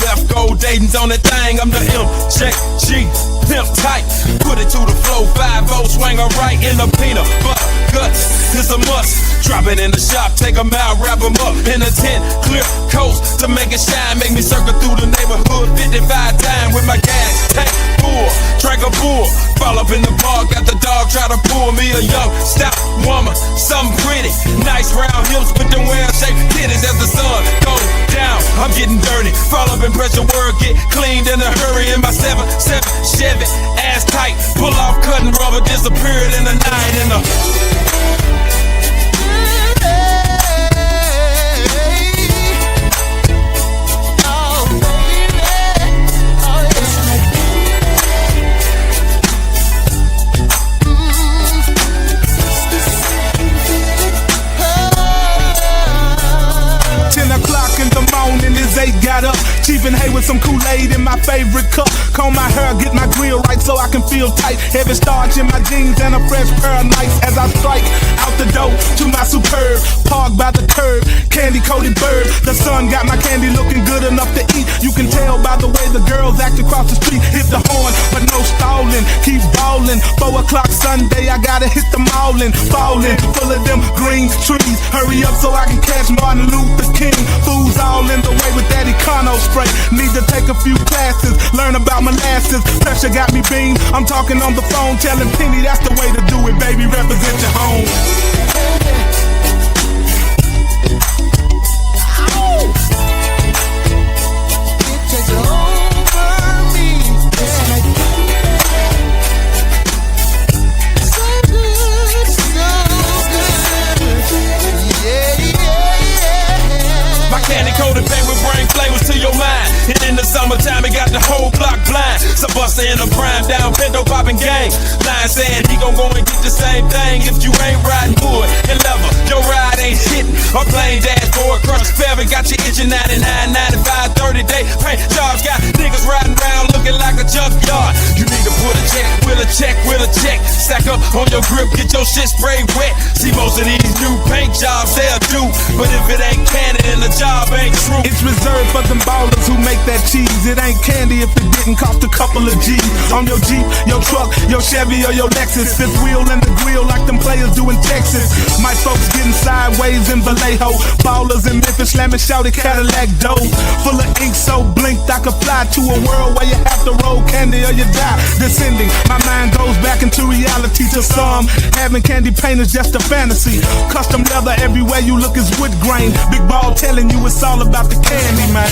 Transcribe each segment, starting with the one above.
left gold Dayton's on that thing. I'm the MJG, pimp tight. Put it to the flow, 5-0, swing her right in the peanut butter guts. It's a must. Drop it in the shop, take them out, wrap them up in a tent. Clear coast to make it shine. Make me circle through the neighborhood 55 times with my gas tank full. Drink a bull, fall up in the park. Got the dog try to pull me a young stout woman, something pretty. Nice round hips with them well-shaped titties as the sun goes down. I'm getting dirty, fall up and pressure work, get cleaned in a hurry in my 7-7 Chevy, ass tight, pull off cutting rubber, disappeared in the night in the got up, cheap and hay with some Kool-Aid in my favorite cup. Comb my hair, get my grill right so I can feel tight. Heavy starch in my jeans and a fresh pair of Nikes as I strike out the door to my superb. Parked by the curb, candy-coated bird. The sun got my candy looking good enough to eat. You can tell by the way the girls act across the street. Hit the horn, but no stalling, keep ballin'. 4 o'clock Sunday, I gotta hit the mallin'. Fallin', full of them green trees. Hurry up so I can catch Martin Luther King. Fools all in the way with that Econo spray. Need to take a few classes, learn about molasses. Pressure got me beamed. I'm talking on the phone, telling Penny that's the way to do it, baby. Represent your home. It takes over me. So good, so good. Yeah. My candy coated paint with brain flavors to your mind. And in the summertime, it got the whole block blind. Some buster in a prime down, Pinto popping gang. Line saying he gon' go and get the same thing. If you ain't riding wood and leather, your ride ain't hitting. Or plain dashboard, crush fair, got your engine 99, 95, 30 day paint jobs. Got niggas riding around looking like a junkyard. You need to put a check, with a check, with a check. Stack up on your grip, get your shit sprayed wet. See, most of these new paint jobs, they'll do. But if it ain't canon and the job ain't true, it's reserved for them ballers who make that cheese. It ain't candy if it didn't cost a couple of G's. On your Jeep, your truck, your Chevy or your Lexus. Fifth wheel and the grill like them players do in Texas. My folks getting sideways in Vallejo. Ballers in Memphis slamming shouty Cadillac dough. Full of ink so blinked I could fly to a world where you have to roll candy or you die. Descending, my mind goes back into reality. To some, having candy paint is just a fantasy. Custom leather everywhere you look is wood grain. Big ball telling you it's all about the candy, man.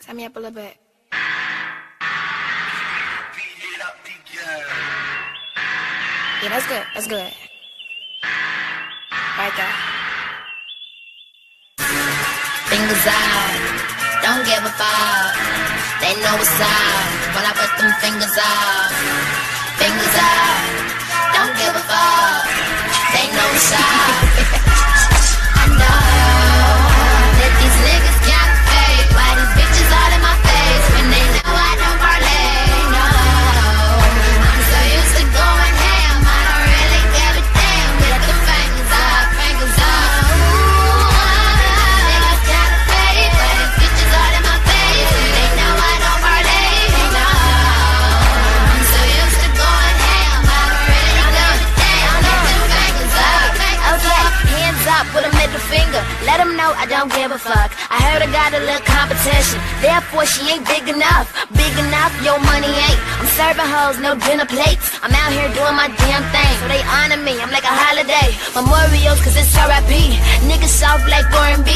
Turn me up a little bit. Yeah, that's good. That's good. Right there. Fingers out, don't give a fuck. They know what's up when I put them fingers out. Fingers out, don't give a fuck. They know what's up. I know that these niggas can't fake. Why these bitches all in my face when they know I don't parlay? No, I'm so used to going ham, I don't really give a damn. Get the fingers up, fingers up. Niggas can't fake. Why these bitches all in my face when they know I don't parlay? No, I'm so used to going ham, I don't really give a damn. Get the fingers up, fingers up. finger, let them know I don't give a fuck. I heard I got a little competition, therefore she ain't big enough. Big enough, your money ain't. I'm serving hoes, no dinner plates. I'm out here doing my damn thing, so they honor me, I'm like a holiday. Memorials, cause it's R.I.P. Niggas soft like R&B.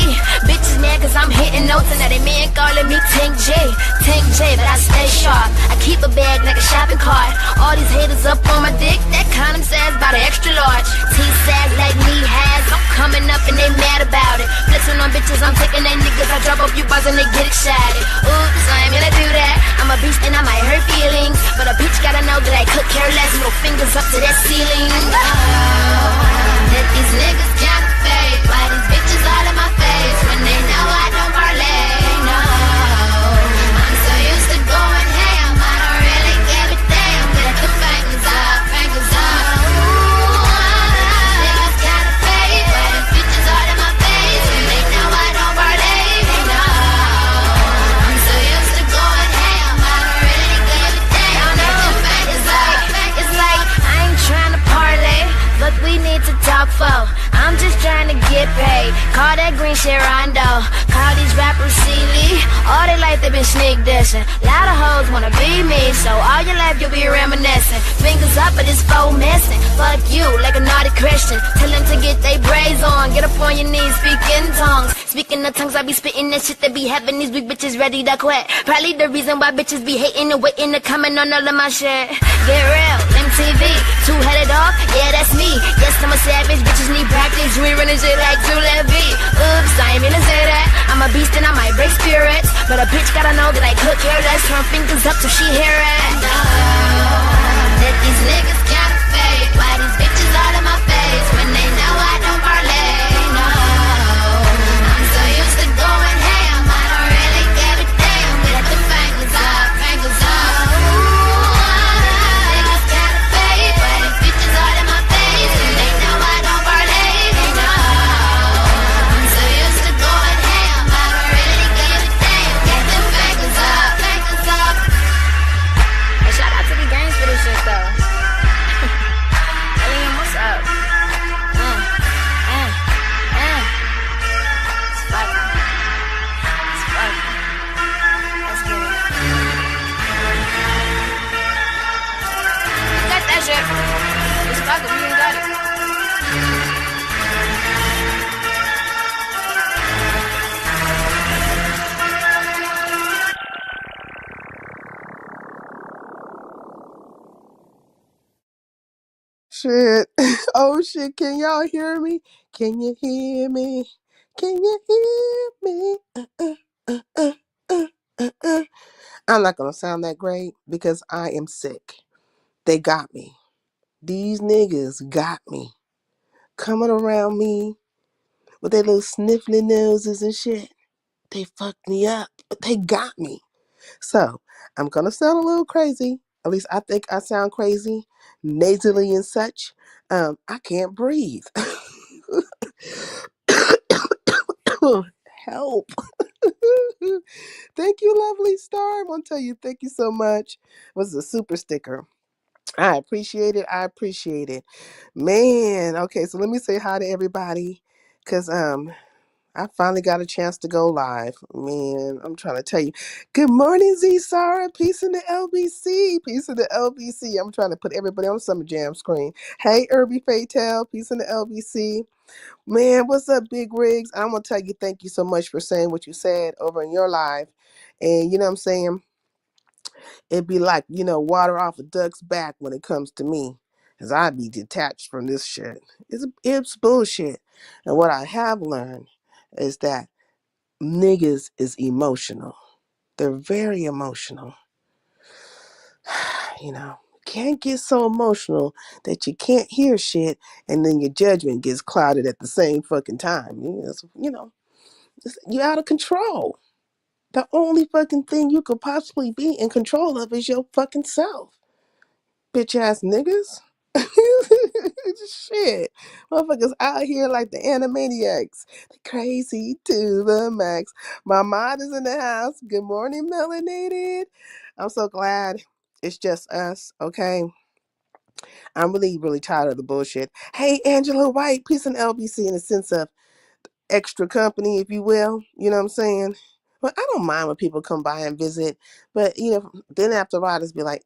Bitches mad cause I'm hitting notes, and now they man calling me Tank J. Tank J, but I stay sharp. I keep a bag like a shopping cart. All these haters up on my dick, that condom says about an extra large. T-sag like me has, I'm coming up and they mad about it. Flexing on bitches, I'm taking they niggas. I drop a few bars and they get excited. Oops, I ain't gonna do that. I'm a beast and I might hurt feelings, but a bitch gotta know that I could care less. Middle fingers up to that ceiling. That these niggas can't fake. Why these bitches all in my face when they know I don't parlay? No, I'm so used to going ham, I don't really give a damn. Get the fingers up, fingers up. Niggas can't fake. Why these bitches all in my face when they know I don't parlay? No, I'm so used to going ham, I don't really give a damn. Get the fingers up. It's like I ain't trying to parlay, but we need to talk for. I'm just trying to get paid. Call that green shit Rondo. Call these rappers silly. All their life they been sneak dissing. Lot of hoes wanna be me, so all your life you'll be reminiscing. Fingers up, but it's faux missing. Fuck you, like a naughty Christian. Tell them to get they braids on. Get up on your knees, speak in tongues. Speaking of tongues, I be spitting that shit that be having these weak bitches ready to quit. Probably the reason why bitches be hating and waiting to comment on all of my shit. Get real, MTV, two-headed dog, yeah that's me. Yes, I'm a savage, bitches need practice. We running shit like Drew Levy. Oops, I ain't mean to say that. I'm a beast and I might break spirits, but a bitch gotta know that I could care less. Turn fingers up till she hear it. I know that these niggas can't fake. Why these bitches all in my face when they know I don't parlay? No, I'm so used to going ham, I don't really give a damn. Get the fingers up, fingers up. Niggas can't fake. Why these bitches all in my face when they know I don't parlay? No, I'm so used to going ham, I don't really give a damn. Get the fingers up, fingers up. Hey, shout out to the gangs for this shit though. Alien, what's up? It's fucking. It's fucking. Let's get it. Got that shit. It's fucking. We ain't got it. Shit. Oh shit, can y'all hear me? Can you hear me? Can you hear me? I'm not gonna sound that great because I am sick. They got me. These niggas got me. Coming around me with their little sniffly noses and shit. They fucked me up, but they got me. So, I'm gonna sound a little crazy. At least I think I sound crazy. Nasally and such. I can't breathe. Help. Thank you, lovely star. I'm gonna tell you, thank you so much. It was a super sticker. I appreciate it. I appreciate it. Man, okay, so let me say hi to everybody. Cause I finally got a chance to go live. Man, I'm trying to tell you. Good morning, Z Sarah. Peace in the LBC. Peace in the LBC. I'm trying to put everybody on Summer Jam screen. Hey, Irby Fatel. Peace in the LBC. Man, what's up, Big Rigs? I'm going to tell you thank you so much for saying what you said over in your live. And you know what I'm saying? It'd be like, water off a duck's back when it comes to me. Because I'd be detached from this shit. It's bullshit. And what I have learned is that niggas is emotional. They're very emotional. Can't get so emotional that you can't hear shit and then your judgment gets clouded at the same fucking time. You're out of control. The only fucking thing you could possibly be in control of is your fucking self. Bitch ass niggas. Shit. Motherfuckers out here like the Animaniacs. The crazy to the max. My mod is in the house. Good morning, Melanated. I'm so glad it's just us, okay? I'm really, really tired of the bullshit. Hey, Angela White, peace and LBC in the sense of extra company, if you will. You know what I'm saying? Well, I don't mind when people come by and visit, but then after a while, just be like,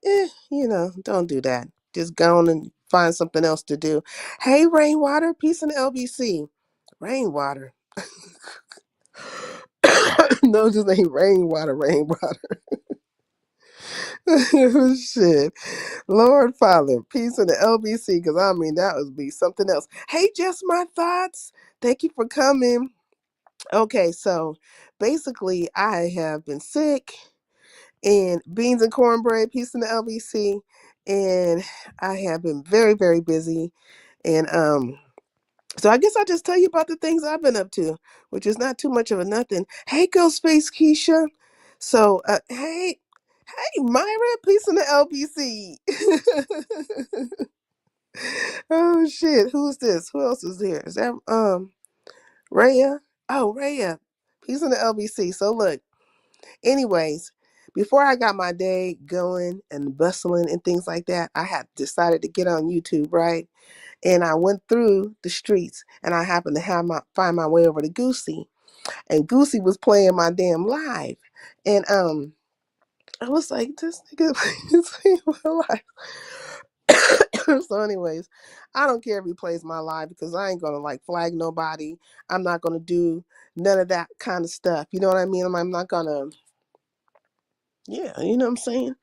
don't do that. Just go on and find something else to do. Hey, Rainwater, peace in the LBC. Rainwater. No, just ain't rainwater, rainwater. Shit. Lord Father, peace in the LBC, because I mean, that would be something else. Hey, just my thoughts. Thank you for coming. Okay, so basically, I have been sick and beans and cornbread, peace in the LBC, and I have been very, very busy. And so I guess I'll just tell you about the things I've been up to, which is not too much of a nothing. Hey, Ghostface Keisha. So, hey, Myra, peace in the LBC. Oh shit, who's this? Who else is here? Is that Raya? Oh, Raya, peace in the LBC. So look, anyways, before I got my day going and bustling and things like that, I had decided to get on YouTube, right? And I went through the streets and I happened to find my way over to Goosey. And Goosey was playing my damn live. And I was like, this nigga is playing my live. So anyways, I don't care if he plays my live because I ain't gonna like flag nobody. I'm not gonna do none of that kind of stuff. You know what I mean? I'm not gonna, yeah, you know what I'm saying?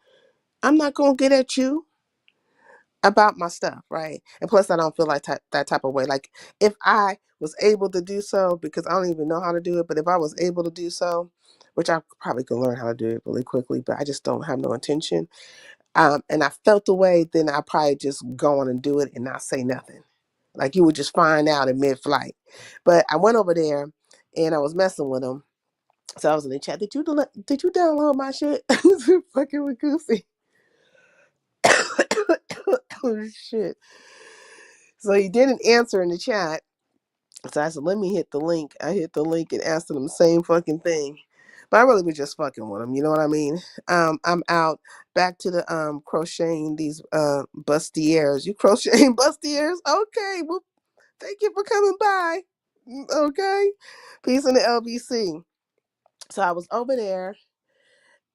I'm not gonna get at you about my stuff, right? And plus, I don't feel like that type of way. Like if I was able to do so, because I don't even know how to do it, but if I was able to do so, which I probably could learn how to do it really quickly, but I just don't have no intention. And I felt the way, then I probably just go on and do it and not say nothing. Like you would just find out in mid-flight. But I went over there and I was messing with him. So I was in the chat. Did you download my shit? Fucking with Goofy. Oh shit. So he didn't answer in the chat. So I said, let me hit the link. I hit the link and asked him the same fucking thing. But I really was just fucking with him, you know what I mean? I'm out back to the crocheting these bustiers. You crocheting bustiers? Okay, well, thank you for coming by. Okay. Peace in the LBC. So I was over there.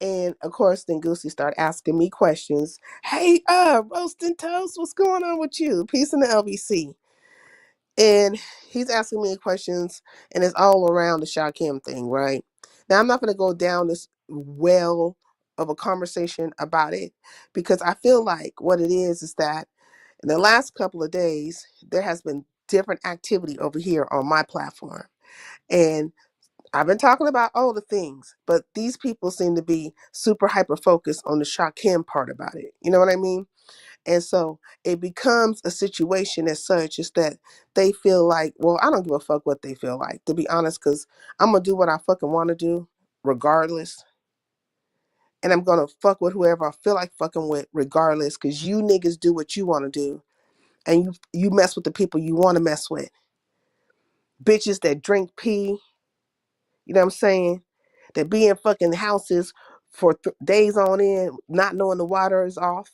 And of course, then Goosey started asking me questions. Hey, Roasting Toast, what's going on with you? Peace in the LBC. And he's asking me questions, and it's all around the Shakim thing, right? Now, I'm not going to go down this well of a conversation about it because I feel like what it is that in the last couple of days, there has been different activity over here on my platform. And I've been talking about all the things, but these people seem to be super hyper focused on the Shakim part about it. You know what I mean? And so it becomes a situation as such is that they feel like, well, I don't give a fuck what they feel like, to be honest, because I'm going to do what I fucking want to do regardless. And I'm going to fuck with whoever I feel like fucking with regardless, because you niggas do what you want to do. And you mess with the people you want to mess with. Bitches that drink pee, you know what I'm saying? That be in fucking houses for days on end, not knowing the water is off.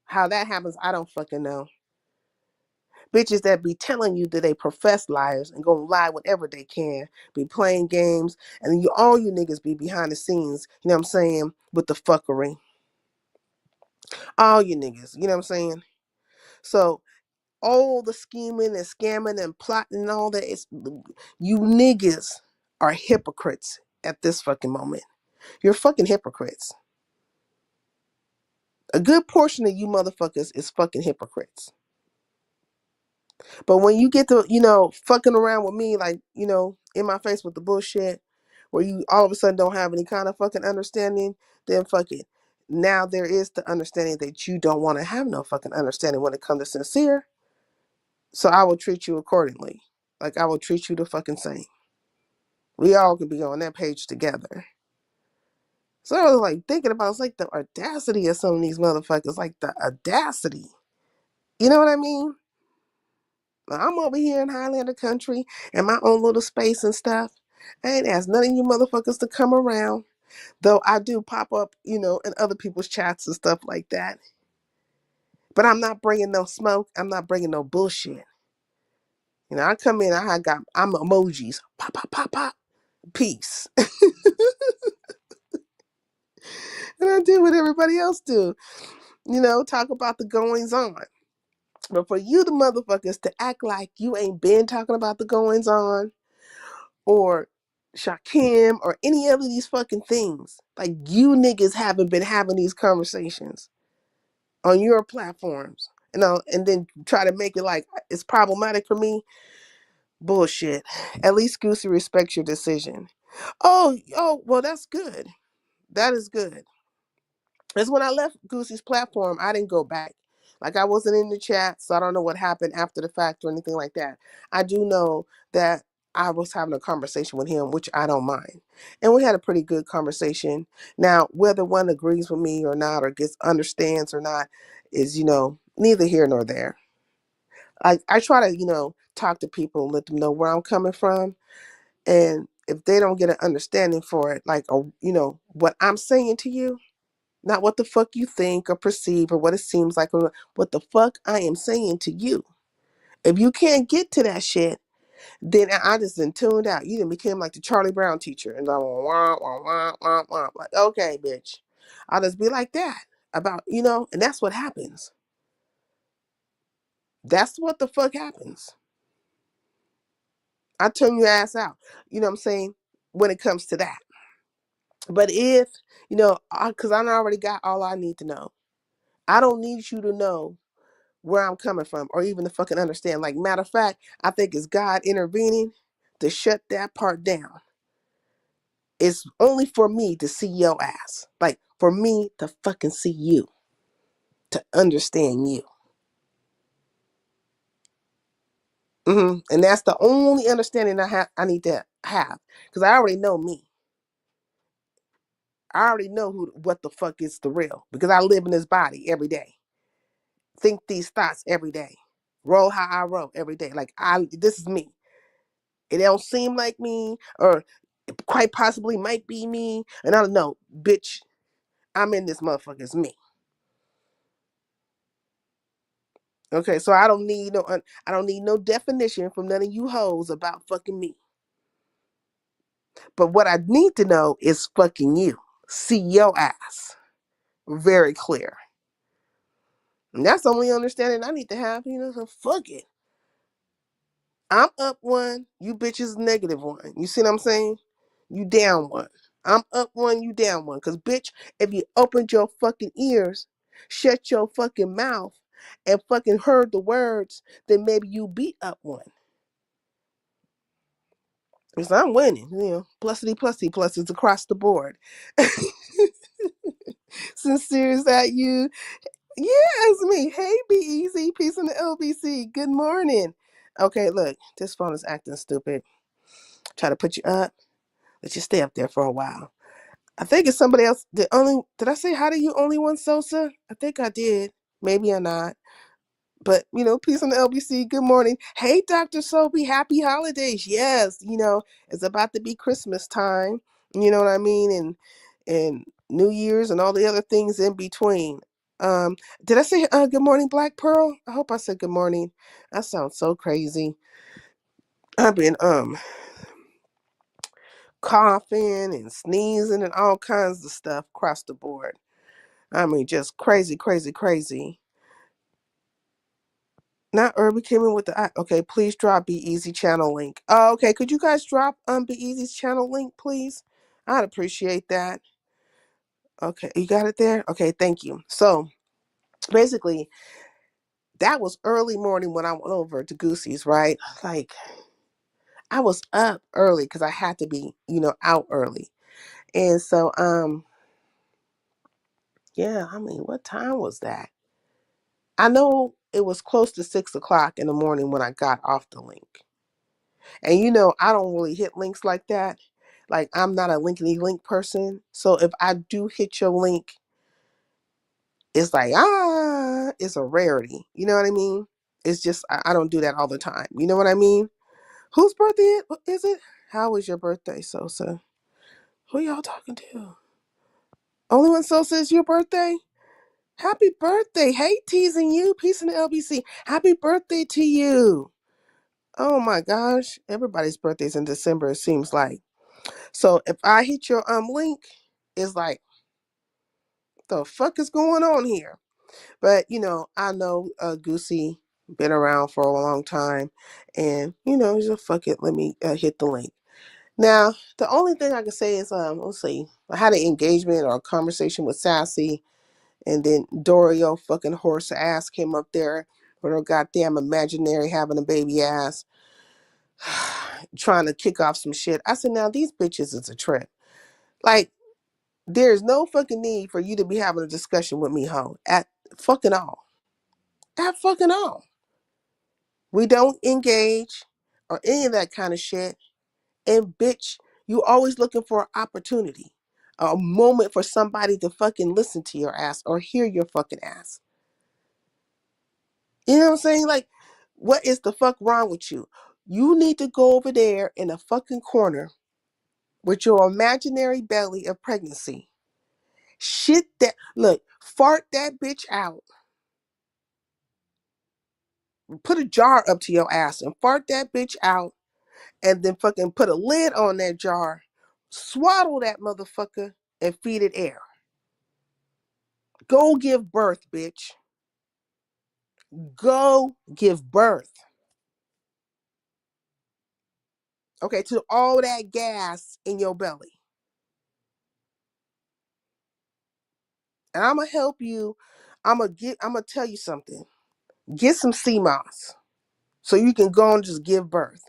How that happens, I don't fucking know. Bitches that be telling you that they profess liars and gonna lie whenever they can, be playing games, and all you niggas be behind the scenes, you know what I'm saying, with the fuckery. All you niggas, you know what I'm saying? So all the scheming and scamming and plotting and all that, you niggas are hypocrites at this fucking moment. You're fucking hypocrites. A good portion of you motherfuckers is fucking hypocrites. But when you get to, fucking around with me, like, in my face with the bullshit, where you all of a sudden don't have any kind of fucking understanding, then fuck it. Now there is the understanding that you don't want to have no fucking understanding when it comes to sincere. So I will treat you accordingly. Like I will treat you the fucking same. We all could be on that page together. So I was like thinking about, it's like the audacity of some of these motherfuckers, like the audacity. You know what I mean? I'm over here in Highlander country in my own little space and stuff. I ain't asked none of you motherfuckers to come around. Though I do pop up, in other people's chats and stuff like that. But I'm not bringing no smoke. I'm not bringing no bullshit. You know, I come in, I'm emojis. Pop, pop, pop, pop. Peace. And I do what everybody else do. You know, talk about the goings on. But for you the motherfuckers to act like you ain't been talking about the goings on, or Shakim, or any of these fucking things. Like, you niggas haven't been having these conversations on your platforms. You know, and then try to make it like it's problematic for me. Bullshit. At least Goosey respects your decision. Oh, well, that's good. That is good. That's when I left Goosey's platform, I didn't go back. Like, I wasn't in the chat, so I don't know what happened after the fact or anything like that. I do know that I was having a conversation with him, which I don't mind. And we had a pretty good conversation. Now, whether one agrees with me or not, or gets understands or not, is, neither here nor there. I try to, talk to people and let them know where I'm coming from. And if they don't get an understanding for it, like, what I'm saying to you, not what the fuck you think or perceive or what it seems like, or what the fuck I am saying to you. If you can't get to that shit, then I just been tuned out. You done became like the Charlie Brown teacher. And I'm wah, wah, wah, wah, wah. Like, okay, bitch. I'll just be like that about, and that's what happens. That's what the fuck happens. I turn your ass out. You know what I'm saying? When it comes to that. But if, because I already got all I need to know. I don't need you to know where I'm coming from or even to fucking understand. Like, matter of fact, I think it's God intervening to shut that part down. It's only for me to see your ass. Like, for me to fucking see you. To understand you. And that's the only understanding I need to have. Because I already know me. I already know what the fuck is the real. Because I live in this body every day. Think these thoughts every day. Roll how I roll every day. Like, this is me. It don't seem like me, or it quite possibly might be me. And I don't know, bitch, I'm in this motherfucker. It's me. Okay, so I don't need no definition from none of you hoes about fucking me. But what I need to know is fucking you. See your ass. Very clear. And that's the only understanding I need to have, so fuck it. I'm up one, you bitches negative one. You see what I'm saying? You down one. I'm up one, you down one. Because, bitch, if you opened your fucking ears, shut your fucking mouth, and fucking heard the words, then maybe you be up one. Because I'm winning, plusity, pluses across the board. Sincere, is that you? Yeah, it's me. Hey, Be Easy. Peace in the LBC. Good morning. Okay, look, this phone is acting stupid. Try to put you up. Let you stay up there for a while. I think it's somebody else. Did I say hi to you, Only One Sosa? I think I did. Maybe or not. But, peace on the LBC. Good morning. Hey, Dr. Sophie. Happy holidays. Yes, it's about to be Christmas time. You know what I mean? And New Year's and all the other things in between. Did I say good morning, Black Pearl? I hope I said good morning. That sounds so crazy. I've been coughing and sneezing and all kinds of stuff across the board. I mean, just crazy, crazy, crazy. Not Irby came in with the okay. Please drop Be Easy channel link. Oh, okay. Could you guys drop Be Easy's channel link, please? I'd appreciate that. Okay, you got it there. Okay, thank you. So basically, that was early morning when I went over to Goosey's. Right, like I was up early because I had to be, out early, and so yeah. I mean, what time was that? I know it was close to 6:00 in the morning when I got off the link. And I don't really hit links like that. Like, I'm not a linkity link person. So if I do hit your link, it's like, it's a rarity. You know what I mean? It's just, I don't do that all the time. You know what I mean? Whose birthday is it? How was your birthday, Sosa? Who y'all talking to? Only One Sosa is your birthday? Happy birthday. Hey, teasing you. Peace in the LBC. Happy birthday to you. Oh my gosh. Everybody's birthday's in December, it seems like. So if I hit your link, it's like, the fuck is going on here? But I know Goosey been around for a long time, and he's a fuck it. Let me hit the link. Now, the only thing I can say is let's see. I had an engagement or a conversation with Sassy, and then Dorio fucking horse ass came up there with her goddamn imaginary having a baby ass, trying to kick off some shit. I said, now these bitches is a trip. Like, there's no fucking need for you to be having a discussion with me, ho. At fucking all. At fucking all. We don't engage or any of that kind of shit. And bitch, you always looking for an opportunity. A moment for somebody to fucking listen to your ass or hear your fucking ass. You know what I'm saying? Like, what is the fuck wrong with you? You need to go over there in a fucking corner with your imaginary belly of pregnancy. Shit that, look, fart that bitch out. Put a jar up to your ass and fart that bitch out, and then fucking put a lid on that jar, swaddle that motherfucker, and feed it air. Go give birth, bitch. Go give birth. Okay, to all that gas in your belly. And I'm gonna help you. I'm gonna tell you something. Get some sea moss so you can go and just give birth.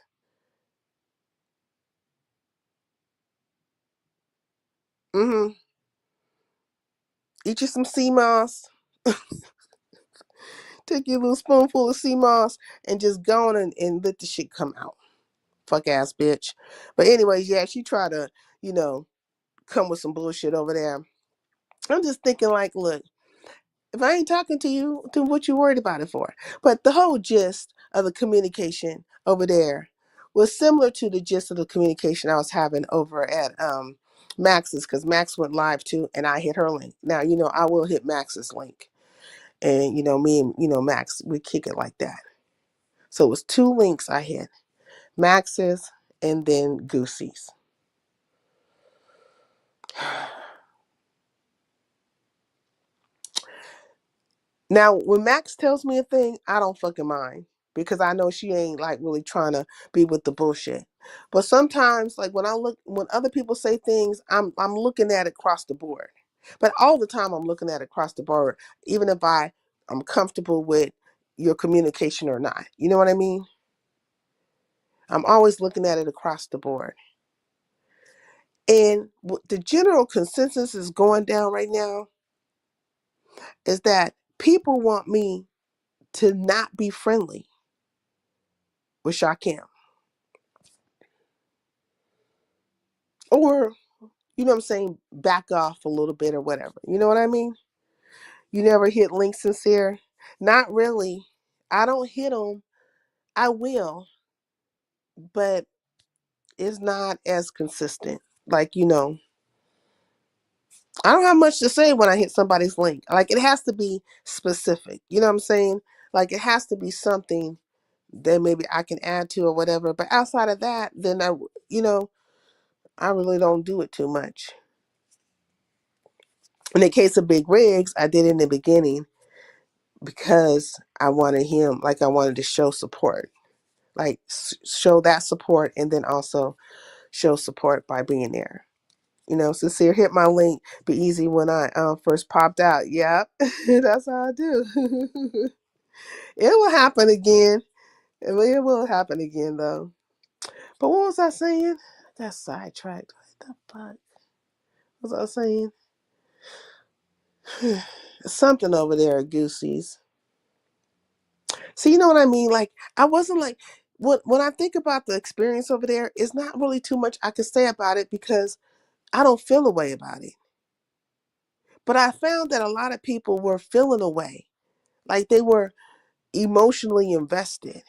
Mm-hmm. Eat you some sea moss. Take your little spoonful of sea moss and just go on and let the shit come out. Fuck ass bitch. But anyways, yeah, she tried to, come with some bullshit over there. I'm just thinking like, look, if I ain't talking to you, then what you worried about it for? But the whole gist of the communication over there was similar to the gist of the communication I was having over at Max's, because Max went live too, and I hit her link. Now, I will hit Max's link. And, me and, Max, we kick it like that. So it was 2 links I hit. Max's and then Goosey's. Now, when Max tells me a thing, I don't fucking mind because I know she ain't like really trying to be with the bullshit. But sometimes, like when other people say things, I'm looking at it across the board. But all the time, I'm looking at it across the board, even if I'm comfortable with your communication or not. You know what I mean? I'm always looking at it across the board. And what the general consensus is going down right now is that people want me to not be friendly with Shakim. Or, what I'm saying, back off a little bit or whatever. You know what I mean? You never hit Link Sincere? Not really. I don't hit them. I will, but it's not as consistent. Like, I don't have much to say when I hit somebody's link. Like, it has to be specific. You know what I'm saying? Like, it has to be something that maybe I can add to or whatever. But outside of that, then I really don't do it too much. In the case of Big Rigs, I did in the beginning because I wanted to show support, like show that support, and then also show support by being there. Sincere hit my link. Be easy when I first popped out. Yep, that's how I do. It will happen again. It will happen again though. But what was I saying? I got sidetracked. What the fuck was I saying? Something over there at Goosey's. So you know what I mean? Like, I wasn't like, when I think about the experience over there, it's not really too much I can say about it because I don't feel a way about it. But I found that a lot of people were feeling a way, like they were emotionally invested.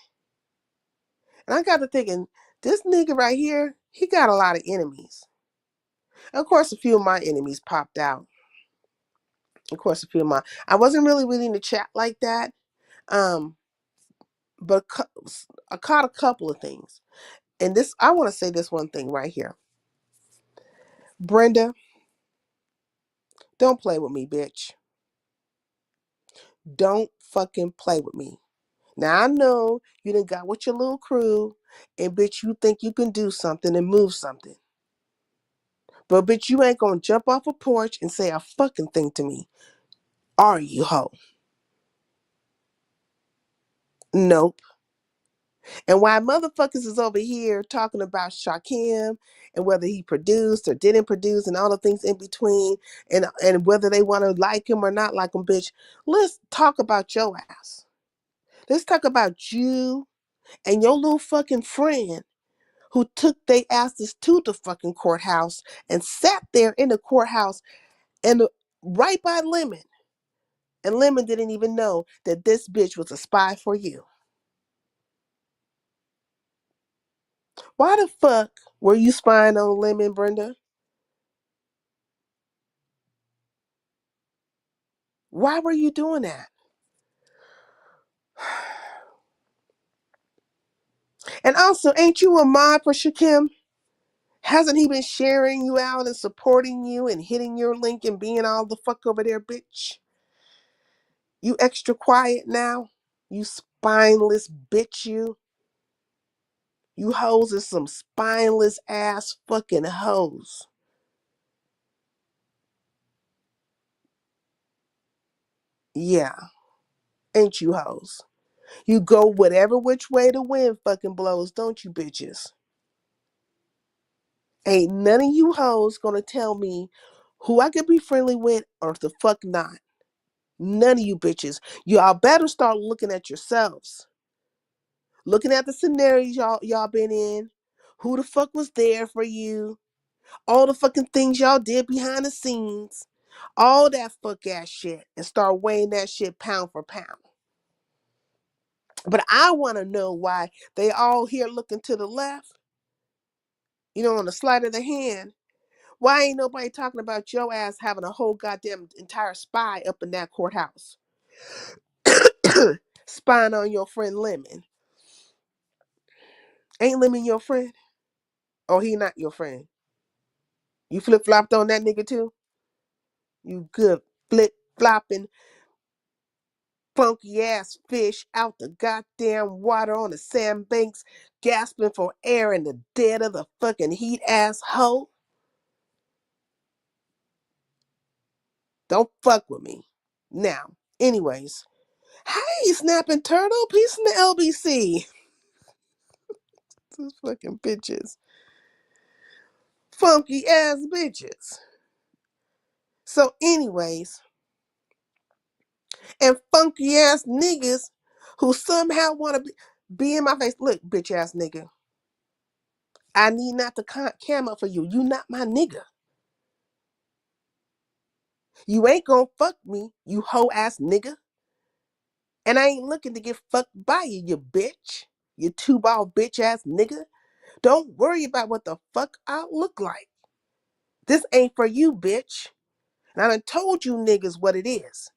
And I got to thinking, this nigga right here, he got a lot of enemies. Of course, a few of my enemies popped out. Of course, I wasn't really reading the chat like that. Um, But I caught a couple of things. And this, I want to say this one thing right here. Brenda, don't play with me, bitch. Don't fucking play with me. Now I know you done got with your little crew, and bitch, you think you can do something and move something. But bitch, you ain't gonna jump off a porch and say a fucking thing to me. Are you, hoe? Nope. And why motherfuckers is over here talking about Shakim and whether he produced or didn't produce and all the things in between, and whether they want to like him or not like him, bitch, let's talk about your ass. Let's talk about you and your little fucking friend who took their asses to the fucking courthouse and sat there in the courthouse and right by Lemon. And Lemon didn't even know that this bitch was a spy for you. Why the fuck were you spying on Lemon, Brenda? Why were you doing that? And also, ain't you a mod for Shakim? Hasn't he been sharing you out and supporting you and hitting your link and being all the fuck over there, bitch? You extra quiet now? You spineless bitch, you. You hoes is some spineless ass fucking hoes. Yeah, ain't you hoes? You go whatever which way the wind fucking blows, don't you bitches? Ain't none of you hoes gonna tell me who I can be friendly with or the fuck not. None of you bitches. Y'all better start looking at yourselves. Looking at the scenarios y'all been in. Who the fuck was there for you? All the fucking things y'all did behind the scenes. All that fuck ass shit. And start weighing that shit pound for pound. But I want to know why they all here looking to the left. On the sleight of the hand. Why ain't nobody talking about your ass having a whole goddamn entire spy up in that courthouse? Spying on your friend Lemon. Ain't Lemon your friend? Or he not your friend? You flip-flopped on that nigga too? You good flip-flopping funky ass fish out the goddamn water on the sandbanks, gasping for air in the dead of the fucking heat ass hoe. Don't fuck with me. Now, anyways. Hey, Snapping Turtle, peace in the LBC. These fucking bitches. Funky ass bitches. So, anyways, and funky ass niggas who somehow want to be in my face. Look, bitch ass nigga. I need not to cam up for you. You not my nigga. You ain't gonna fuck me, you hoe ass nigga. And I ain't looking to get fucked by you, you bitch. You two-ball bitch ass nigga. Don't worry about what the fuck I look like. This ain't for you, bitch. And I done told you niggas what it is.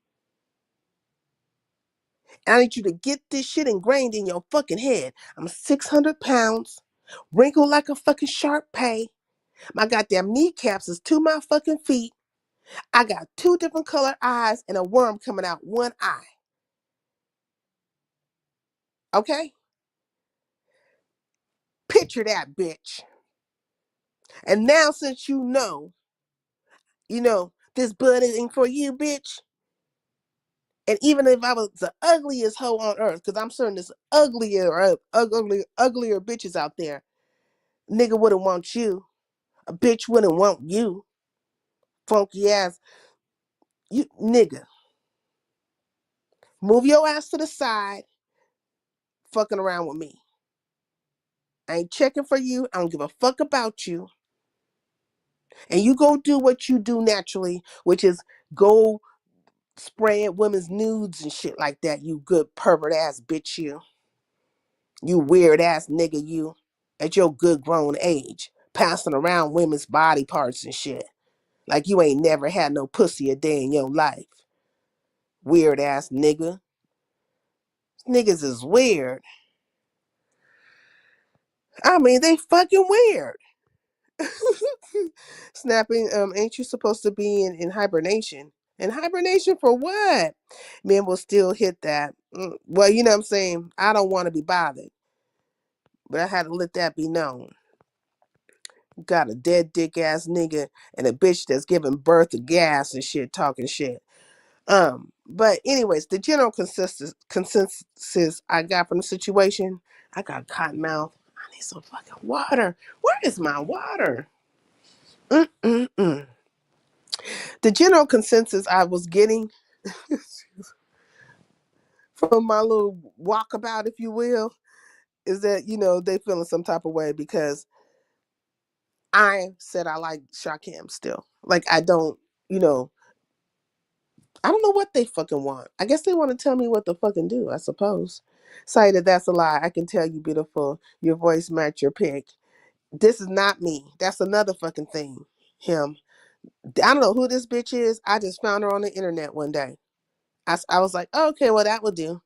And I need you to get this shit ingrained in your fucking head. I'm 600 pounds, wrinkled like a fucking Shar Pei. My goddamn kneecaps is to my fucking feet. I got 2 different colored eyes and a worm coming out one eye. Okay? Picture that, bitch. And now since this bud ain't for you, bitch. And even if I was the ugliest hoe on earth, because I'm certain there's uglier bitches out there, nigga wouldn't want you. A bitch wouldn't want you. Funky ass. You nigga. Move your ass to the side, fucking around with me. I ain't checking for you. I don't give a fuck about you. And you go do what you do naturally, which is go spread women's nudes and shit like that, you good pervert ass bitch, you. You weird ass nigga, you. At your good grown age, passing around women's body parts and shit. Like you ain't never had no pussy a day in your life. Weird ass nigga. Niggas is weird. I mean, they fucking weird. Snapping, ain't you supposed to be in hibernation? In hibernation for what? Men will still hit that. Well, you know what I'm saying? I don't want to be bothered. But I had to let that be known. Got a dead dick ass nigga and a bitch that's giving birth to gas and shit, talking shit. But anyways, the general consensus I got from the situation, I got cotton mouth. I need some fucking water. Where is my water? Mm-mm-mm. The general consensus I was getting from my little walkabout, if you will, is that, they feeling some type of way because I said I like Shakim still. Like, I don't know what they fucking want. I guess they want to tell me what to fucking do, I suppose. Say that that's a lie. I can tell you, beautiful, your voice match your pick. This is not me. That's another fucking thing. Him. I don't know who this bitch is. I just found her on the internet one day. I was like, oh, okay, well, that would do.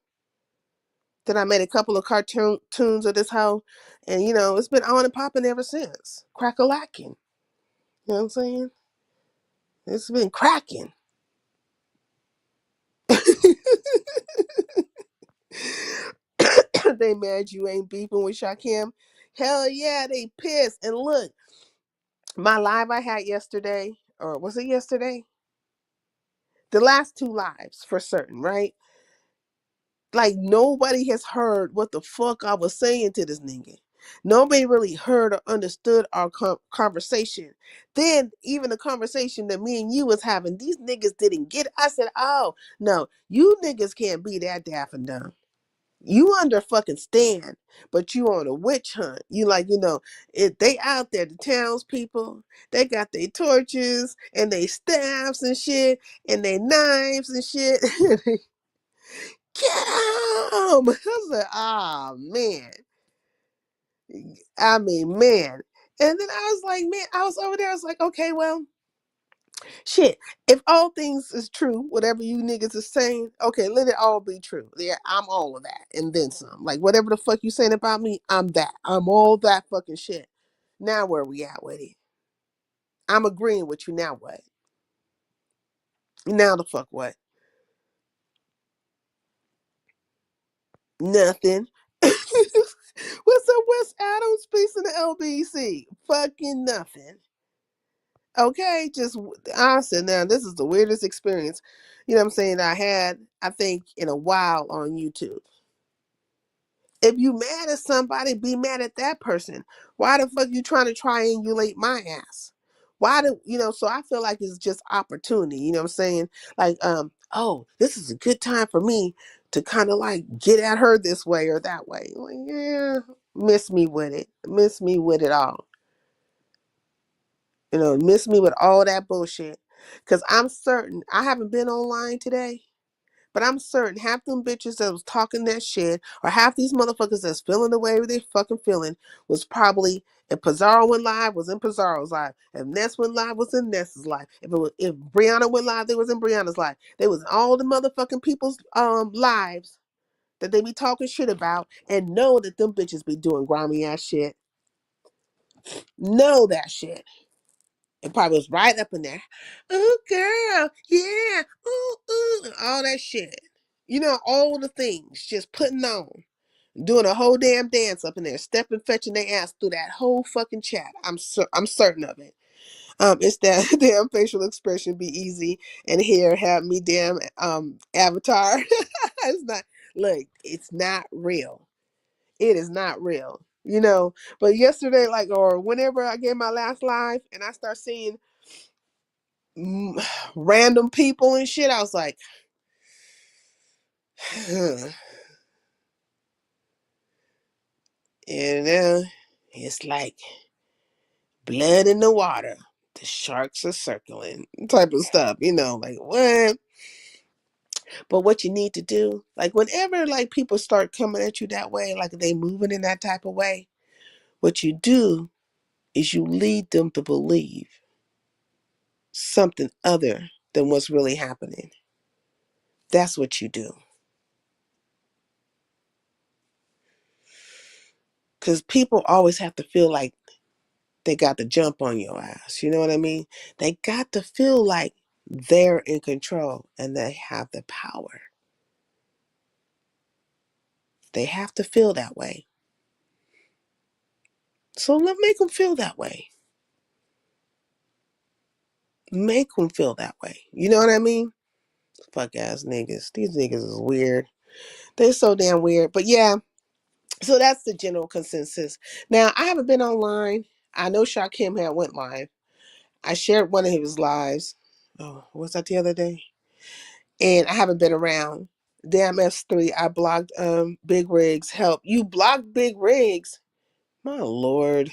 Then I made a couple of cartoons of this hoe. And, it's been on and popping ever since. Crack-a-lacking. You know what I'm saying? It's been cracking. They mad you ain't beefing with Shakim. Hell yeah, they pissed. And look, my live I had yesterday, or was it yesterday? The last two lives for certain, right? Like nobody has heard what the fuck I was saying to this nigga. Nobody really heard or understood our conversation. Then even the conversation that me and you was having, these niggas didn't get it. I said, oh, no, you niggas can't be that daft and dumb. You under fucking stand, but you on a witch hunt. You like, they out there, the townspeople, they got their torches and they staffs and shit and they knives and shit. Get him! I said, oh man. I mean, man. And then I was like, man, I was over there, I was like, okay, well, shit. If all things is true, whatever you niggas is saying, okay, let it all be true. Yeah, I'm all of that. And then some. Like whatever the fuck you saying about me, I'm that. I'm all that fucking shit. Now where we at with it? I'm agreeing with you. Now what? Now the fuck what? Nothing. What's up, West Adams? Peace in the LBC. Fucking nothing. Okay, just honestly, now this is the weirdest experience, you know what I'm saying, I had, I think, in a while on YouTube. If you mad at somebody, be mad at that person. Why the fuck you trying to triangulate my ass? Why do so I feel like it's just opportunity, you know what I'm saying? Like, oh, this is a good time for me to kind of like get at her this way or that way. Like, yeah, miss me with it. Miss me with it all. Miss me with all that bullshit. Because I'm certain, I haven't been online today, but I'm certain half them bitches that was talking that shit, or half these motherfuckers that's feeling the way they fucking feeling, was probably, if Pizarro went live, was in Pizarro's live. If Ness went live, was in Ness's live. If Brianna went live, they was in Brianna's live. They was in all the motherfucking people's lives that they be talking shit about, and know that them bitches be doing grimy ass shit. Know that shit. It probably was right up in there. Oh, girl, yeah, ooh, ooh, all that shit. All the things just putting on, doing a whole damn dance up in there, stepping, fetching their ass through that whole fucking chat. I'm certain of it. It's that damn facial expression be easy, and here have me damn avatar. It's not. Look, it's not real. It is not real. But yesterday, like, or whenever I gave my last live, and I start seeing random people and shit, I was like, it's like blood in the water. The sharks are circling, type of stuff, like what? But what you need to do, like whenever like people start coming at you that way, like they moving in that type of way, what you do is you lead them to believe something other than what's really happening. That's what you do. Because people always have to feel like they got the jump on your ass. You know what I mean? They got to feel like they're in control and they have the power. They have to feel that way. So let make them feel that way. Make them feel that way. You know what I mean? Fuck ass niggas. These niggas is weird. They're so damn weird. But yeah, so that's the general consensus. Now, I haven't been online. I know Shakim had went live. I shared one of his lives. Oh, was that the other day? And I haven't been around. Damn S3, I blocked Big Rigs. Help. You blocked Big Rigs? My lord.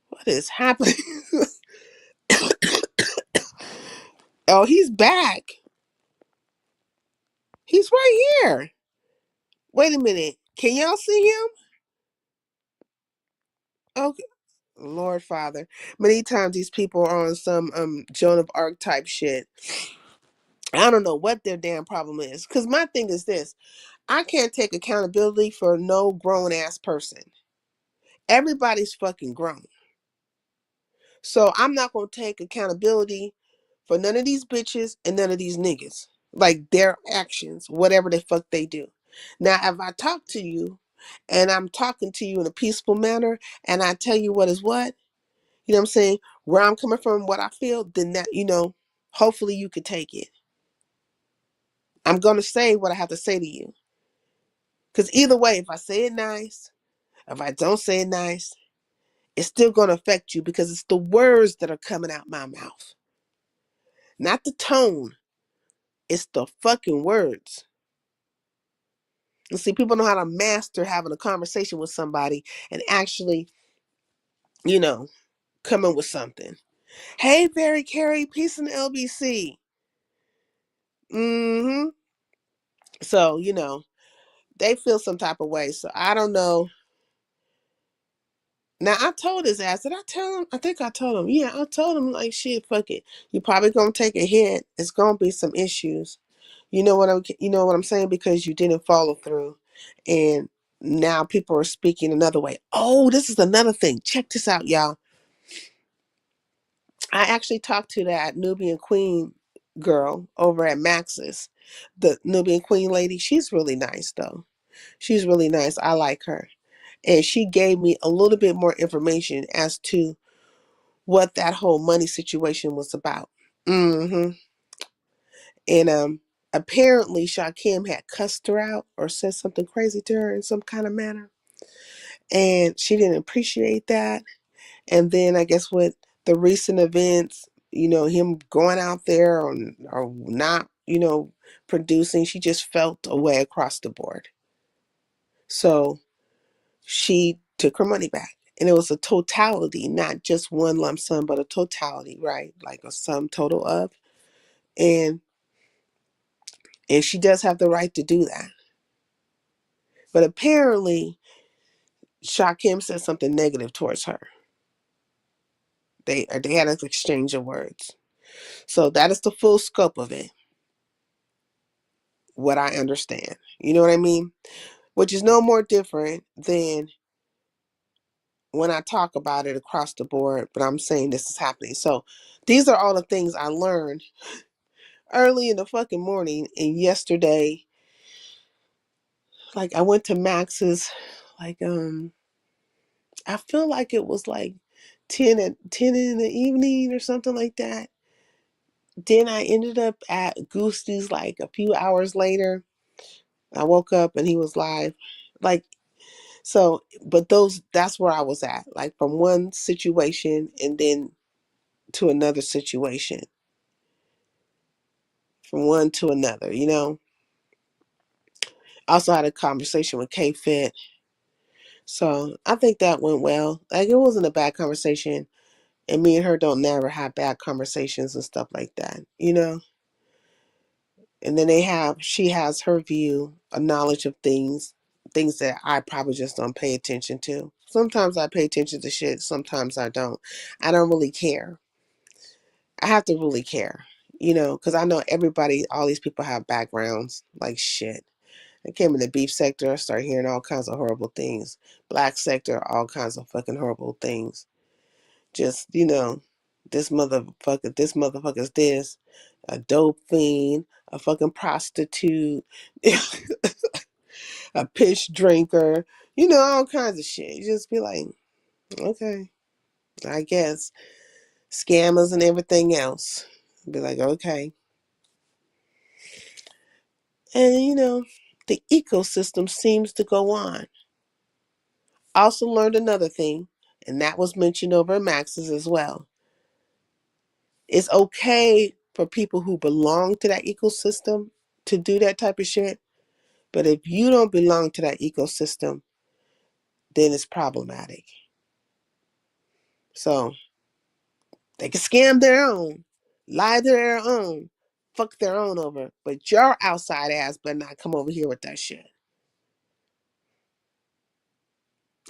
What is happening? Oh, he's back. He's right here. Wait a minute. Can y'all see him? Okay. Lord Father. Many times these people are on some Joan of Arc type shit. I don't know what their damn problem is. Because my thing is this. I can't take accountability for no grown ass person. Everybody's fucking grown. So I'm not going to take accountability for none of these bitches and none of these niggas. Like their actions, whatever the fuck they do. Now, if I talk to you and I'm talking to you in a peaceful manner and I tell you what is what, you know what I'm saying, where I'm coming from, what I feel, then that, hopefully you could take it. I'm going to say what I have to say to you. Because either way, if I say it nice, if I don't say it nice, it's still going to affect you because it's the words that are coming out my mouth. Not the tone. It's the fucking words. You see, people know how to master having a conversation with somebody and actually, coming with something. Hey, Barry Carey, peace in the LBC. Mm-hmm. So, they feel some type of way. So I don't know. Now I told his ass. Did I tell him? I think I told him. Yeah, I told him like shit. Fuck it. You probably gonna take a hit. It's gonna be some issues. You know what I'm saying? Because you didn't follow through, and now people are speaking another way. Oh, this is another thing. Check this out, y'all. I actually talked to that Nubian Queen girl over at Max's. The Nubian Queen lady. She's really nice though. She's really nice. I like her. And she gave me a little bit more information as to what that whole money situation was about. Mm-hmm. And apparently Shakim had cussed her out or said something crazy to her in some kind of manner. And she didn't appreciate that. And then I guess with the recent events, him going out there or not, producing, she just felt a way across the board. So she took her money back. And it was a totality, not just one lump sum, but a totality, right? Like a sum total of. And she does have the right to do that. But apparently, Shakim said something negative towards her. They had an exchange of words. So that is the full scope of it. What I understand. You know what I mean? Which is no more different than when I talk about it across the board, but I'm saying this is happening. So these are all the things I learned early in the fucking morning. And yesterday, like I went to Max's, like I feel like it was like 10 in the evening or something like that. Then I ended up at Goostie's like a few hours later. I woke up and he was live. Like, so, but that's where I was at. Like from one situation and then to another situation. From one to another, Also had a conversation with K Fit. So I think that went well. Like it wasn't a bad conversation. And me and her don't never have bad conversations and stuff like that, And then she has her view, a knowledge of things that I probably just don't pay attention to. Sometimes I pay attention to shit, sometimes I don't. I don't really care. I have to really care, because I know everybody, all these people have backgrounds like shit. I came in the beef sector, I started hearing all kinds of horrible things. Black sector, all kinds of fucking horrible things. Just, this motherfucker's this, a dope fiend, a fucking prostitute, a piss drinker, all kinds of shit. You just be like, okay, I guess. Scammers and everything else. Be like, okay. And, the ecosystem seems to go on. Also learned another thing, and that was mentioned over at Max's as well. It's okay for people who belong to that ecosystem to do that type of shit. But if you don't belong to that ecosystem, then it's problematic. So they can scam their own, lie to their own, fuck their own over. But your outside ass better not come over here with that shit.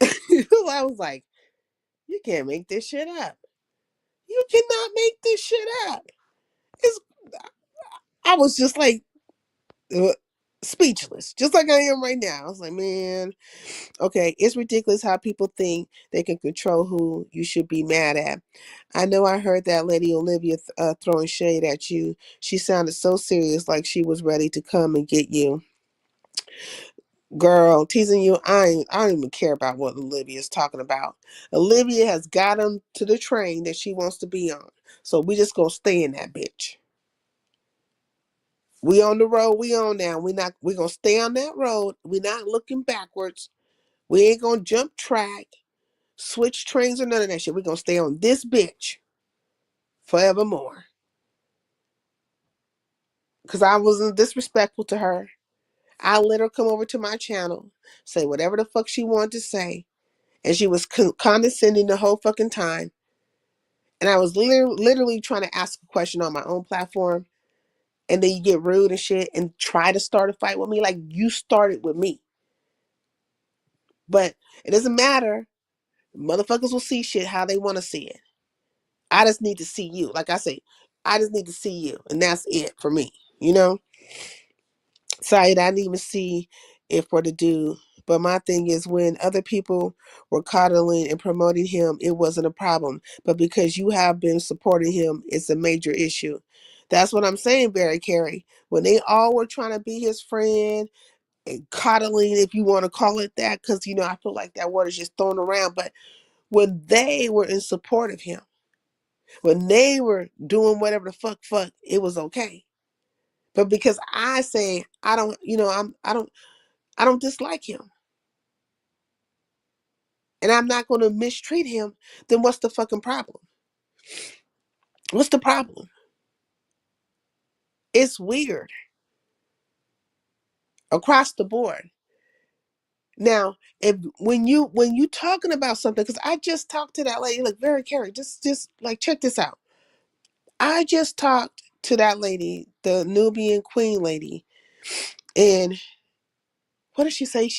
I was like, you can't make this shit up. You cannot make this shit up. I was just like speechless, just like I am right now. I was like, man, okay, it's ridiculous how people think they can control who you should be mad at. I know I heard that lady Olivia throwing shade at you. She sounded so serious, like she was ready to come and get you. Girl, teasing you, I don't even care about what Olivia's talking about. Olivia has got him to the train that she wants to be on. So we just gonna stay in that bitch. We on the road, we on now. We gonna stay on that road. We not looking backwards. We ain't gonna jump track, switch trains or none of that shit. We gonna stay on this bitch forevermore. Cause I wasn't disrespectful to her. I let her come over to my channel, say whatever the fuck she wanted to say. And she was condescending the whole fucking time. And I was literally trying to ask a question on my own platform. And then you get rude and shit and try to start a fight with me like you started with me. But it doesn't matter. Motherfuckers will see shit how they want to see it. I just need to see you. Like I say, I just need to see you. And that's it for me. Sorry, I didn't even see it for the dude. But my thing is, when other people were coddling and promoting him, it wasn't a problem. But because you have been supporting him, it's a major issue. That's what I'm saying, Barry Carey. When they all were trying to be his friend and coddling, if you want to call it that, because, I feel like that word is just thrown around. But when they were in support of him, when they were doing whatever the fuck, it was okay. But because I say I don't, I don't dislike him, and I'm not going to mistreat him, then what's the fucking problem? What's the problem? It's weird across the board. Now, if when you talking about something, because I just talked to that lady, look, very caring. Just like check this out. I just talked to that lady, the Nubian queen lady, and what did she say?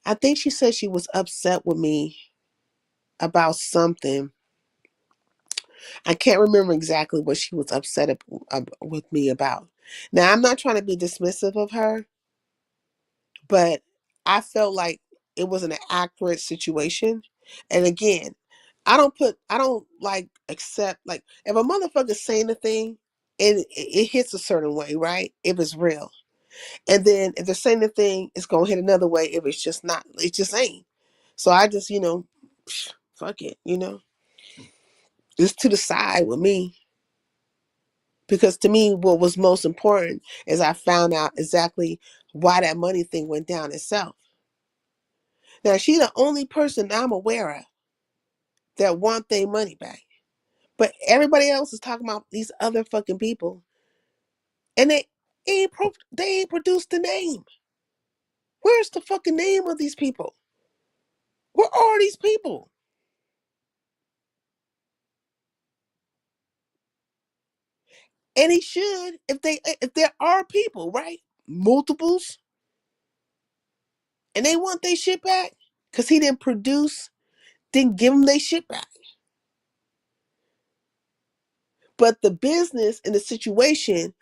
I think she said she was upset with me about something. I can't remember exactly what she was upset with me about. Now, I'm not trying to be dismissive of her, but I felt like it was an accurate situation. And again, I don't like accept, like, if a motherfucker's saying a thing and it hits a certain way, right? If it's real. And then if they're saying the thing, it's going to hit another way if it's just not, it just ain't. So I just, fuck it, just to the side with me. Because to me, what was most important is I found out exactly why that money thing went down itself. Now, she's the only person I'm aware of that want their money back. But everybody else is talking about these other fucking people. And they ain't produced the name. Where's the fucking name of these people? Where are these people? And he should, if there are people, right? Multiples, and they want their shit back because he didn't produce, didn't give them their shit back. But the business and the situation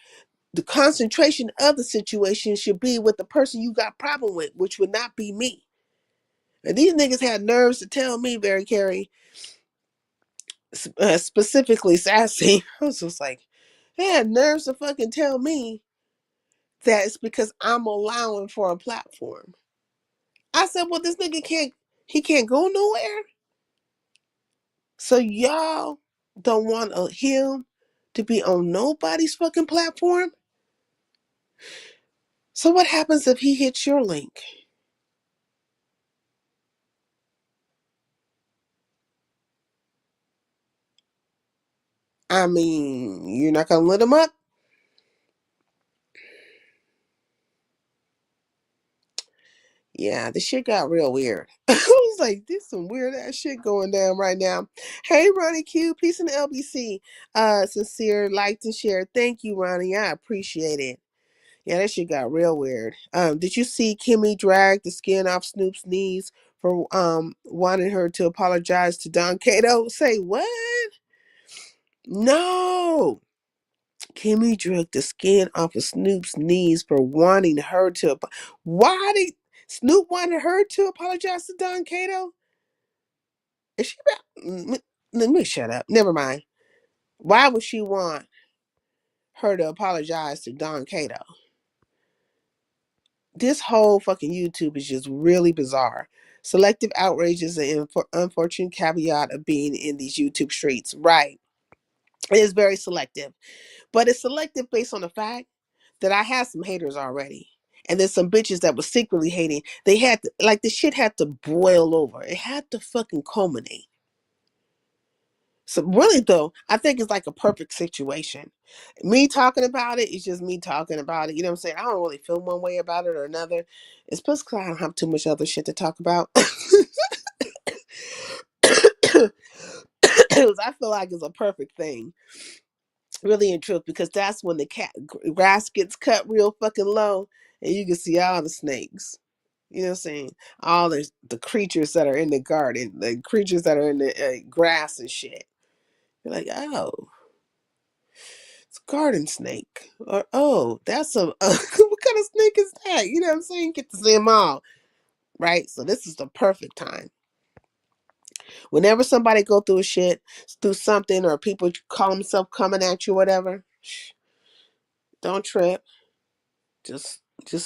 the concentration of the situation should be with the person you got problem with, which would not be me. And these niggas had nerves to tell me, Barry Carey, specifically Sassy. I was just like, they had nerves to fucking tell me that it's because I'm allowing for a platform. I said, well, this nigga can't go nowhere. So y'all don't want him to be on nobody's fucking platform? So what happens if he hits your link? I mean, you're not gonna let him up? Yeah, the shit got real weird. I was like, there's some weird ass shit going down right now. Hey, Ronnie Q, peace in the LBC. Sincere, liked and shared. Thank you, Ronnie. I appreciate it. Yeah, that shit got real weird. Did you see Kimmy drag the skin off Snoop's knees for wanting her to apologize to Don Cato? Say what? No. Kimmy dragged the skin off of Snoop's knees for wanting her to. Why did Snoop wanted her to apologize to Don Cato? Is she about? Let me shut up. Never mind. Why would she want her to apologize to Don Cato? This whole fucking YouTube is just really bizarre. Selective outrage is an unfortunate caveat of being in these YouTube streets. Right. It is very selective. But it's selective based on the fact that I had some haters already. And there's some bitches that were secretly hating. They had to, like, the shit had to boil over. It had to fucking culminate. So really though, I think it's like a perfect situation. Me talking about it is just me talking about it. You know what I'm saying? I don't really feel one way about it or another. It's plus because I don't have too much other shit to talk about. I feel like it's a perfect thing. Really in truth, because that's when the grass gets cut real fucking low and you can see all the snakes. You know what I'm saying? All the creatures that are in the garden, the creatures that are in the grass and shit. You're like, oh, it's a garden snake. Or, oh, that's a, what kind of snake is that? You know what I'm saying? Get to see them all. Right? So this is the perfect time. Whenever somebody go through a shit, through something, or people call themselves coming at you, whatever, don't trip. Just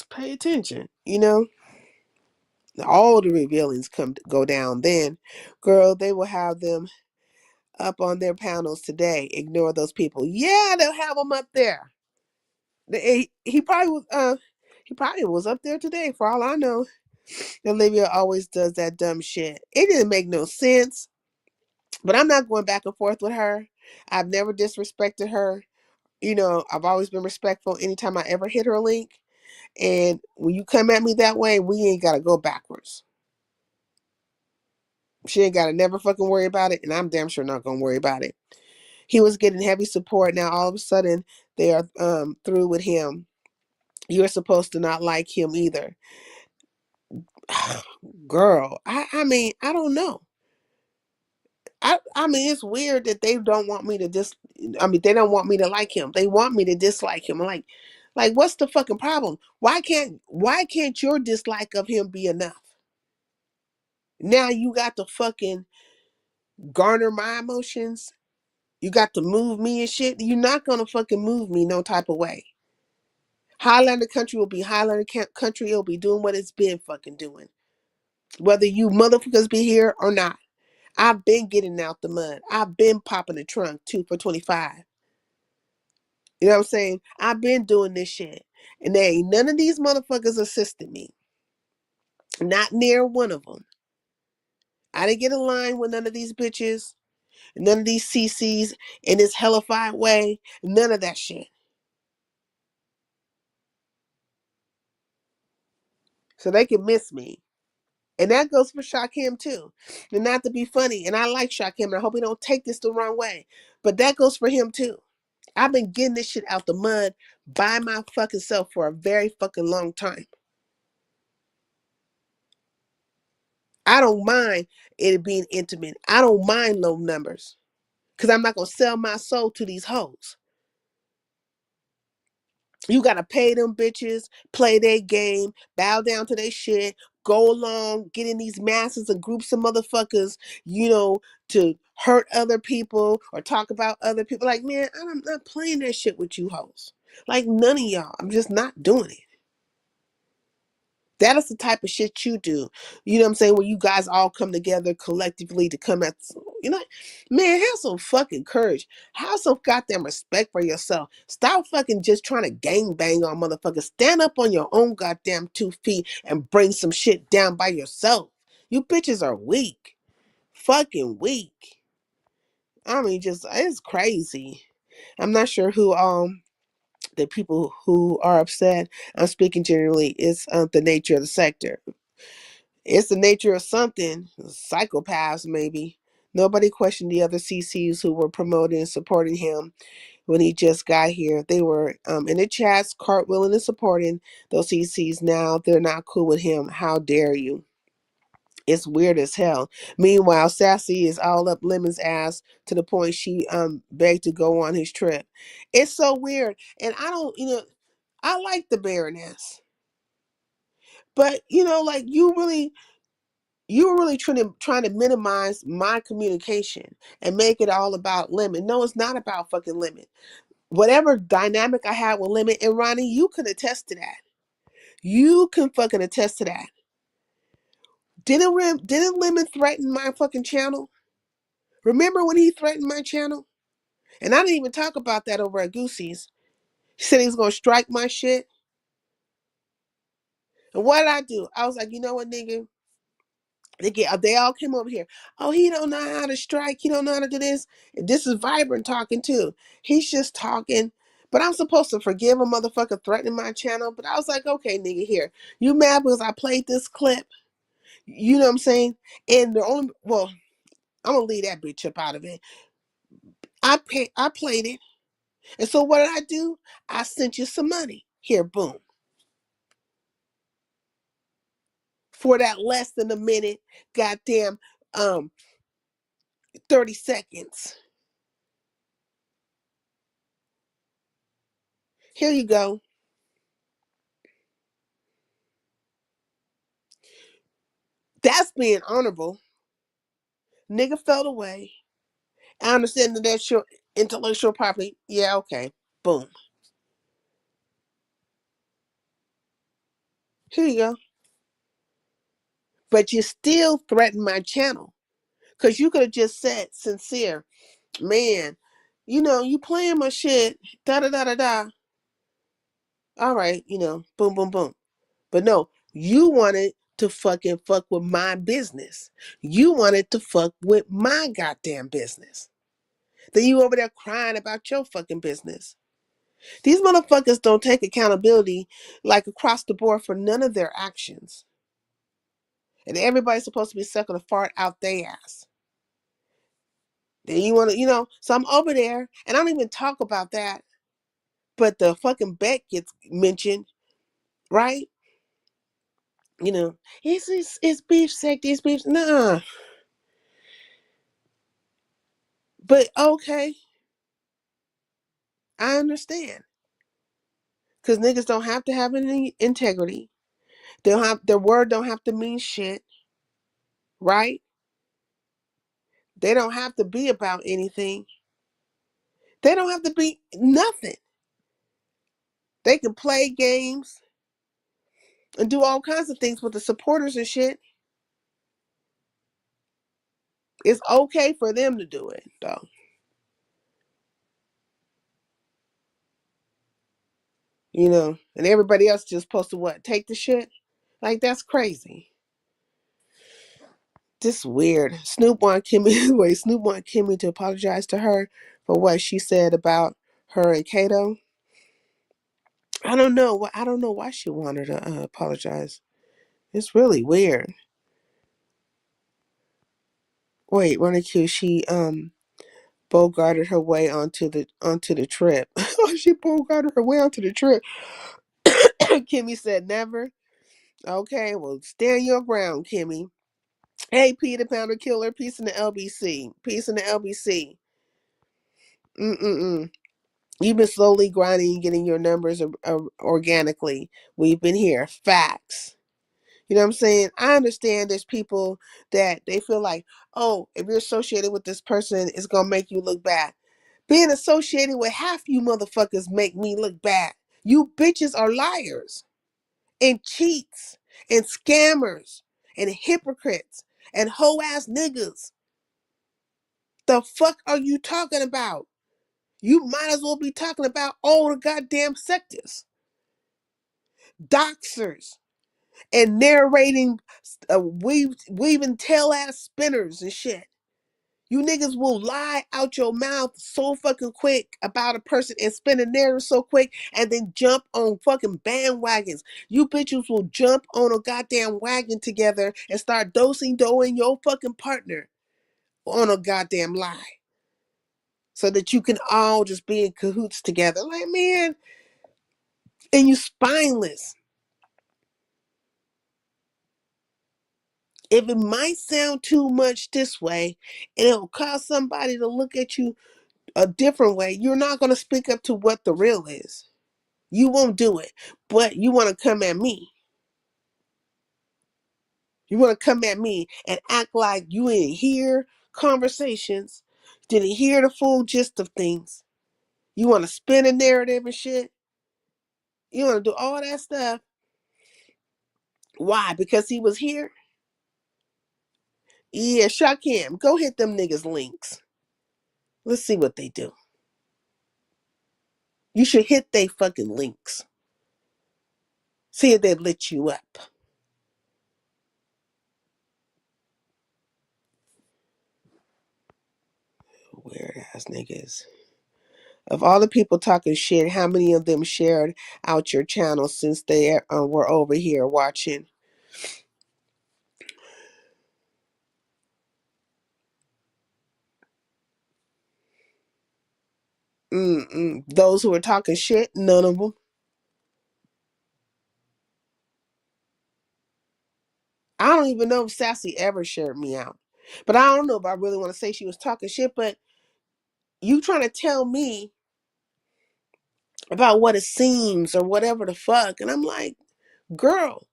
pay attention, you know? All the revealings go down then. Girl, they will have them up on their panels today. Ignore those people. Yeah, they'll have them up there. He probably was up there today for all I know. Olivia always does that dumb shit. It didn't make no sense. But I'm not going back and forth with her. I've never disrespected her. You know, I've always been respectful anytime I ever hit her link. And when you come at me that way, we ain't got to go backwards. She ain't got to never fucking worry about it. And I'm damn sure not going to worry about it. He was getting heavy support. Now, all of a sudden, they are through with him. You're supposed to not like him either. Girl, I mean, I don't know. I mean, it's weird that they don't want me to they don't want me to like him. They want me to dislike him. I'm like, what's the fucking problem? Why can't your dislike of him be enough? Now you got to fucking garner my emotions. You got to move me and shit. You're not gonna fucking move me no type of way. Highlander country will be Highlander country. It'll be doing what it's been fucking doing. Whether you motherfuckers be here or not. I've been getting out the mud. I've been popping the trunk 2 for $25. You know what I'm saying? I've been doing this shit. And there ain't none of these motherfuckers assisting me. Not near one of them. I didn't get aligned with none of these bitches. None of these CCs in this hellified way. None of that shit. So they can miss me. And that goes for Shakim too. And not to be funny. And I like Shakim. And I hope he don't take this the wrong way. But that goes for him too. I've been getting this shit out the mud by my fucking self for a very fucking long time. I don't mind it being intimate. I don't mind low numbers. Because I'm not going to sell my soul to these hoes. You gotta pay them bitches, play their game, bow down to their shit, go along, get in these masses and groups of motherfuckers, to hurt other people or talk about other people. Like, man, I'm not playing that shit with you hoes. Like, none of y'all. I'm just not doing it. That is the type of shit you do. You know what I'm saying? When you guys all come together collectively to come at, man, have some fucking courage. Have some goddamn respect for yourself. Stop fucking just trying to gang bang on motherfuckers. Stand up on your own goddamn 2 feet and bring some shit down by yourself. You bitches are weak. Fucking weak. I mean, just, it's crazy. I'm not sure who, the people who are upset. I'm speaking generally. It's the nature of the sector. It's the nature of something. Psychopaths, maybe. Nobody questioned the other CCs who were promoting and supporting him when he just got here. They were in the chats, cartwheeling and supporting those CCs. Now they're not cool with him. How dare you? It's weird as hell. Meanwhile, Sassy is all up Lemon's ass to the point she begged to go on his trip. It's so weird. And I don't, I like the Baroness. But, like you were really trying to minimize my communication and make it all about Lemon. No, it's not about fucking Lemon. Whatever dynamic I had with Lemon and Ronnie, you can attest to that. You can fucking attest to that. Didn't Lemon threaten my fucking channel? Remember when he threatened my channel? And I didn't even talk about that over at Goosey's. He said he was gonna strike my shit. And what did I do? I was like, you know what, nigga? They all came over here. Oh, he don't know how to strike. He don't know how to do this. And this is Vibrant talking too. He's just talking. But I'm supposed to forgive a motherfucker threatening my channel. But I was like, okay, nigga, here. You mad because I played this clip? You know what I'm saying? And I'm gonna leave that bitch up out of it. I played it. And so what did I do? I sent you some money. Here, boom. For that less than a minute, goddamn 30 seconds. Here you go. That's being honorable. Nigga fell away. I understand that that's your intellectual property. Yeah, okay. Boom. Here you go. But you still threatened my channel. Because you could have just said, sincere, man, you playing my shit, da da da da da. All right, boom, boom, boom. But no, you wanted to fucking fuck with my business. You wanted to fuck with my goddamn business. Then you over there crying about your fucking business. These motherfuckers don't take accountability like across the board for none of their actions. And everybody's supposed to be sucking a fart out their ass. Then you want to, so I'm over there and I don't even talk about that. But the fucking bet gets mentioned, right? It's beef safety, it's beef. Nah. But okay. I understand. Because niggas don't have to have any integrity. Their word don't have to mean shit. Right? They don't have to be about anything. They don't have to be nothing. They can play games and do all kinds of things with the supporters and shit. It's okay for them to do it, though. And everybody else just supposed to what? Take the shit? Like, that's crazy. This weird. Snoop wanted Kimmy to apologize to her for what she said about her and Kato. I don't know. I don't know why she wanted to apologize. It's really weird. Wait, Ronnie Q, she bogarted her way onto the trip. She bogarted her way onto the trip. Kimmy said never. Okay, well, stand your ground, Kimmy. Hey, Peter Pounder Killer, peace in the LBC. Peace in the LBC. Mm-mm-mm. You've been slowly grinding and getting your numbers organically. We've been here. Facts. You know what I'm saying? I understand there's people that they feel like, oh, if you're associated with this person, it's going to make you look bad. Being associated with half you motherfuckers make me look bad. You bitches are liars and cheats and scammers and hypocrites and hoe ass niggas. The fuck are you talking about? You might as well be talking about all the goddamn sectors. Doxers and narrating, weaving tail ass spinners and shit. You niggas will lie out your mouth so fucking quick about a person and spin a narrative so quick and then jump on fucking bandwagons. You bitches will jump on a goddamn wagon together and start doing your fucking partner on a goddamn lie. So that you can all just be in cahoots together. Like, man, and you spineless. If it might sound too much this way, and it'll cause somebody to look at you a different way, you're not going to speak up to what the real is. You won't do it, but you want to come at me. You want to come at me and act like you didn't hear conversations, didn't hear the full gist of things. You want to spin a narrative and shit. You want to do all that stuff. Why? Because he was here? Yeah, Shakim, go hit them niggas links. Let's see what they do. You should hit they fucking links. See if they lit you up. Weird ass niggas. Of all the people talking shit, how many of them shared out your channel since they were over here watching? Those who were talking shit, none of them. I don't even know if Sassy ever shared me out. But I don't know if I really want to say she was talking shit, but you trying to tell me about what it seems or whatever the fuck. And I'm like, girl,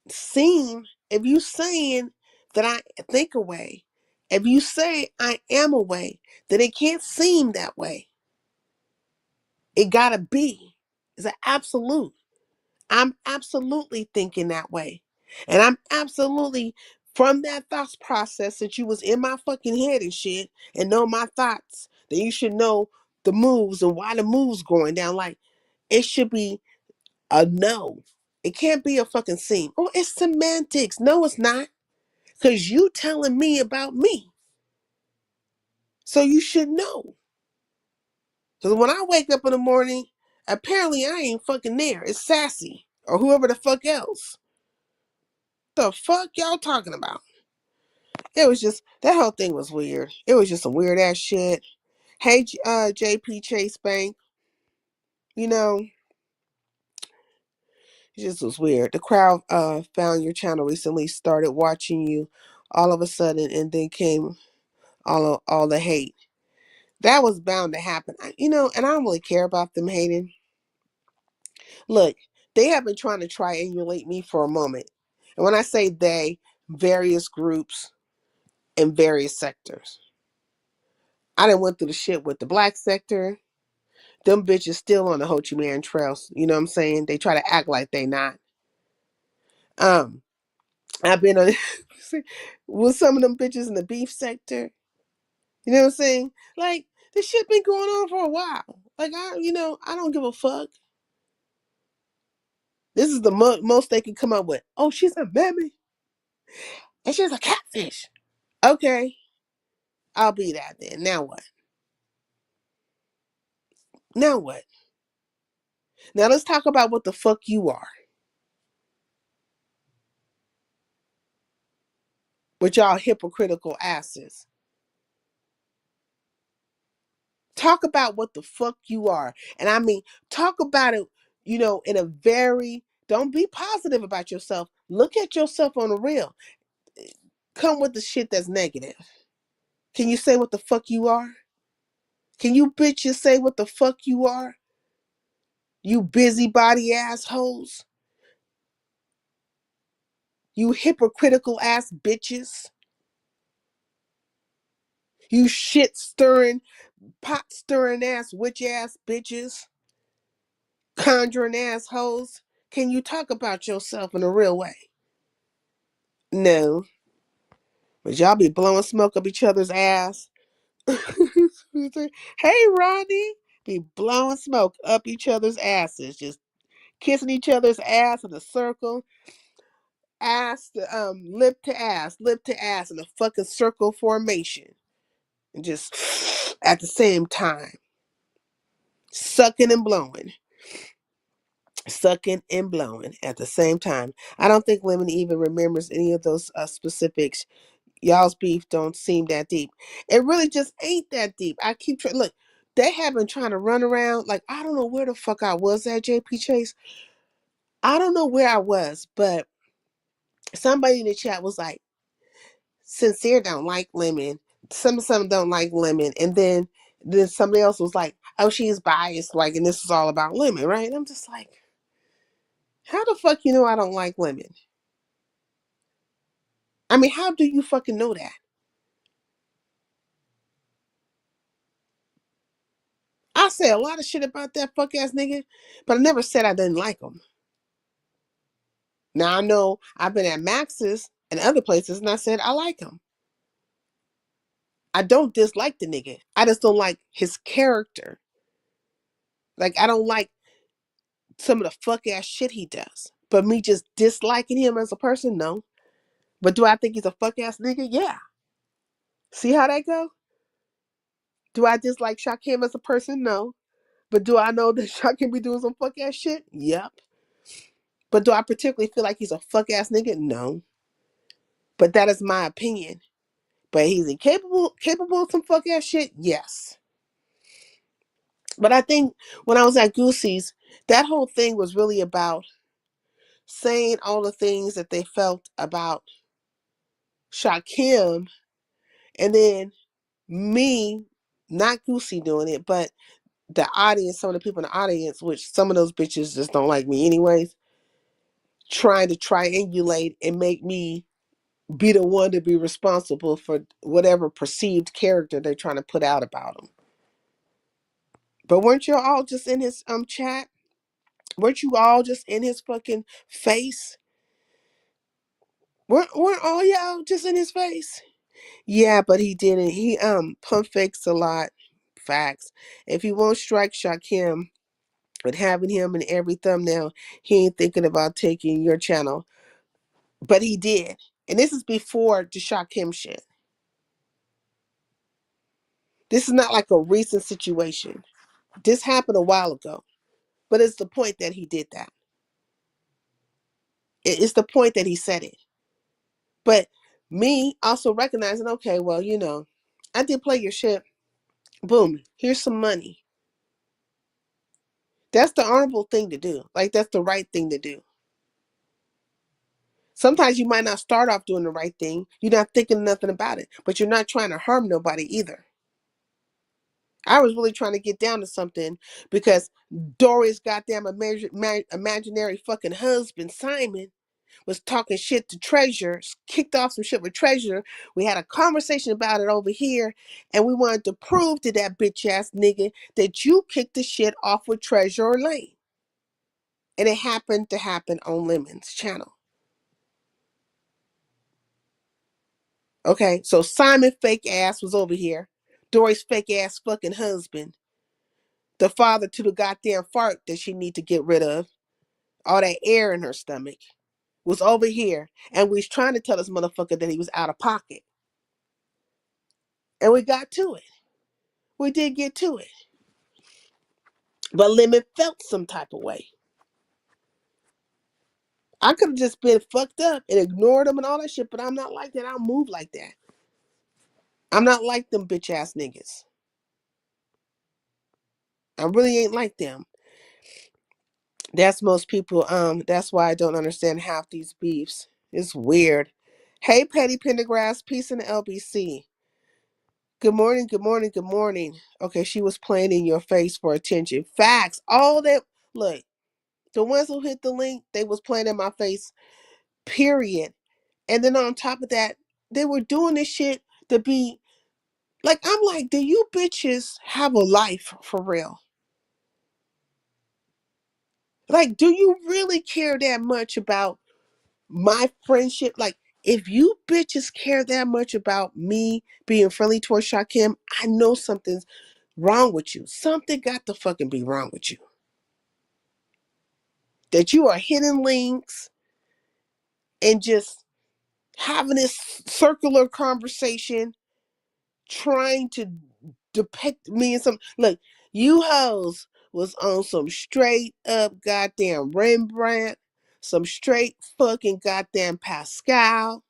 seem, if you saying that I think away, if you say I am away, then it can't seem that way. It gotta be. It's an absolute. I'm absolutely thinking that way. And I'm absolutely from that thoughts process that you was in my fucking head and shit and know my thoughts, that you should know the moves and why the moves going down. Like, it should be a no. It can't be a fucking seem. Oh, it's semantics. No, it's not. Because you telling me about me. So you should know. Because when I wake up in the morning, apparently I ain't fucking there. It's Sassy or whoever the fuck else. The fuck y'all talking about? It was just, that whole thing was weird. It was just some weird ass shit. Hey, JP Chase Bank. You know, it just was weird. The crowd found your channel recently, started watching you all of a sudden, and then came all the hate. That was bound to happen. You know, and I don't really care about them hating. Look, they have been trying to triangulate me for a moment. And when I say they, various groups in various sectors. I done went through the shit with the black sector. Them bitches still on the Ho Chi Minh Trail. You know what I'm saying? They try to act like they not. I've been on with some of them bitches in the beef sector. You know what I'm saying? Like, this shit been going on for a while. Like, I don't give a fuck. This is the most they can come up with. Oh, she's a mammy. And she's a catfish. Okay. I'll be that then. Now what? Now what? Now let's talk about what the fuck you are. With y'all hypocritical asses. Talk about what the fuck you are. And I mean, talk about it, in a very, don't be positive about yourself. Look at yourself on the real. Come with the shit that's negative. Can you say what the fuck you are? Can you bitches say what the fuck you are? You busybody assholes. You hypocritical ass bitches. You shit stirring, pot stirring ass witch ass bitches. Conjuring assholes. Can you talk about yourself in a real way? No. But y'all be blowing smoke up each other's ass. Hey, Rodney. Be blowing smoke up each other's asses. Just kissing each other's ass in a circle. Ass to lip to ass in a fucking circle formation. And just at the same time. Sucking and blowing. Sucking and blowing at the same time. I don't think Lemon even remembers any of those specifics. Y'all's beef don't seem that deep. It really just ain't that deep. I keep trying. Look, they have been trying to run around like I don't know where the fuck I was at, JP Chase. I don't know where I was, but somebody in the chat was like, "Sincere don't like Lemon. Some don't like Lemon," and then somebody else was like, "Oh, she's biased." Like, and this is all about Lemon, right? And I'm just like, how the fuck you know I don't like Lemon? I mean, how do you fucking know that? I say a lot of shit about that fuck ass nigga, but I never said I didn't like him. Now I know I've been at Max's and other places and I said I like him. I don't dislike the nigga. I just don't like his character. Like I don't like some of the fuck ass shit he does. But me just disliking him as a person, no. But do I think he's a fuck ass nigga? Yeah. See how that go? Do I dislike Shakim as a person? No. But do I know that Shakim be doing some fuck ass shit? Yep. But do I particularly feel like he's a fuck ass nigga? No. But that is my opinion. But he's capable of some fuck ass shit? Yes. But I think when I was at Goosey's, that whole thing was really about saying all the things that they felt about Shakim, and then me, not Goosey doing it, but the audience, some of the people in the audience, which some of those bitches just don't like me anyways, trying to triangulate and make me be the one to be responsible for whatever perceived character they're trying to put out about him. But weren't you all just in his chat? Weren't you all just in his fucking face? Weren't all y'all just in his face? Yeah, but he didn't. He pump fakes a lot. Facts. If he won't strike Shakim with having him in every thumbnail, he ain't thinking about taking your channel. But he did. And this is before the Shakim shit. This is not like a recent situation. This happened a while ago. But it's the point that he did that. It's the point that he said it. But me also recognizing, okay, well, you know, I did play your shit. Boom, here's some money. That's the honorable thing to do. Like, that's the right thing to do. Sometimes you might not start off doing the right thing. You're not thinking nothing about it, but you're not trying to harm nobody either. I was really trying to get down to something because Dory's goddamn imaginary fucking husband, Simon, was talking shit to Treasure, kicked off some shit with Treasure. We had a conversation about it over here, and we wanted to prove to that bitch ass nigga that you kicked the shit off with Treasure Lane. And it happened to happen on Lemon's channel. Okay, so Simon fake ass was over here. Dory's fake ass fucking husband. The father to the goddamn fart that she need to get rid of. All that air in her stomach. Was over here. And we was trying to tell this motherfucker that he was out of pocket. And we got to it. We did get to it. But Lemon felt some type of way. I could have just been fucked up and ignored him and all that shit, but I'm not like that. I don't move like that. I'm not like them bitch ass niggas. I really ain't like them. That's most people. That's why I don't understand half these beefs. It's weird. Hey, Petty Pendergrass, peace in the LBC. Good morning, good morning, good morning. Okay, she was playing in your face for attention. Facts. All that, look, the ones who hit the link, they was playing in my face, period. And then on top of that, they were doing this shit to be like, I'm like, do you bitches have a life for real? Like, do you really care that much about my friendship? Like, if you bitches care that much about me being friendly towards Shakim, I know something's wrong with you. Something got to fucking be wrong with you. That you are hitting links and just having this circular conversation, trying to depict me in some. Look, you hoes was on some straight up goddamn Rembrandt, some straight fucking goddamn Pascal.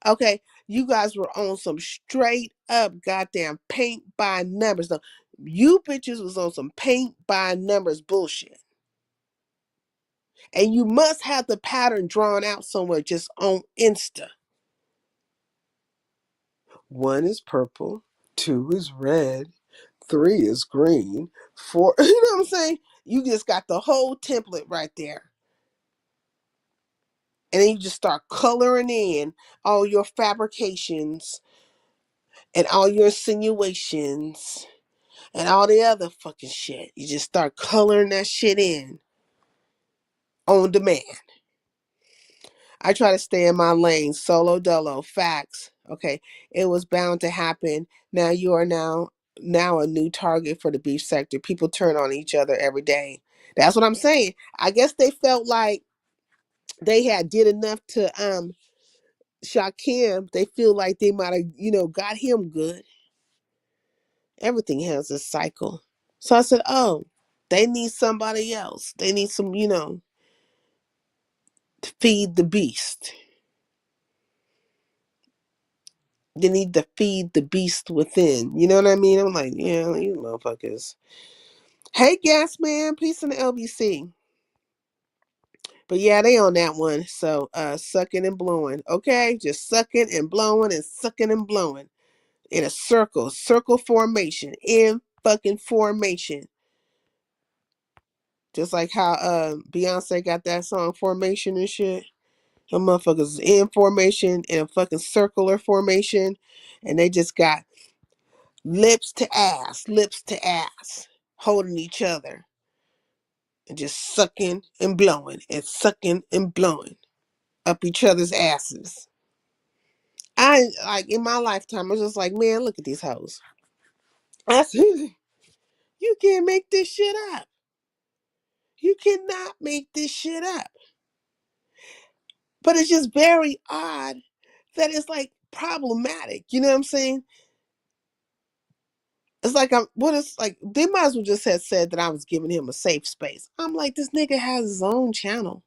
Okay, you guys were on some straight up goddamn paint by numbers. No, you bitches was on some paint by numbers bullshit. And you must have the pattern drawn out somewhere just on Insta. One is purple, two is red, three is green, four, you know what I'm saying? You just got the whole template right there. And then you just start coloring in all your fabrications and all your insinuations and all the other fucking shit. You just start coloring that shit in on demand. I try to stay in my lane, solo dolo, facts. Okay, it was bound to happen. Now you are now a new target for the beef sector. People turn on each other every day. That's what I'm saying. I guess they felt like they had did enough to Shakim. They feel like they might have, got him good. Everything has a cycle. So I said, oh, they need somebody else. They need some, to feed the beast. They need to feed the beast within. You know what I mean? I'm like, yeah, you motherfuckers. Hey, Gas Man, peace in the LBC. But yeah, they on that one. So sucking and blowing. Okay? Just sucking and blowing and sucking and blowing. In a circle formation. In fucking formation. Just like how Beyonce got that song Formation and shit. Them motherfuckers in formation in a fucking circular formation. And they just got lips to ass, holding each other and just sucking and blowing up each other's asses. I like in my lifetime, I was just like, man, look at these hoes. I said, you can't make this shit up. You cannot make this shit up. But it's just very odd that it's like problematic. You know what I'm saying? It's like they might as well just have said that I was giving him a safe space. I'm like, this nigga has his own channel.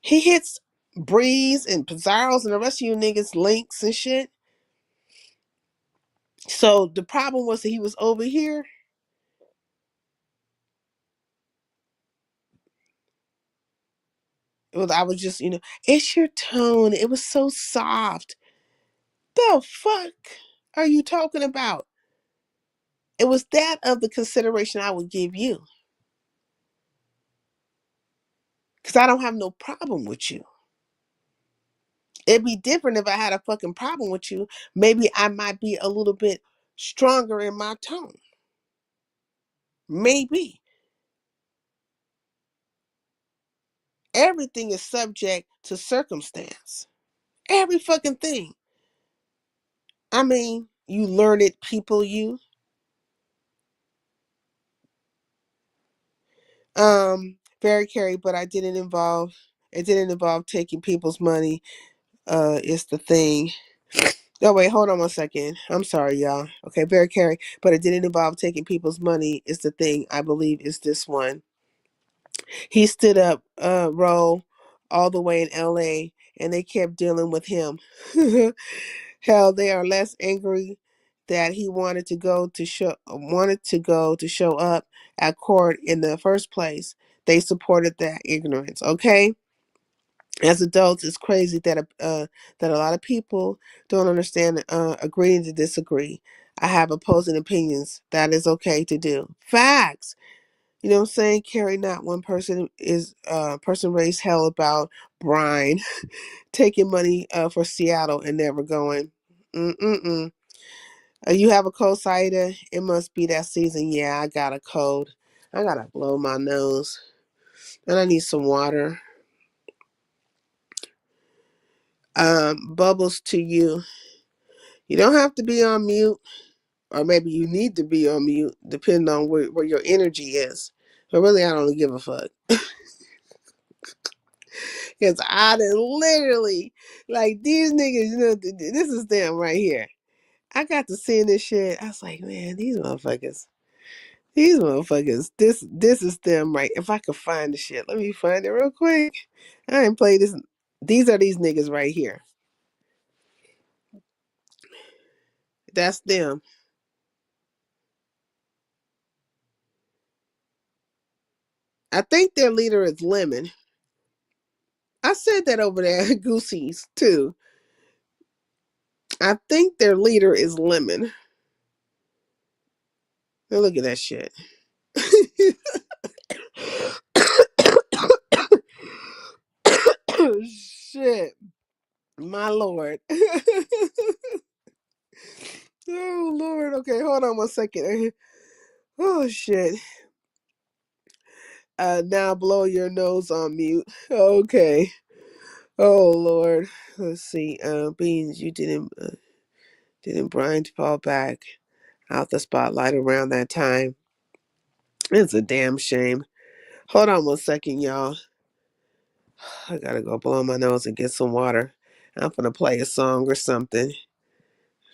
He hits Breeze and Pizarro's and the rest of you niggas links and shit. So the problem was that he was over here. I was just, it's your tone. It was so soft. The fuck are you talking about? It was that of the consideration I would give you. Because I don't have no problem with you. It'd be different if I had a fucking problem with you. Maybe I might be a little bit stronger in my tone. Maybe. Everything is subject to circumstance. Every fucking thing. I mean, you learned people, you. Very carry, but it didn't involve taking people's money. It's the thing. Oh wait, hold on 1 second. I'm sorry, y'all. Okay, very carry, but it didn't involve taking people's money. It's the thing. I believe is this one. He stood up, roll all the way in LA, and they kept dealing with him. Hell, they are less angry that he wanted to go to show up at court in the first place. They supported that ignorance. Okay, As adults, it's crazy that that a lot of people don't understand agreeing to disagree. I have opposing opinions. That is okay to do. Facts. You know what I'm saying? Carrie, not one person is person raised hell about Brian taking money for Seattle and never going. Mm-mm-mm. You have a cold, Saida? It must be that season. Yeah, I got a cold. I gotta blow my nose. And I need some water. Bubbles to you. You don't have to be on mute. Or maybe you need to be on mute, depending on where your energy is. But really, I don't give a fuck. Because I done literally, like, these niggas, you know, this is them right here. I got to seeing this shit. I was like, man, these motherfuckers. This is them, right? If I could find the shit, let me find it real quick. I ain't played this. These are these niggas right here. That's them. I think their leader is Lemon. I said that over there at Goosey's too. I think their leader is Lemon. Now look at that shit. Shit. My lord. Oh Lord. Okay, hold on 1 second. Oh shit. Now blow your nose on mute. Okay. Oh Lord. Let's see. Beans, you didn't Brian fall back out the spotlight around that time. It's a damn shame. Hold on 1 second, y'all. I gotta go blow my nose and get some water. I'm gonna play a song or something.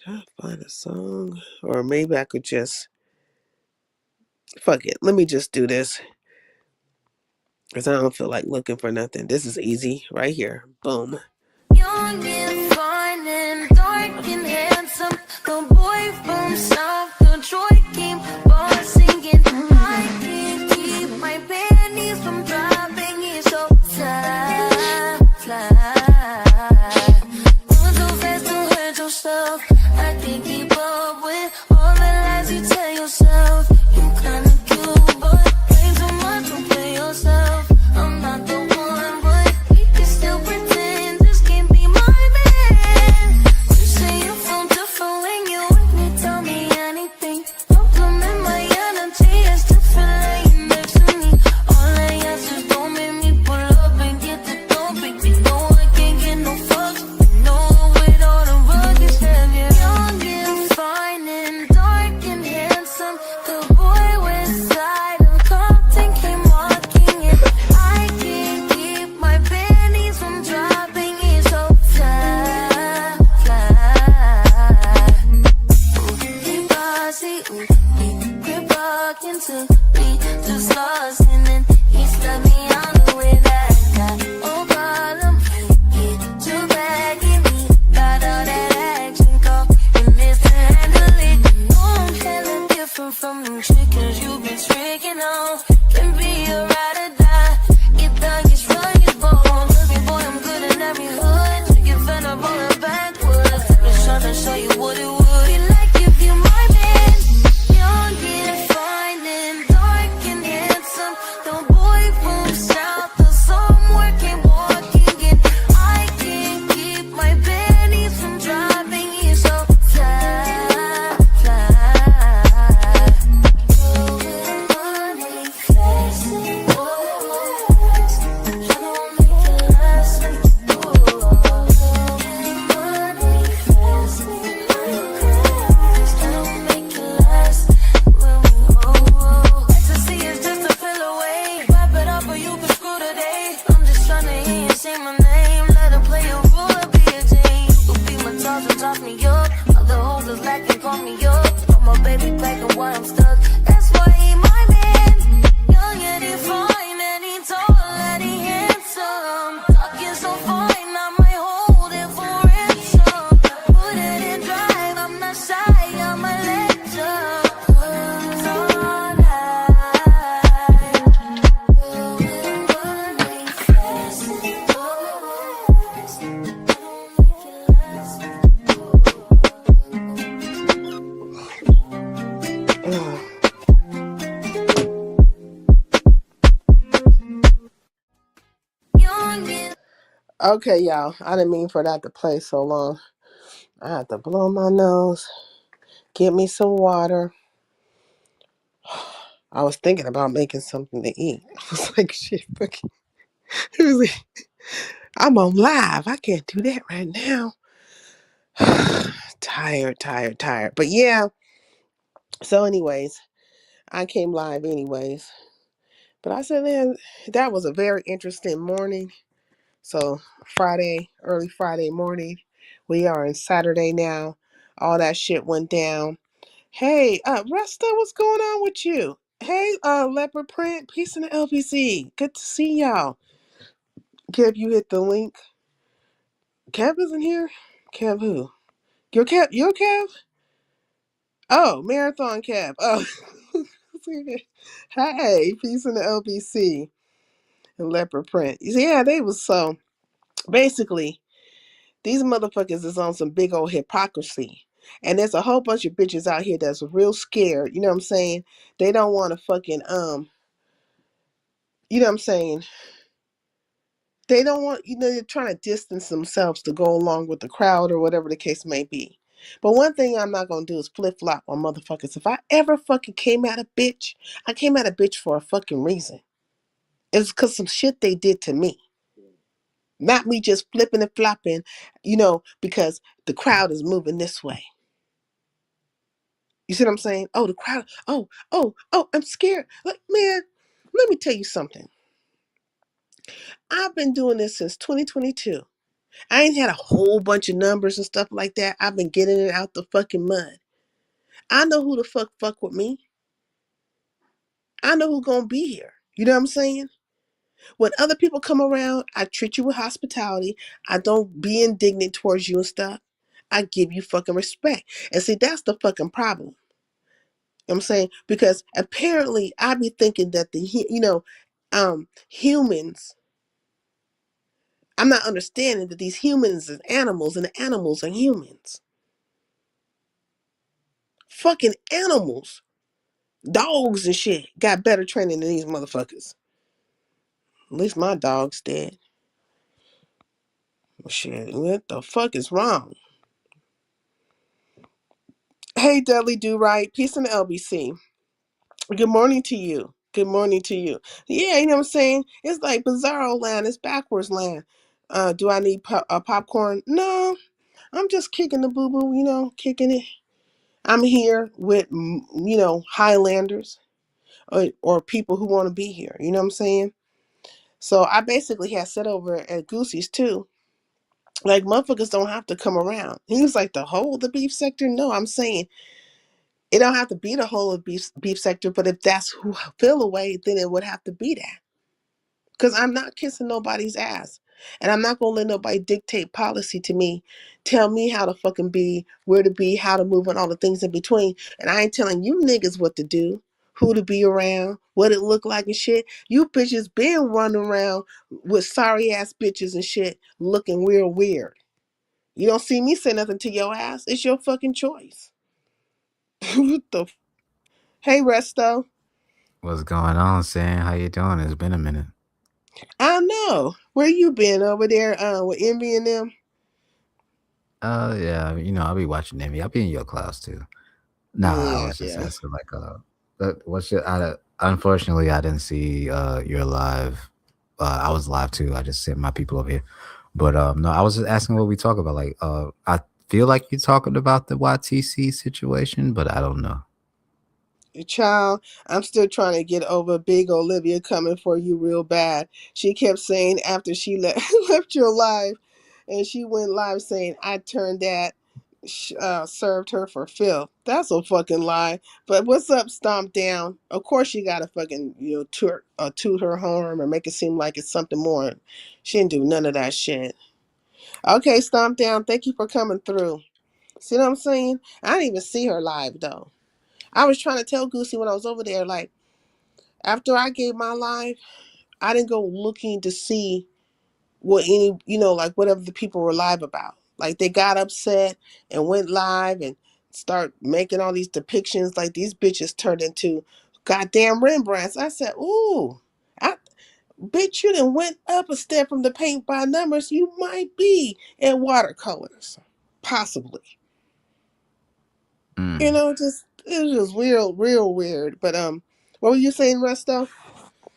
Should I find a song? Or maybe I could just fuck it. Let me just do this. Because I don't feel like looking for nothing. This is easy right here. Boom. Young and fine and dark and handsome. The boy from South Detroit came bossing in. I can't keep my panties from dropping. It's so fly. Moving so fast to hurt yourself. I can't keep up with all the lies you tell yourself. You kinda cute, but ain't too much to play yourself. I'm not the one, but we can still pretend this can't be my man. You say you feel different when you with me, tell me anything. Compliment my energy, it's different laying next to me. All I ask is don't make me pull up and get the topic. You know I can't get no fucks. You know with all the rugged heavy. Young and fine and dark and handsome. The boy west side of Compton came walking in. I can't keep my panties from dropping. It's so fly. He bossy, he quit walking to me, just lost, and then he slapped me on the way that I got. Oh, problem, he too baggy me, got all that action call, and missed to handle it. You know I'm hella different from them chickens you been tricking on. Can be a ride or die, get done, get strong, get born. Looking boy, I'm good in every hood, trick it fed up on the backwards. Just trying to show you what it would be like if you my man. Young and fine and dark and handsome. The boy from South of somewhere came walking in. I can't keep my panties from dropping. It's so fly. Money flashing, I don't make it last. Money flashing, I don't make it last. When we ecstasy is just a pill away. Wrap it up or you can screw today. I'm just trying to hear you say my name. Let her play a role or be a Jane. You could be my toss and toss me up. Other hoes is lacking, call me up. Put my baby back and why I'm stuck. That's why he my man. Young and he fine and he tall and he handsome. Talking so fine, I might hold it for ransom. Put it in drive, I'm not shy, I'm a legend. Cause all night, money flashing, Okay, y'all. I didn't mean for that to play so long. I had to blow my nose, get me some water. I was thinking about making something to eat. I was like, shit, fucking. It was like, I'm on live. I can't do that right now. Tired, tired, tired. But yeah. So, anyways, I came live anyways. But I said, man, that was a very interesting morning. So Friday, early Friday morning. We are in Saturday now. All that shit went down. Hey, Resta, what's going on with you? Hey, Leopard Print, peace in the LBC. Good to see y'all. Kev, you hit the link. Kev isn't here? Kev who? Your Kev? Your Kev? Oh, Marathon Kev. Oh. Hey, peace in the LBC. And Leopard Print. Yeah, they was so basically these motherfuckers is on some big old hypocrisy. And there's a whole bunch of bitches out here that's real scared. You know what I'm saying? They don't want to fucking you know what I'm saying? They don't want, they're trying to distance themselves to go along with the crowd or whatever the case may be. But one thing I'm not gonna do is flip flop on motherfuckers. If I ever fucking came at a bitch, I came at a bitch for a fucking reason. It's because some shit they did to me. Not me just flipping and flopping, because the crowd is moving this way. You see what I'm saying? Oh, the crowd. Oh, I'm scared. Like, man, let me tell you something. I've been doing this since 2022. I ain't had a whole bunch of numbers and stuff like that. I've been getting it out the fucking mud. I know who the fuck with me. I know who's gonna be here. You know what I'm saying? When other people come around, I treat you with hospitality. I don't be indignant towards you and stuff. I give you fucking respect. And see, that's the fucking problem. You know what I'm saying? Because apparently I be thinking that humans, I'm not understanding that these humans are animals and the animals are humans. Fucking animals. Dogs and shit got better training than these motherfuckers. At least my dog's dead. Shit, what the fuck is wrong? Hey, Dudley Do Right. Peace in the LBC. Good morning to you. Good morning to you. Yeah, you know what I'm saying? It's like bizarro land. It's backwards land. Do I need popcorn? No, I'm just kicking the boo-boo, kicking it. I'm here with, Highlanders or people who want to be here. You know what I'm saying? So I basically had set over at Goosey's too. Like, motherfuckers don't have to come around. He was like, the whole of the beef sector? No, I'm saying it don't have to be the whole of beef sector, but if that's who feel away, then it would have to be that. Because I'm not kissing nobody's ass. And I'm not going to let nobody dictate policy to me, tell me how to fucking be, where to be, how to move, and all the things in between. And I ain't telling you niggas what to do, who to be around, what it look like and shit. You bitches been running around with sorry ass bitches and shit looking real weird. You don't see me say nothing to your ass. It's your fucking choice. What the Hey, Resto. What's going on, Sam? How you doing? It's been a minute. I know. Where you been over there with Envy and them? Yeah, I'll be watching Emmy. I'll be in your class too. Nah, I Yeah, was just yeah. asking like, what's your? Unfortunately, I didn't see your live. I was live too. I just sent my people over here, but no, I was just asking what we talk about. Like, I feel like you're talking about the YTC situation, but I don't know. Child, I'm still trying to get over Big Olivia coming for you real bad. She kept saying after she left your live, and she went live saying, I turned that, served her for filth. That's a fucking lie. But what's up, Stomp Down? Of course you gotta fucking, toot her horn or make it seem like it's something more. She didn't do none of that shit. Okay, Stomp Down, thank you for coming through. See what I'm saying? I didn't even see her live, though. I was trying to tell Goosey when I was over there, like, after I gave my life, I didn't go looking to see what like whatever the people were live about. Like, they got upset and went live and start making all these depictions like these bitches turned into goddamn Rembrandts. I said, ooh, I, Bitch, you done went up a step from the paint by numbers. You might be in watercolors, possibly. Mm. Just it was just real weird. But what were you saying, Resto?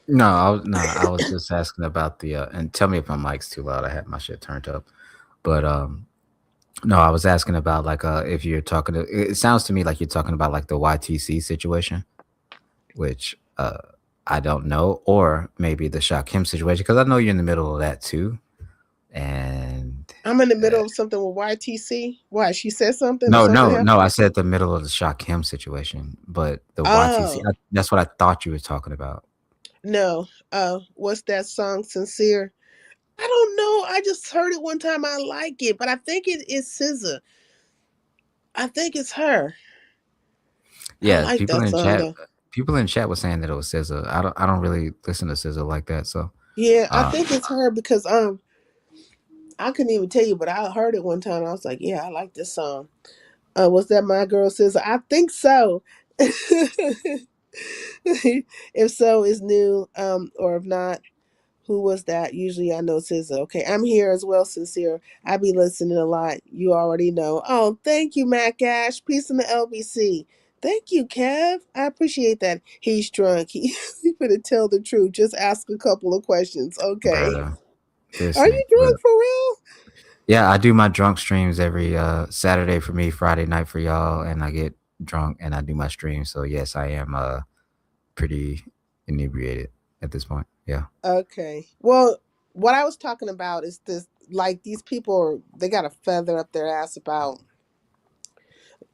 No, I was just asking about the and tell me if my mic's too loud. I had my shit turned up. But no, I was asking about like if you're talking to it sounds to me like you're talking about like the YTC situation, which I don't know, or maybe the Shakim situation because I know you're in the middle of that too. And I'm in the uh, middle of something with YTC. Why? She said something or no, something no, no, happened? I said the middle of the Shakim situation, but the YTC Oh that's what I thought you were talking about. no. What's that song? Sincere. I don't know. I just heard it one time. I like it, but I think it is SZA. I think it's her. I Yeah, like that song though. people in chat was saying that it was SZA. I don't really listen to SZA like that, so Yeah, I uh, think it's her because I couldn't even tell you, but I heard it one time. I was like, yeah, I like this song. Was that My Girl SZA? I think so. If so, it's new. Or if not, who was that? Usually I know SZA. Okay, I'm here as well, Sincere. I be listening a lot. You already know. Oh, thank you, Mac Ash. Peace in the LBC. Thank you, Kev. I appreciate that. He's drunk. He better tell the truth. Just ask a couple of questions. Okay. brother, Are listen, you drunk look. for real? Yeah, I do my drunk streams every Saturday for me, Friday night for y'all, and I get drunk and I do my stream. So yes, I am pretty inebriated at this point. Yeah. Okay. Well, what I was talking about is this like these people they got a feather up their ass about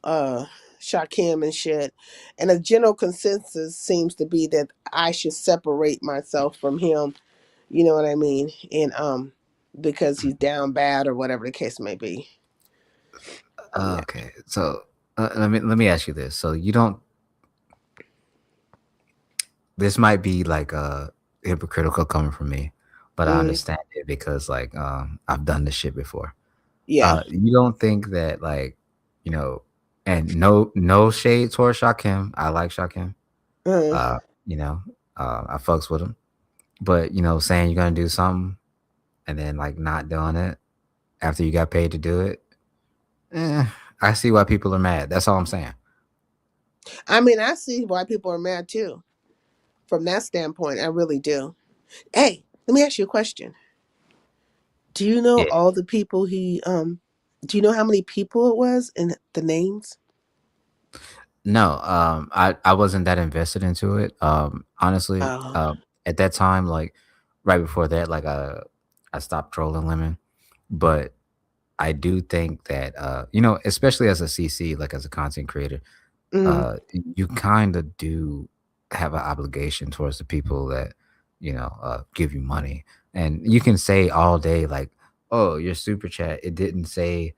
uh Shakim and shit. And a general consensus seems to be that I should separate myself from him, you know what I mean? And because he's down bad or whatever the case may be. Yeah. Okay. So let me ask you this. So you don't. This might be like hypocritical coming from me, but I Mm, understand it because like I've done this shit before. yeah. You don't think that like you know, and no shade towards Shakim. I like Shakim. Uh, Uh, you know, I fucks with him. But saying you're gonna do something and then like not doing it after you got paid to do it, eh, I see why people are mad. That's all I'm saying. I mean, I see why people are mad too. From that standpoint, I really do. Hey, let me ask you a question. Do you know Yeah. all the people he do you know how many people it was and the names? No, I wasn't that invested into it. Honestly, Oh. at that time, like right before that, like I stopped trolling Lemon, but I do think that especially as a CC, like as a content creator, Mm, you kind of do have an obligation towards the people that give you money, and you can say all day like, "Oh, your super chat. It didn't say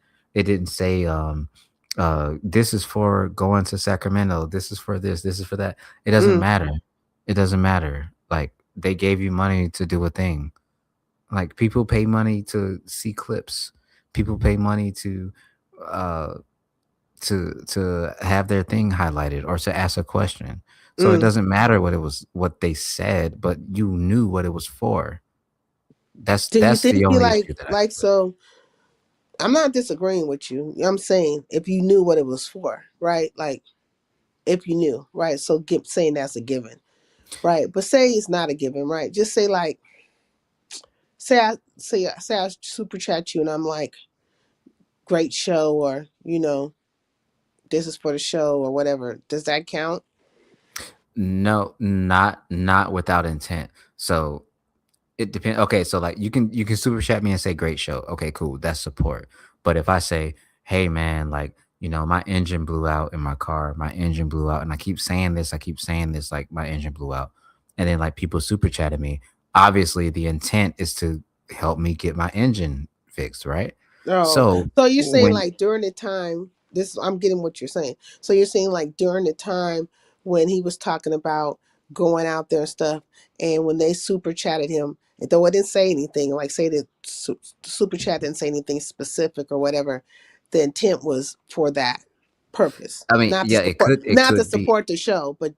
this is for going to Sacramento. This is for this. This is for that." It doesn't mm, matter. It doesn't matter. Like they gave you money to do a thing. Like people pay money to see clips. People pay money uh to have their thing highlighted or to ask a question. So it mm. doesn't matter what they said, but you knew what it was for. That's Do you that's think the he only issue that I have with it. so I'm not disagreeing with you. I'm saying if you knew what it was for, right? Like if you knew, right? So saying that's a given, right? But say it's not a given, right? Just say like say I super chat you and I'm like great show or this is for the show or whatever. Does that count? No, not without intent. So it depends. Okay, so like you can super chat me and say great show. Okay, cool. That's support. But if I say, hey man, like my engine blew out in my car. My engine blew out, and I keep saying this. I keep saying this. Like my engine blew out, and then like people super chatted me. Obviously, the intent is to help me get my engine fixed, right? Oh, So so you're saying when like during the time this I'm getting what you're saying. So you're saying like during the time when he was talking about going out there and stuff, and when they super chatted him, and though it didn't say anything, like say the super chat didn't say anything specific or whatever, the intent was for that purpose, I mean, yeah, it not to could be. support the show, but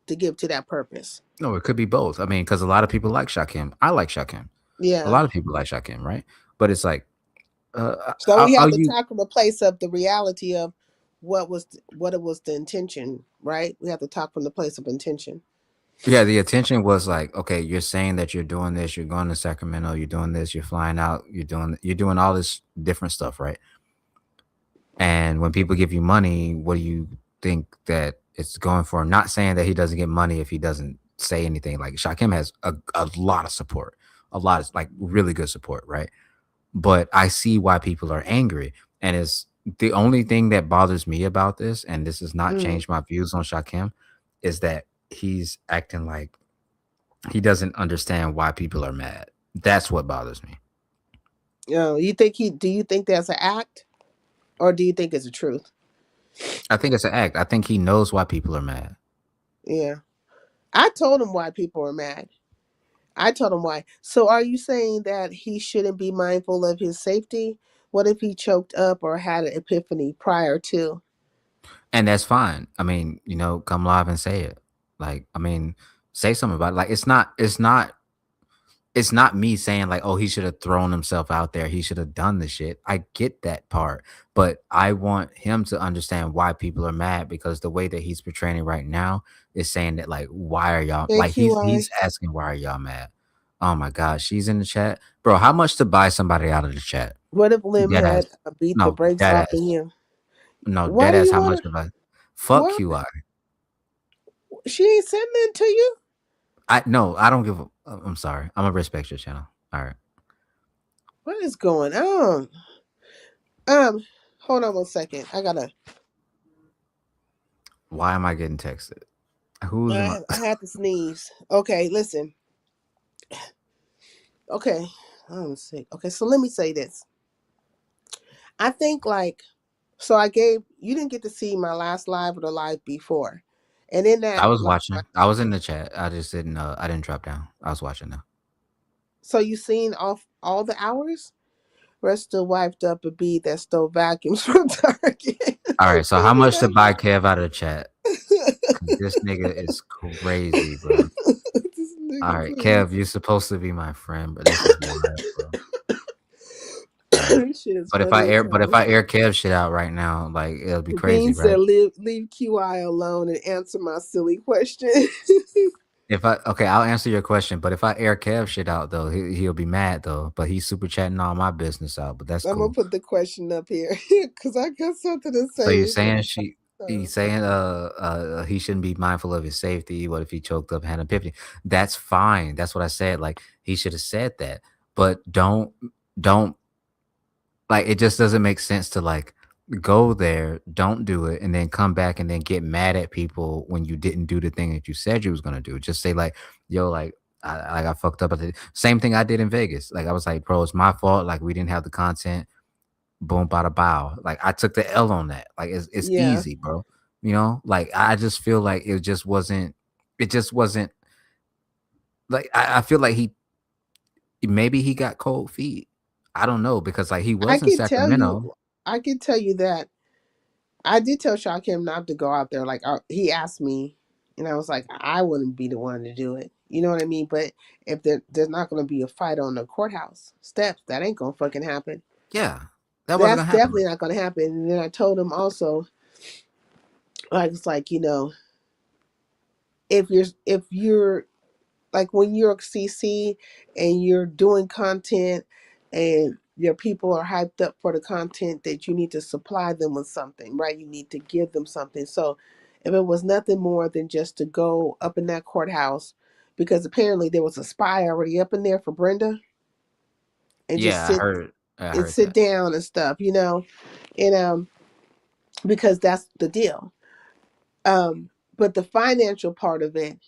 to give to that purpose. No, it could be both. I mean, because a lot of people like Shakim. I like Shakim. A Yeah. lot of people like Shakim, right? But it's like, So we I'll have to use talk from a place of the reality of what it was the intention, right? We have to talk from the place of intention. yeah. The attention was like, okay, you're saying that you're doing this. You're going to Sacramento. You're doing this. You're flying out. You're doing all this different stuff, right? And when people give you money, what do you think that it's going for? I'm not saying that he doesn't get money if he doesn't say anything. Like Shakim has a lot of support, a lot of like really good support, right? But I see why people are angry. And it's the only thing that bothers me about this, and this has not Mm. changed my views on Shakim, is that he's acting like he doesn't understand why people are mad. That's what bothers me. You know, you think he? Do you think that's an act, or do you think it's a truth? I think it's an act. I think he knows why people are mad. Yeah, I told him why people are mad. I told him why. So are you saying that he shouldn't be mindful of his safety? What if he choked up or had an epiphany prior to? And that's fine. I mean, come live and say it. Like, I mean, say something about it. Like, it's not me saying like, oh, he should have thrown himself out there. He should have done the shit. I get that part, but I want him to understand why people are mad because the way that he's portraying it right now is saying that like, why are y'all like Thank you, he's I. asking why are y'all mad? Oh my god, she's in the chat, bro. How much to buy somebody out of the chat? What if Lim Dead had ass. beat the No, brakes dead off of ass. him? No, Why dead do ass. you How want much to? to buy? Why? Fuck you, I. She ain't sending it to you. I no, I don't give a. I'm sorry. I'm gonna respect your channel. All right. What is going on? Um, hold on 1 second. I gotta. Why am I getting texted? Who's my? I had to sneeze. Okay, listen. Okay, I'm sick. Okay, so let me say this. I think like so. I gave you didn't get to see my last live or the live before, and in I that was live, watching. I was in the chat. I just didn't. I didn't drop down. I was watching now. so you seen all the hours. Rest the wiped up a bee that stole vacuums from Target. All I right. So how tweeted much to that buy Kev out of the chat? out. 'Cause this nigga is crazy, bro. This All nigga right, crazy. Kev, you're supposed to be my friend, but this is wild, bro. All right. This shit is But if I funny as air, but if hell. I air Kev shit out right now, like it'll be Bean crazy, said, right? leave QI alone and answer my silly question." If I okay, I'll answer your question. But if I air Kev shit out though, he'll be mad though. But he's super chatting all my business out. But that's I'm gonna cool. put the question up here because I got something to So you're say. saying So, he's saying he shouldn't be mindful of his safety. What if he choked up and had an epiphany? That's fine. That's what I said. Like he should have said that. But don't like it just doesn't make sense to like go there, don't do it, and then come back and then get mad at people when you didn't do the thing that you said you was gonna do. Just say like, yo, like I got fucked up at the same thing I did in Vegas. Like I was like, bro, it's my fault. Like we didn't have the content. Boom, bada bow. Like I took the L on that. Like it's yeah, easy, bro. Like I just feel like it just wasn't. It just wasn't like I feel like maybe he got cold feet. I don't know because like he I was in can tell Sacramento. you, I can tell you that I did tell Shakim not to go out there. Like he asked me, and I was like, I wouldn't be the one to do it. You know what I mean? But if there's not going to be a fight on the courthouse steps, that ain't gonna fucking happen. Yeah, that wasn't That's gonna happen. definitely not going to happen. And then I told him also, like it's like if you're like when you're CC and you're doing content and your people are hyped up for the content that you need to supply them with something, right? You need to give them something. So if it was nothing more than just to go up in that courthouse, because apparently there was a spy already up in there for Brenda and just Yeah, sit I and heard sit that. down and stuff, and because that's the deal. But the financial part of it,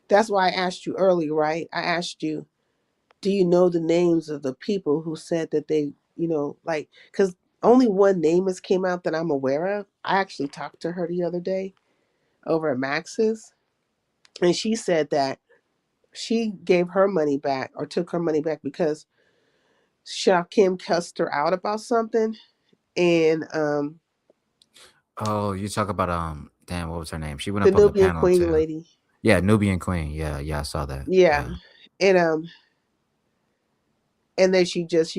that's why I asked you earlier, right? I asked you, do you know the names of the people who said that they, like, because only one name has came out that I'm aware of. I actually talked to her the other day over at Max's, and she said that she gave her money back or took her money back because Shakim cussed her out about something, and Oh, you talk about damn, what was her name? She went the up on the Nubian panel Queen too. lady. Yeah, Nubian Queen. Yeah, yeah, I saw that. Yeah, Yeah. and and then she just,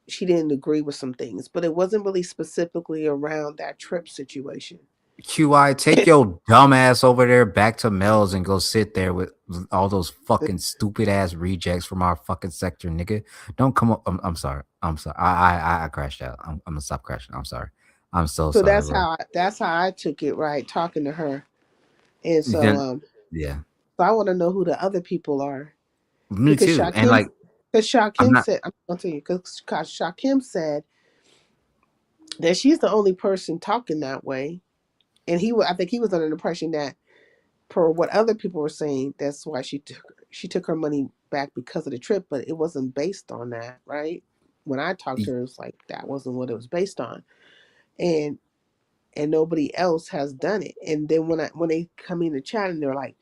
she didn't agree with some things, but it wasn't really specifically around that trip situation. QI, take your dumb ass over there back to Mel's and go sit there with all those fucking stupid ass rejects from our fucking sector, nigga. Don't come up. I'm sorry. I'm sorry. I crashed out. I'm gonna stop crashing. I'm sorry. I'm so So sorry, bro. that's how I took it, right? Talking to her, and Then, yeah, so I want to know who the other people are me because too. And like, I'm Shakim not. said, I'm gonna tell you because Shakim said that she's the only person talking that way, and I think he was under the impression that per what other people were saying, that's why she took her money back because of the trip, but it wasn't based on that, right? When I talked to her, it was like that wasn't what it was based on, and nobody else has done it. And then when they come in the chat and they're like,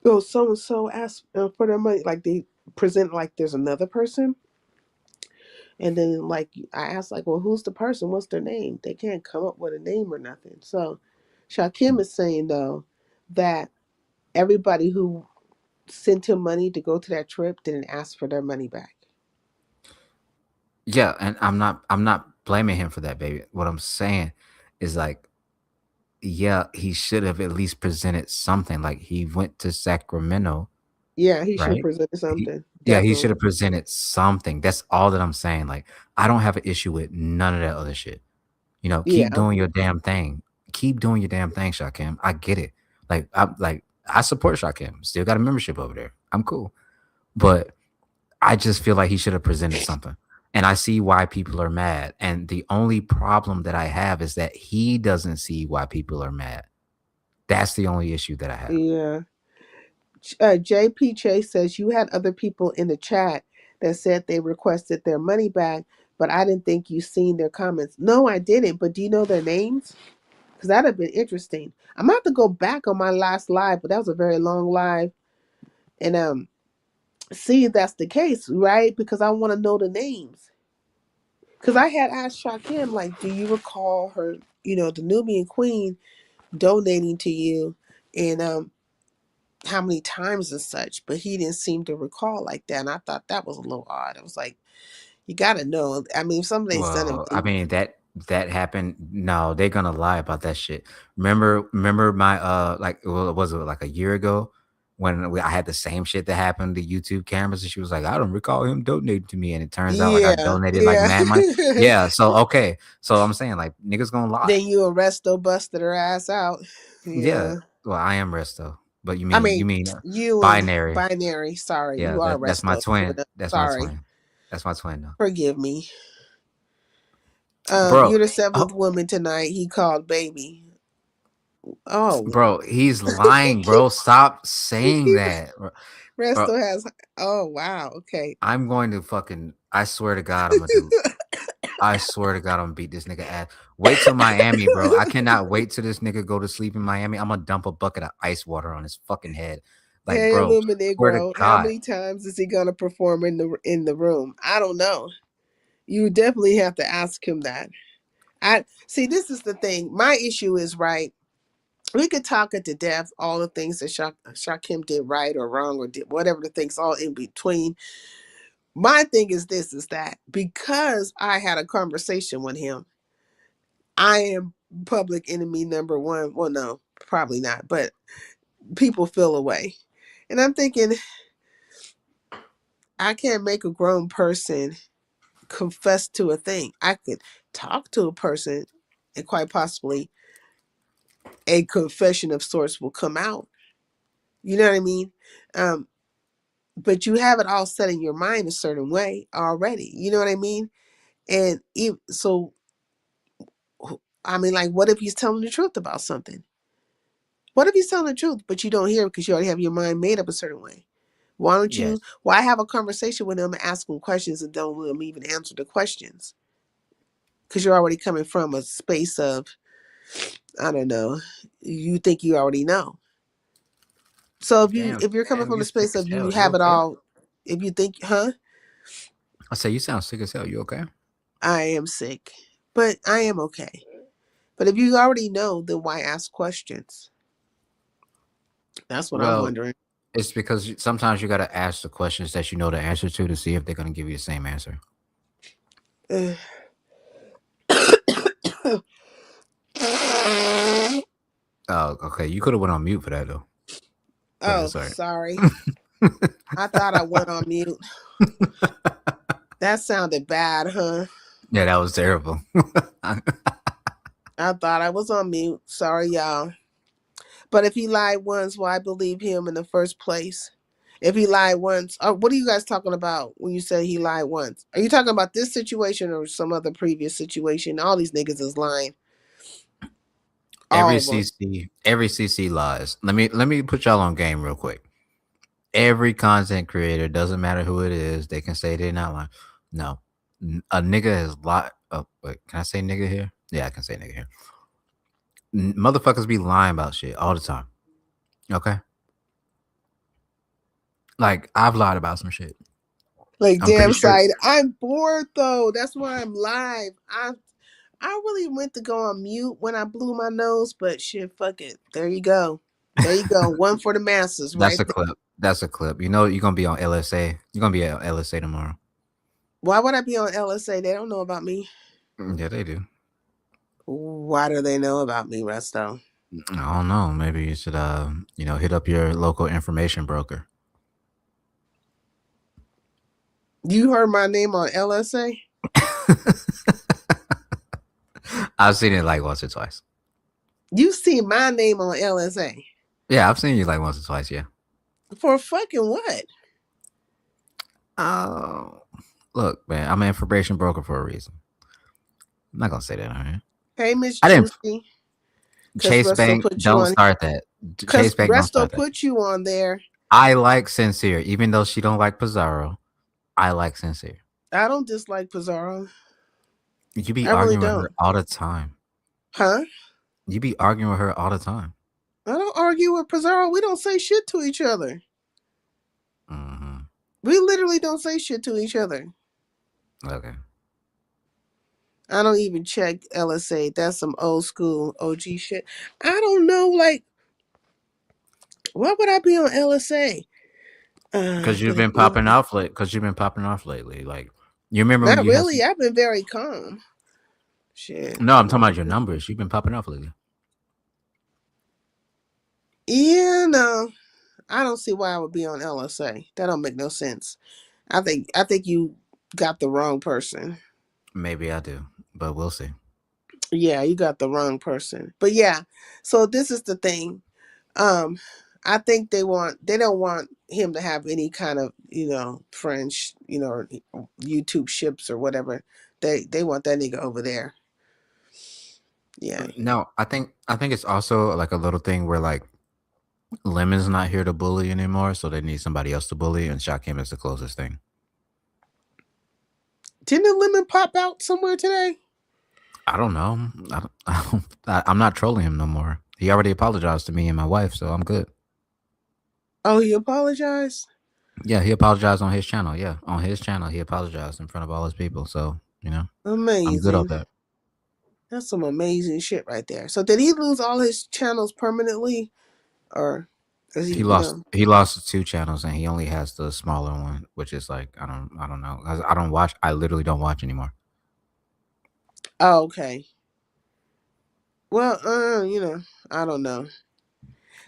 "Oh, so and so asked for their money," like they present like there's another person, and then like I asked like, "Well, who's the person? What's their name?" They can't come up with a name or nothing. So, Shakim is saying though that everybody who sent him money to go to that trip didn't ask for their money back. Yeah, and I'm not blaming him for that, baby. What I'm saying is like, yeah, he should have at least presented something. Like he went to Sacramento, Yeah, he should have right? presented He something. Yeah, he should Definitely. have presented something. That's all that I'm saying. Like, I don't have an issue with none of that other shit. Keep Yeah. doing your damn thing. Keep doing your damn thing, Shakim. I get it. I support Shakim. Still got a membership over there. I'm cool. But I just feel like he should have presented something. And I see why people are mad. And the only problem that I have is that he doesn't see why people are mad. That's the only issue that I have. Yeah. JP Chase says you had other people in the chat that said they requested their money back, but I didn't think you seen their comments. No, I didn't. But do you know their names? Because that'd have been interesting. I'm gonna have to go back on my last live, but that was a very long live, and see if that's the case, right? Because I want to know the names. Because I had asked Shakim, like, do you recall her, the Nubian Queen donating to you, and how many times and such? But he didn't seem to recall like that, and I thought that was a little odd. I was like, you got to know. I mean, if somebody's done Well, I it, mean that happened. No, they're gonna lie about that shit. Remember my like was it like a year ago when I had the same shit that happened to YouTube cameras, and she was like, I don't recall him donating to me, and it turns out like I yeah, donated like yeah. mad money. Yeah, so okay, so I'm saying like niggas gonna lie. Then you arresto busted her ass out. Yeah, Yeah. well I am Resto, but you I mean mean, you and binary? binary. Sorry, Yeah, you are that's my resto. twin. That's my Sorry, twin. That's my twin though, forgive me. bro. You're the seventh woman tonight. He called baby. Oh, Bro, he's lying, bro. Stop saying that, bro. resto has. Oh wow. Okay. I'm going to fucking. I swear to God, I'm gonna do. I swear to God, I'm gonna beat this nigga ass. Wait till Miami, bro. I cannot wait till this nigga go to sleep in Miami. I'm gonna dump a bucket of ice water on his fucking head. Like, Hey, bro, swear to Illuminegro, how God. many times is he gonna perform in the room? I don't know. You definitely have to ask him that. I see. This is the thing. My issue is right. We could talk it to death, all the things that Shakim did right or wrong or did whatever the things all in between. My thing is this: is that because I had a conversation with him, I am public enemy number one. Well, no, probably not, but people feel away, and I'm thinking I can't make a grown person confess to a thing. I could talk to a person and quite possibly a confession of sorts will come out. You know what I mean? Um, but you have it all set in your mind a certain way already. You know what I mean? And so, I mean, like, what if he's telling the truth about something? What if he's telling the truth, but you don't hear it because you already have your mind made up a certain way? Why don't Yes. you? Why have a conversation with him and ask him questions and don't let him even answer the questions? Because you're already coming from a space of, I don't know, you think you already know. So Damn, if you're coming damn, from you the sick space as of you hell. You have it okay? all, if you think, huh? I say you sound sick as hell. You okay? I am sick, but I am okay. But if you already know, then why ask questions? That's what I'm Well, wondering. it's because sometimes you got to ask the questions that you know the answer to see if they're going to give you the same answer. Ugh. Oh, okay. You could have went on mute for that though, but Oh, it's all sorry. right. I thought I went on mute. That sounded bad, huh? Yeah, that was terrible. I thought I was on mute. Sorry, y'all. But if he lied once, why believe him in the first place? If he lied once, what are you guys talking about when you say he lied once? Are you talking about this situation or some other previous situation? All these niggas is lying. All of them. Every CC lies. Let me put y'all on game real quick. Every content creator, doesn't matter who it is, they can say they're not lying. No, a nigga has lied. Oh, wait, can I say nigga here? Yeah, I can say nigga here. Motherfuckers be lying about shit all the time. Okay, like I've lied about some shit. Like, I'm pretty damn sure. side. I'm bored though. That's why I'm live. I really went to go on mute when I blew my nose, but shit, fuck it. There you go. There you go. One for the masses That's right a there. clip. That's a clip. You know you're gonna be on LSA. You're gonna be at LSA tomorrow. Why would I be on LSA? They don't know about me. Yeah, they do. Why do they know about me, Resto? I don't know. Maybe you should hit up your local information broker. You heard my name on LSA? I've seen it like once or twice. You see my name on LSA. Yeah, I've seen you like once or twice. Yeah. For fucking what? Oh, look, man, I'm an information broker for a reason. I'm not gonna say that on here. Hey, Miss I didn't. Juicy. Cause Chase Resto Bank, put you don't on. start that. Cause Chase Bank, don't Resto start that. put you on there. I like Sincere, even though she don't like Pizarro. I like Sincere. I don't dislike Pizarro. You be I really arguing with her don't. all the time. Huh? You be arguing with her all the time. I don't argue with Pizarro. We don't say shit to each other. Mm-hmm. We literally don't say shit to each other. Okay. I don't even check LSA. That's some old school OG shit. I don't know, like, why would I be on LSA? Because you've But if been you popping off late. Because you've been popping off lately. Like you remember when not you had really. some. I've been very calm. Shit. No, I'm talking about your numbers. You've been popping off lately. Yeah, no. I don't see why I would be on LSA. That don't make no sense. I think you got the wrong person. Maybe I do, but we'll see. Yeah, you got the wrong person. But yeah, so this is the thing. Um, I think they don't want him to have any kind of, French, YouTube ships or whatever. They want that nigga over there. Yeah. No, I think it's also like a little thing where like Lemon's not here to bully anymore, so they need somebody else to bully, and Shakim is the closest thing. Didn't Lemon pop out somewhere today? I don't know. I'm not trolling him no more. He already apologized to me and my wife, so I'm good. Oh, he apologized? Yeah, he apologized on his channel. Yeah, on his channel, he apologized in front of all his people. So I'm good off Amazing. that. That's some amazing shit right there. So did he lose all his channels permanently? Or is He he, lost. He lost 2 channels, and he only has the smaller one, which is like I don't know. I don't watch. I literally don't watch anymore. Oh, okay. Well, I don't know.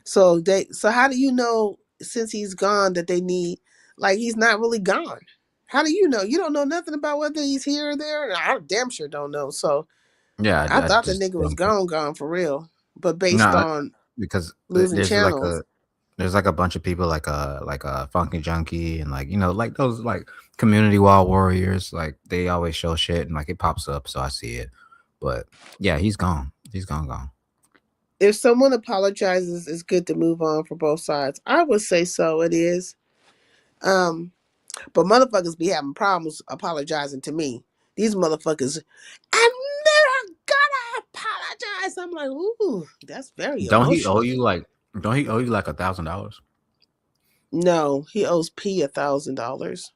So how do you know since he's gone that they need, like, he's not really gone? How do you know? You don't know nothing about whether he's here or there. I damn sure don't know. So Yeah, I I thought the just nigga was don't care. gone for real. But based No, on because losing there's like channels. a bunch of people like a funky junkie and like like those like community wall warriors, like they always show shit and like it pops up, so I see it. But yeah, he's gone. He's gone. If someone apologizes, it's good to move on for both sides. I would say so. It is. Um, but motherfuckers be having problems apologizing to me. These motherfuckers, I'm never gonna apologize. I'm like, ooh, that's very Don't he owe emotional. you like? Don't he owe you like $1,000? No, he owes P $1,000.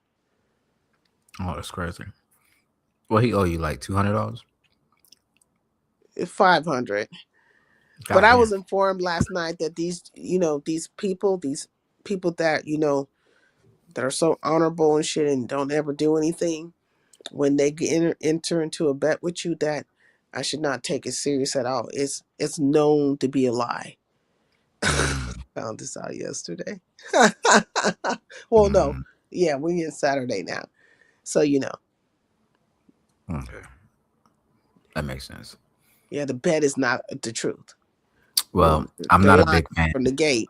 Oh, that's crazy. Well, he owe you like $200. 500. But I Goddamn. was informed last night that these people that that are so honorable and shit and don't ever do anything, when they enter into a bet with you, that I should not take it serious at all. It's known to be a lie. Mm, Found this out yesterday. Well, no, mm, yeah, we're in Saturday now, so okay, that makes sense. yeah, the bet is not the truth. Well, I'm They're not a lying big fan. from the gate.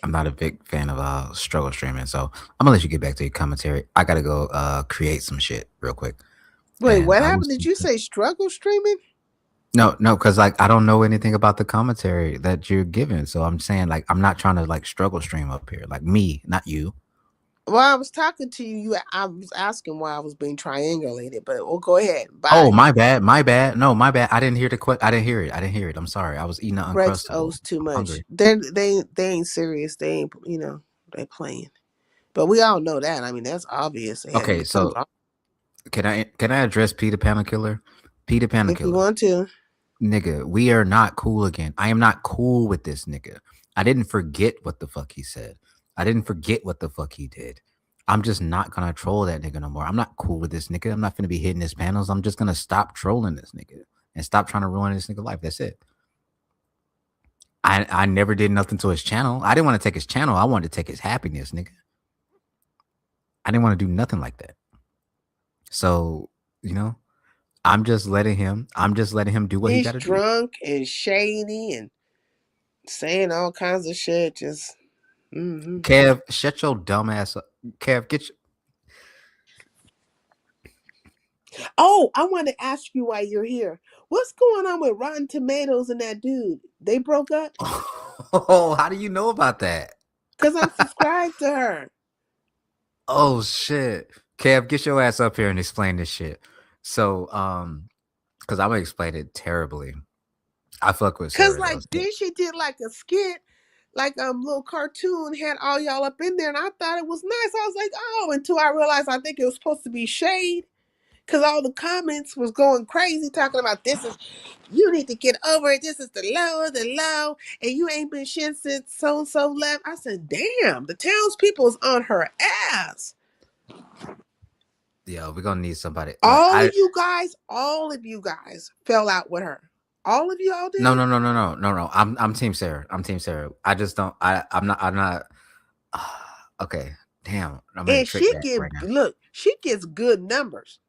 I'm not a big fan of struggle streaming, so I'm gonna let you get back to your commentary. I gotta go create some shit real quick, Wait, and what I will. happened? Did you say struggle streaming? No, no, because like I don't know anything about the commentary that you're giving, so I'm saying like I'm not trying to like struggle stream up here, like me, not you. Well, I was talking to you. I was asking why I was being triangulated, but well, go ahead. Oh, Bye. my bad, my bad. No, my bad. I didn't hear the I didn't hear it. I didn't hear it. I'm sorry. I was eating an Rex uncrustable. owes too I'm much. hungry. They ain't serious. They ain't they playing. But we all know that. I mean, that's obvious. Okay, Something's so wrong. can I address Peter Panel Killer? Peter Panel If you Killer. want to, Nigga, we are not cool again. I am not cool with this nigga. I didn't forget what the fuck he said. I didn't forget what the fuck he did. I'm just not gonna troll that nigga no more. I'm not cool with this nigga. I'm not gonna be hitting his panels. I'm just gonna stop trolling this nigga and stop trying to ruin this nigga life. That's it. I never did nothing to his channel. I didn't want to take his channel. I wanted to take his happiness, nigga. I didn't want to do nothing like that. So, you know, I'm just letting him do what he he's gotta do. drunk and shady and saying all kinds of shit. Just Kev, shut your dumb ass up. Kev, get your Oh, I want to ask you why you're here. What's going on with Rotten Tomatoes and that dude? They broke up Oh, how do you know about that? because I'm subscribed to her. Oh shit. Kev, get your ass up here and explain this shit. So, because I'm gonna explain it terribly. I fuck with Cause Sarah though. like So. then she did like a skit, like little cartoon, had all y'all up in there, and I thought it was nice. I was like, oh, until I realized I think it was supposed to be shade. Cause all the comments was going crazy talking about this is you need to get over it. This is the low, and you ain't been shit since so and so left. I said, damn, the townspeople is on her ass. Yeah, we're gonna need somebody. Like I All of you guys fell out with her. All of you all no did. no no no no no no. I'm Team Sarah. I'm Team Sarah. I just don't I'm not okay. Damn. I'm gonna And trick she that get right now. look, she gets good numbers.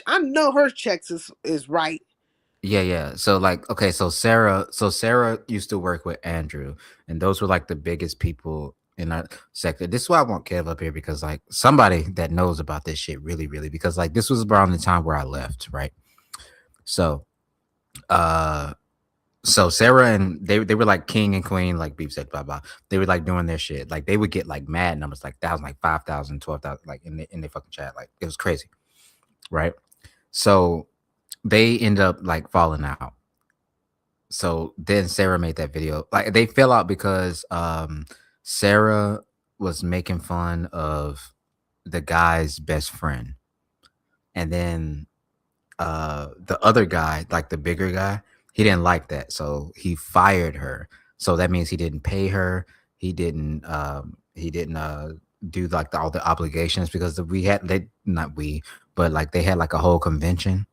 I know her checks is right. Yeah, yeah. So like, okay, so Sarah used to work with Andrew, and those were like the biggest people in our sector. This is why I want Kev up here because like somebody that knows about this shit really, really, because like this was around the time where I left, right? So uh so Sarah and they were like king and queen, like beef said, blah blah. They were like doing their shit. Like they would get like mad numbers, like thousand, like 5,000, 12,000, like in the fucking chat. Like it was crazy, right? So they end up like falling out. So then Sarah made that video. Like they fell out because Sarah was making fun of the guy's best friend. And then the other guy, like the bigger guy, he didn't like that. So he fired her. So that means he didn't pay her. He didn't do like all the obligations because we had they not we, but like they had like a whole convention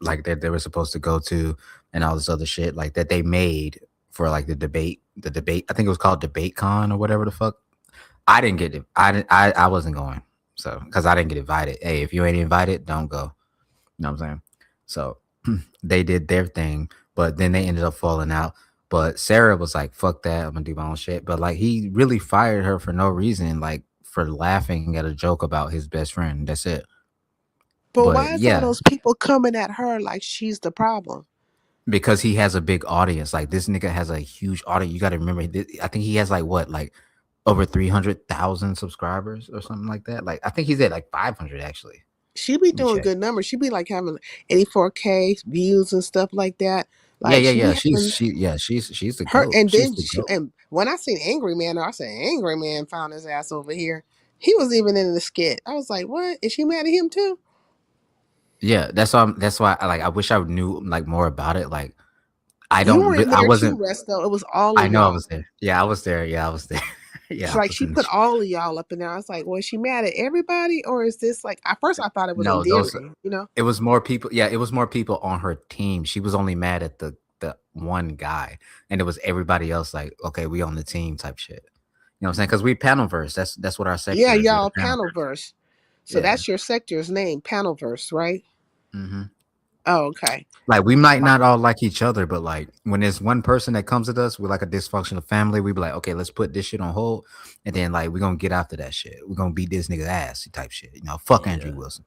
like that they were supposed to go to and all this other shit like that they made for like the debate. I think it was called Debate Con or whatever the fuck. I didn't get it. I wasn't going. So because I didn't get invited. Hey, if you ain't invited, don't go. You know what I'm saying? So they did their thing, but then they ended up falling out. But Sarah was like, fuck that, I'm gonna do my own shit. But like he really fired her for no reason, like for laughing at a joke about his best friend. That's it. But But why is all yeah, those people coming at her like she's the problem? because he has a big audience. Like this nigga has a huge audience. You got to remember. I think he has like what, like over 300,000 subscribers or something like that. Like I think he's at like 500 actually. She be Let me doing check. good numbers. She be like having 84K views and stuff like that. Yeah, Like yeah, she yeah. be She's having she yeah she's the her, goat. and She's then the she goat. and when I seen Angry Man, I said Angry Man found his ass over here. He was even in the skit. I was like, what? Is she mad at him too? Yeah, that's why. That's why. I wish I knew like more about it. Like I You don't. were in I there too, wasn't. Resto. It was all of I know I y'all. was there. Yeah, I was there. Yeah, I was there. It's Yeah, I like was she in the put all of y'all up in there. I was like, was she mad at everybody, or is this like? At first, I thought it was No, those. endearing. You know? It was more people. Yeah, it was more people on her team. She was only mad at the one guy, and it was everybody else. Like, okay, we on the team type shit. You know what I'm saying? Because we panelverse. That's what our Yeah, sector is. We're the y'all panelverse. panelverse. So Yeah. that's your sector's name, panelverse, right? hmm Oh, okay. Like we might not all like each other, but like when there's one person that comes at us with like a dysfunctional family, we be like, okay, let's put this shit on hold, and then like we're gonna get after that shit. We're gonna beat this nigga's ass type shit. You know, fuck Andrew Yeah, Wilson.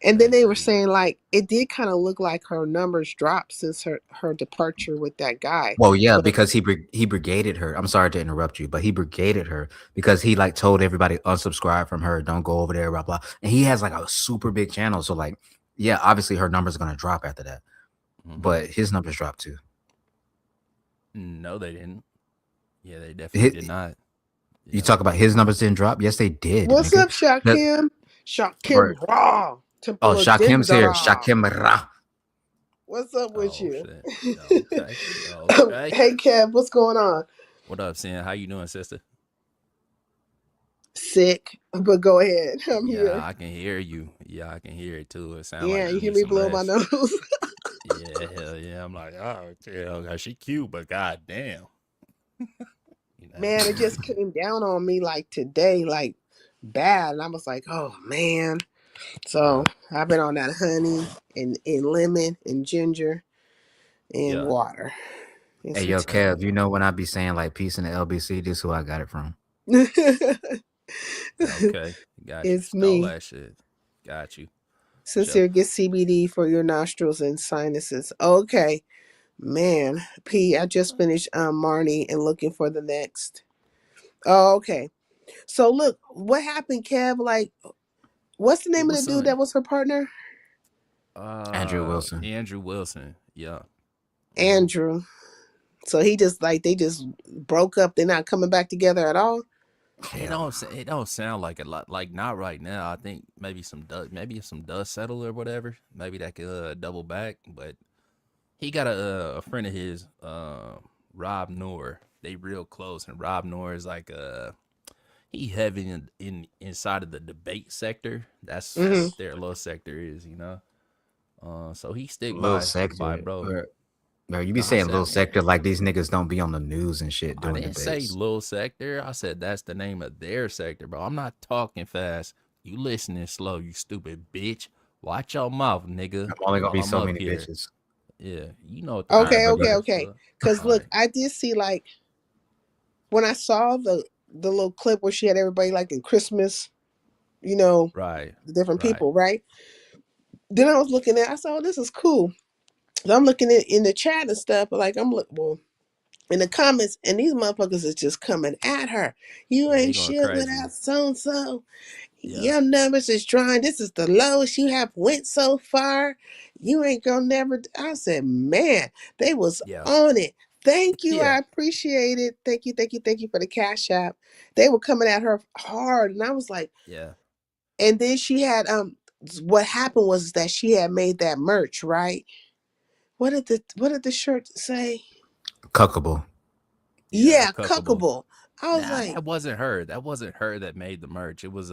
And I then they were agree. saying like it did kind of look like her numbers dropped since her departure with that guy. Well, yeah, But because he brigaded her. I'm sorry to interrupt you, but he brigaded her because he like told everybody unsubscribe from her, don't go over there, blah blah. And he has like a super big channel, so like, yeah, obviously her numbers are gonna drop after that, Hmm. but his numbers dropped too. No, they didn't. Yeah, they definitely Hi- did not. you Yeah. talk about his numbers didn't drop? Yes, they did, what's nigga. up, The, Shakim? for Shakim Raw. oh, Temple of Shakim's here. Dendera. Shakim Ra. What's up with Oh you? shit. Okay. Okay. Hey Kev, what's going on? What up, Sin? How you doing, sister? Sick, but go ahead. I'm Yeah, here. I can hear you. Yeah, I can hear it too. It sounds like Yeah, you you hear need me some blow my rest. nose? Yeah, hell yeah. I'm like, oh, yeah, she cute, but goddamn, you know. Man, it just came down on me like today, like bad. And I was like, oh man. So Yeah, I've been on that honey and lemon and ginger and yeah. water and Hey, some yo, tea. Kev, you know when I be saying like peace in the LBC, this is who I got it from. Okay, got you. It's Stole me. that shit. Got you. For sure. Sincere, get CBD for your nostrils and sinuses. Okay. Man, P, I just finished Marnie and looking for the next. Oh, okay. So look, what happened, Kev? Like, what's the It name of was the dude son. that was her partner? Andrew Wilson. Andrew Wilson. Yeah. Hmm. Andrew. So he just like they just broke up. They're not coming back together at all. Hell no. It don't sound like a lot. Like not right now. I think maybe some dust. Maybe if some dust settle or whatever. Maybe that could double back. But he got a friend of his, Rob Noor. They real close, and Rob Noor is like he heavy in inside of the debate sector. That's Hmm. what their little sector is, you know. So he stick Little by sector. bro. Bro, you be No, I saying said little sector like these niggas don't be on the news and shit I doing didn't say debates. little sector. I said that's the name of their sector, bro. I'm not talking fast. You listening slow, you stupid bitch. Watch your mouth, nigga. I'm only gonna While be I'm so up many here. bitches. Yeah, you know what the All right, Okay, vibes but okay, look, is. okay. Because All look, right. I did see like when I saw the little clip where she had everybody like in Christmas, you know, Right. the different Right. people, right? Then I was looking at, I saw, oh, this is cool. So I'm looking at in the chat and stuff, but like I'm look well in the comments, and these motherfuckers is just coming at her. You Yeah, they ain't going shit crazy. without so and so. Yeah. Your numbers is drawing. This is the lowest you have went so far. You ain't gonna never. I said, man, they was Yeah. on it. Thank you. Yeah. I appreciate it. Thank you. Thank you. Thank you for the cash app. They were coming at her hard, and I was like, Yeah. and then she had what happened was that she had made that merch, right? What did the shirt say? cuckable. Yeah, the Yeah, cuckable. cuckable. I was Nah, like, that wasn't her. That wasn't her that made the merch. It was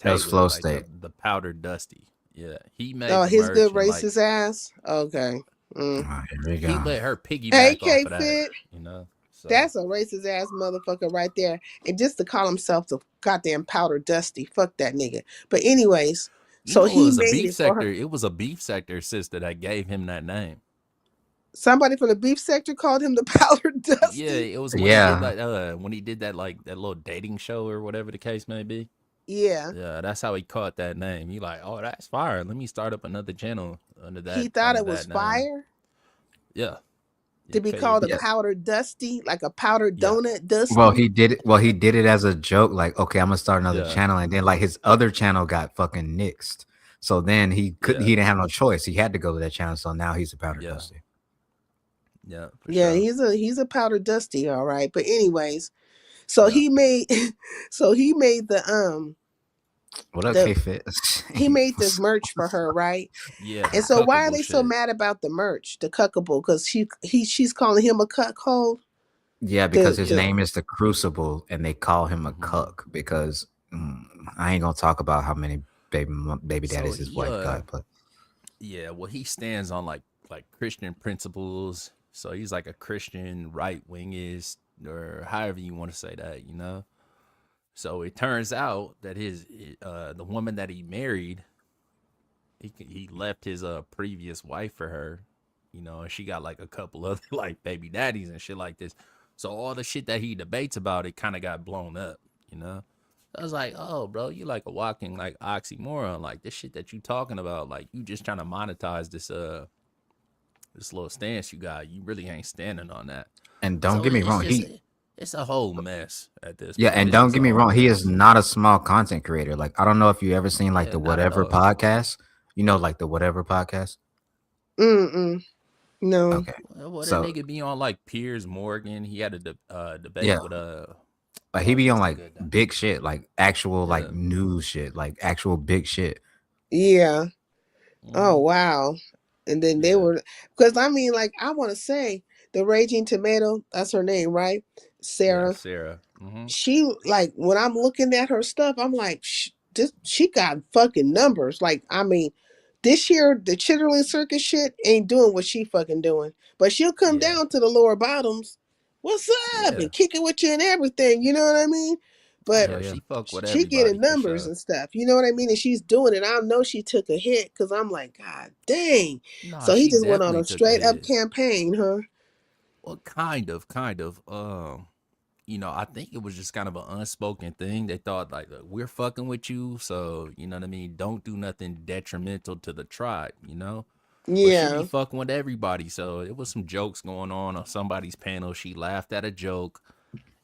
That was Taylor, flow like state. the powder dusty. Yeah. He made oh, the his merch good and like racist ass. Okay. Mm. Here we he go. let her Hey, piggyback off K of that, Fit. you know. So That's a racist ass motherfucker right there. And just to call himself the goddamn powder dusty. Fuck that nigga. But anyways, you so know it he was a made beef it for her. sector. It was a beef sector sister that gave him that name. Somebody from the beef sector called him the powder Yeah, dusty. it was Yeah. when he did that like that little dating show or whatever the case may be. Yeah. Yeah, that's how he caught that name. He like, oh, that's fire. Let me start up another channel He thought under it was that name. fire Yeah, to yeah, be called a Yeah. powder dusty, like a powder yeah, donut Well, dusty. he did it. Well, he did it as a joke. Like, okay, I'm gonna start another yeah, channel, and then like his other channel got fucking nixed. So then he couldn't. yeah, He didn't have no choice. He had to go to that channel. So now he's a powder yeah, dusty. yeah, for Yeah, sure. he's a powder dusty, all right. But anyways, so Yeah, he made so he made the What up, The K Fit? he made this merch for her, right? Yeah, the And so why are cuckable they so shit. mad about the merch, the cuckable? Because she's calling him a cuckold. Yeah, because The his the name is the Crucible, and they call him a Hmm. cuck because I ain't gonna talk about how many baby So daddies his he wife got, but yeah, well he stands on like Christian principles. So he's like a Christian right wingist or however you want to say that, you know. So it turns out that his the woman that he married, he left his previous wife for her, you know, and she got like a couple of like baby daddies and shit like this. So all the shit that he debates about it kind of got blown up, you know. I was like, oh, bro, you like a walking like oxymoron. Like this shit that you talking about, like you just trying to monetize this little stance you got. You really ain't standing on that. and don't So get me it's wrong, just he it's a whole mess at this yeah, point. and It's don't just get a me whole wrong, he is mess. not a small content creator. Like I don't know if you ever seen like Yeah, the not at Whatever all. podcast, like the Whatever podcast. mm no. Okay, Well, that so nigga be on like Piers Morgan. He had a debate yeah, with like he oh, be on what's the like good guy? big shit, like actual like Yeah. news shit, like actual big shit. Yeah. Oh Hmm. wow. And then they Yeah. were, because I mean, like I want to say the Raging Tomato. That's her name, right? Yeah, Sarah. Sarah. Hmm. She like when I'm looking at her stuff, I'm like, this she got fucking numbers. Like I mean, this year the Chitterling Circus shit ain't doing what she fucking doing, but she'll come Yeah. down to the lower bottoms. What's up? Yeah. And kick it with you and everything. You know what I mean? But Hell Yeah. yeah. She fuck with she getting everybody for numbers sure. and stuff. You know what I mean? And she's doing it. I know she took a hit because I'm like, God dang. Nah, So he she just went on definitely a took a straight up hit. campaign, huh? Well, kind of. You know, I think it was just kind of an unspoken thing. They thought like we're fucking with you, so you know what I mean. Don't do nothing detrimental to the tribe, you know. But she be Yeah, fucking with everybody, so it was some jokes going on somebody's panel. She laughed at a joke,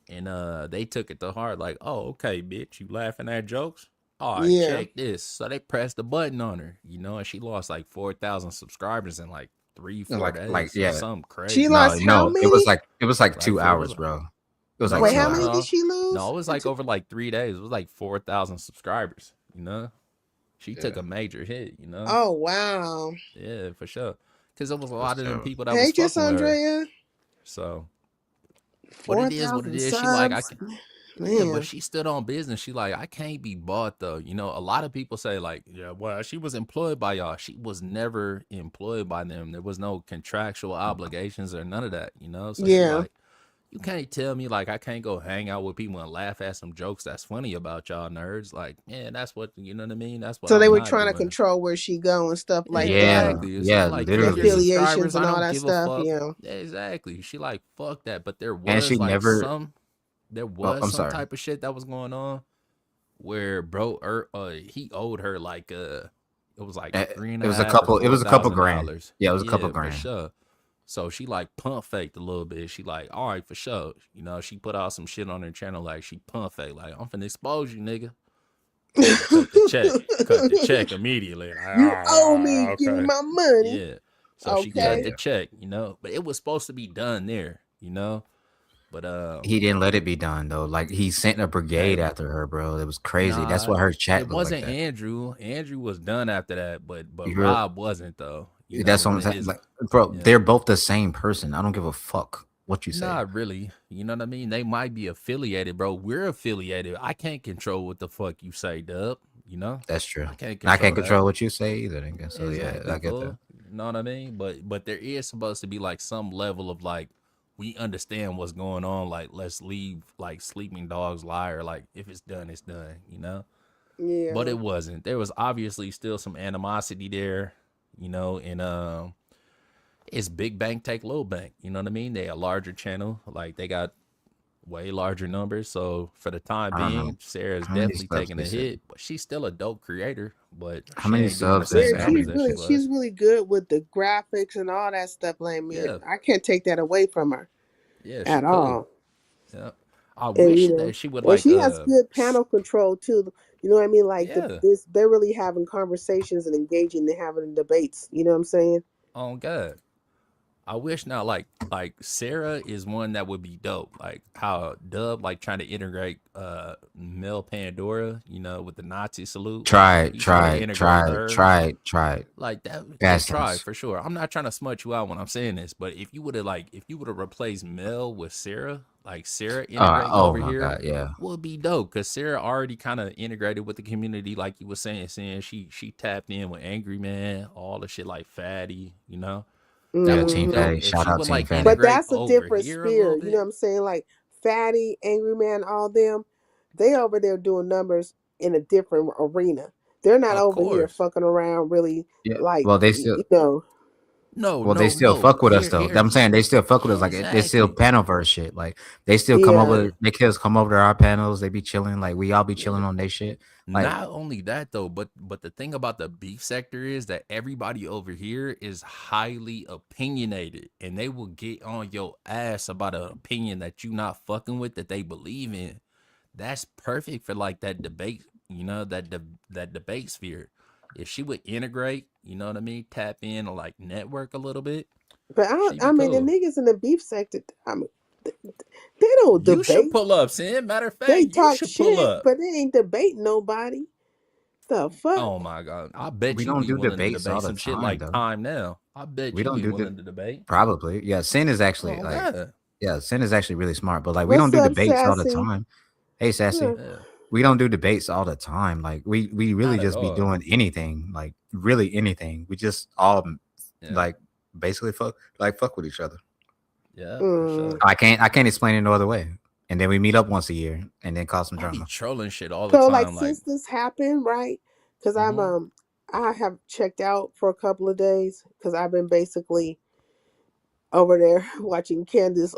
and they took it to heart. Like, oh, okay, bitch, you laughing at jokes? All right, yeah. check this. So they pressed the button on her, you know, and she lost like 4,000 subscribers in like three, four Like days. yeah, Something She crazy. lost how no, many? it was like Like 2 hours, four. bro. It was like No, Wait, two how no, many hours. did no. she No, lose? it was like over like 3 days. It was like 4,000 subscribers, you know? She took Yeah, a major hit, you know? Oh wow. Yeah, for sure. Because there was a for lot of them sure. people that Hey, was just fucking with her. Andrea. So, what it 4,000 is, she like, I subs. can yeah, but Man. she stood on business. She like, I can't be bought though. You know, a lot of people say like, yeah, well, she was employed by y'all. She was never employed by them. There was no contractual obligations or none of that, you know? So she Yeah. like, you can't tell me like I can't go hang out with people and laugh at some jokes that's funny about y'all nerds. Like, man, that's what you know what I mean. That's what So they I'm were not trying to doing. control where she go and stuff Yeah, like that. Yeah, exactly. It's yeah, like The keep your literally. affiliations subscribers. and I all don't that give a stuff. fuck. Yeah. Yeah, exactly. She like fuck that. But there And she was like never. there Oh, was I'm some sorry. type of shit that was going on where bro he owed her like it was like three and It a was a half or couple. It four was a couple thousand grand. dollars. Yeah, it was a couple Yeah, for grand. sure. So she like pump faked a little bit. She like, all right, for sure. You know, she put out some shit on her channel like she pump faked. Like, I'm finna expose you, nigga. And cut the check. Cut the check immediately. Like, You owe ah, me. Give me okay. my money. Yeah. So she Yeah, cut Okay. the yeah. check, you know. But it was supposed to be done there, you know. But He didn't let it be done though. Like he sent a okay. brigade after her, bro. It was crazy. That's Nah, why her it chat looked like wasn't that. Andrew. Andrew was done after that, but You heard? Rob wasn't though. You know, That's what one I'm of saying. his Like, bro, yeah. they're both the same person. I don't give a fuck what you say. Not really. You know what I mean? They might be affiliated, bro. We're affiliated. I can't control what the fuck you say, Dub. You know? That's true. I can't I can't control that. control what you say either. Nigga. So yeah, Exactly, I get that. fool. You know what I mean? But there is supposed to be like some level of like we understand what's going on. Like let's leave like sleeping dogs lie or like if it's done, it's done. You know? But Yeah. it wasn't. There was obviously still some animosity there. You know, and it's big bank take little bank. You know what I mean? They a larger channel. Like they got way larger numbers. So for the time I don't know being, Sarah's how many definitely subs taking they a said. hit, but she's still a dope creator. But How she many ain't doing the subs they same Yeah, said? How numbers she's many? that she really was. she's really good with the graphics and all that stuff. Like me, Yeah, I can't take that away from her yeah, she at could. all. Yeah, I And wish that she would and like she has good panel control too. You know what I mean? Like yeah. they're really having conversations and engaging and having debates. You know what I'm saying? On God. I wish now, like Sarah is one that would be dope. Like how Dub like trying to integrate Mel Pandora, you know, with the Nazi salute. Try it, He's trying to try it, integrate try it, her. try it, try it. Like that, yeah, Past try tense. for sure. I'm not trying to smut you out when I'm saying this, but if you would have replaced Mel with Sarah, like Sarah integrating Oh over my here, god, yeah. would be dope because Sarah already kind of integrated with the community, like you were saying she tapped in with Angry Man, all the shit like Fatty, you know. That Yeah, would be Team Hmm. dope Fatty. if Shout she out would Team like Fatty. But integrate that's a over different here a little spirit. You know bit. what I'm saying? Like Fatty, Angry Man, all them, they over there doing numbers in a different arena. They're not Of over here course, fucking around really Yeah. like Well, they still you know. no, well they no, still no. fuck with us though. I'm saying they still fuck with us. Like they still Exactly. panelverse shit. Like they still come Yeah. over. Yeah. They kids come over to our panels. They be chilling. Like we all be chilling on their shit. Like Not only that though, but the thing about the beef sector is that everybody over here is highly opinionated, and they will get on your ass about an opinion that you not fucking with that they believe in. That's perfect for like that debate, you know, that debate sphere. If she would integrate, you know what I mean, tap in or like network a little bit, But she'd be I mean the cool. niggas in the beef sector, I mean they don't You should debate. pull up, Sin. Matter of They fact, you talk should pull shit, up. but they ain't debating nobody. The fuck? Oh my god. I bet we you don't be do willing to debates all debate the some shit time like though. time now. I bet We you don't be do the willing to debate. probably. Yeah, Sin is actually Oh like god. yeah, Sin is actually really smart. But like we don't What's do up, debates all the Sassy? time. Hey, Yeah. Sassy. Yeah. We don't do debates all the time. Like we really Not at just be all. doing anything. Like really anything. We just all Yeah. like basically fuck with each other. Yeah, for Mm. sure. I can't explain it no other way. And then we meet up once a year and then cause some I be drama. trolling shit all the So like time. Like, since this happened, right? Because mm-hmm. I have checked out for a couple of days because I've been basically over there watching Candace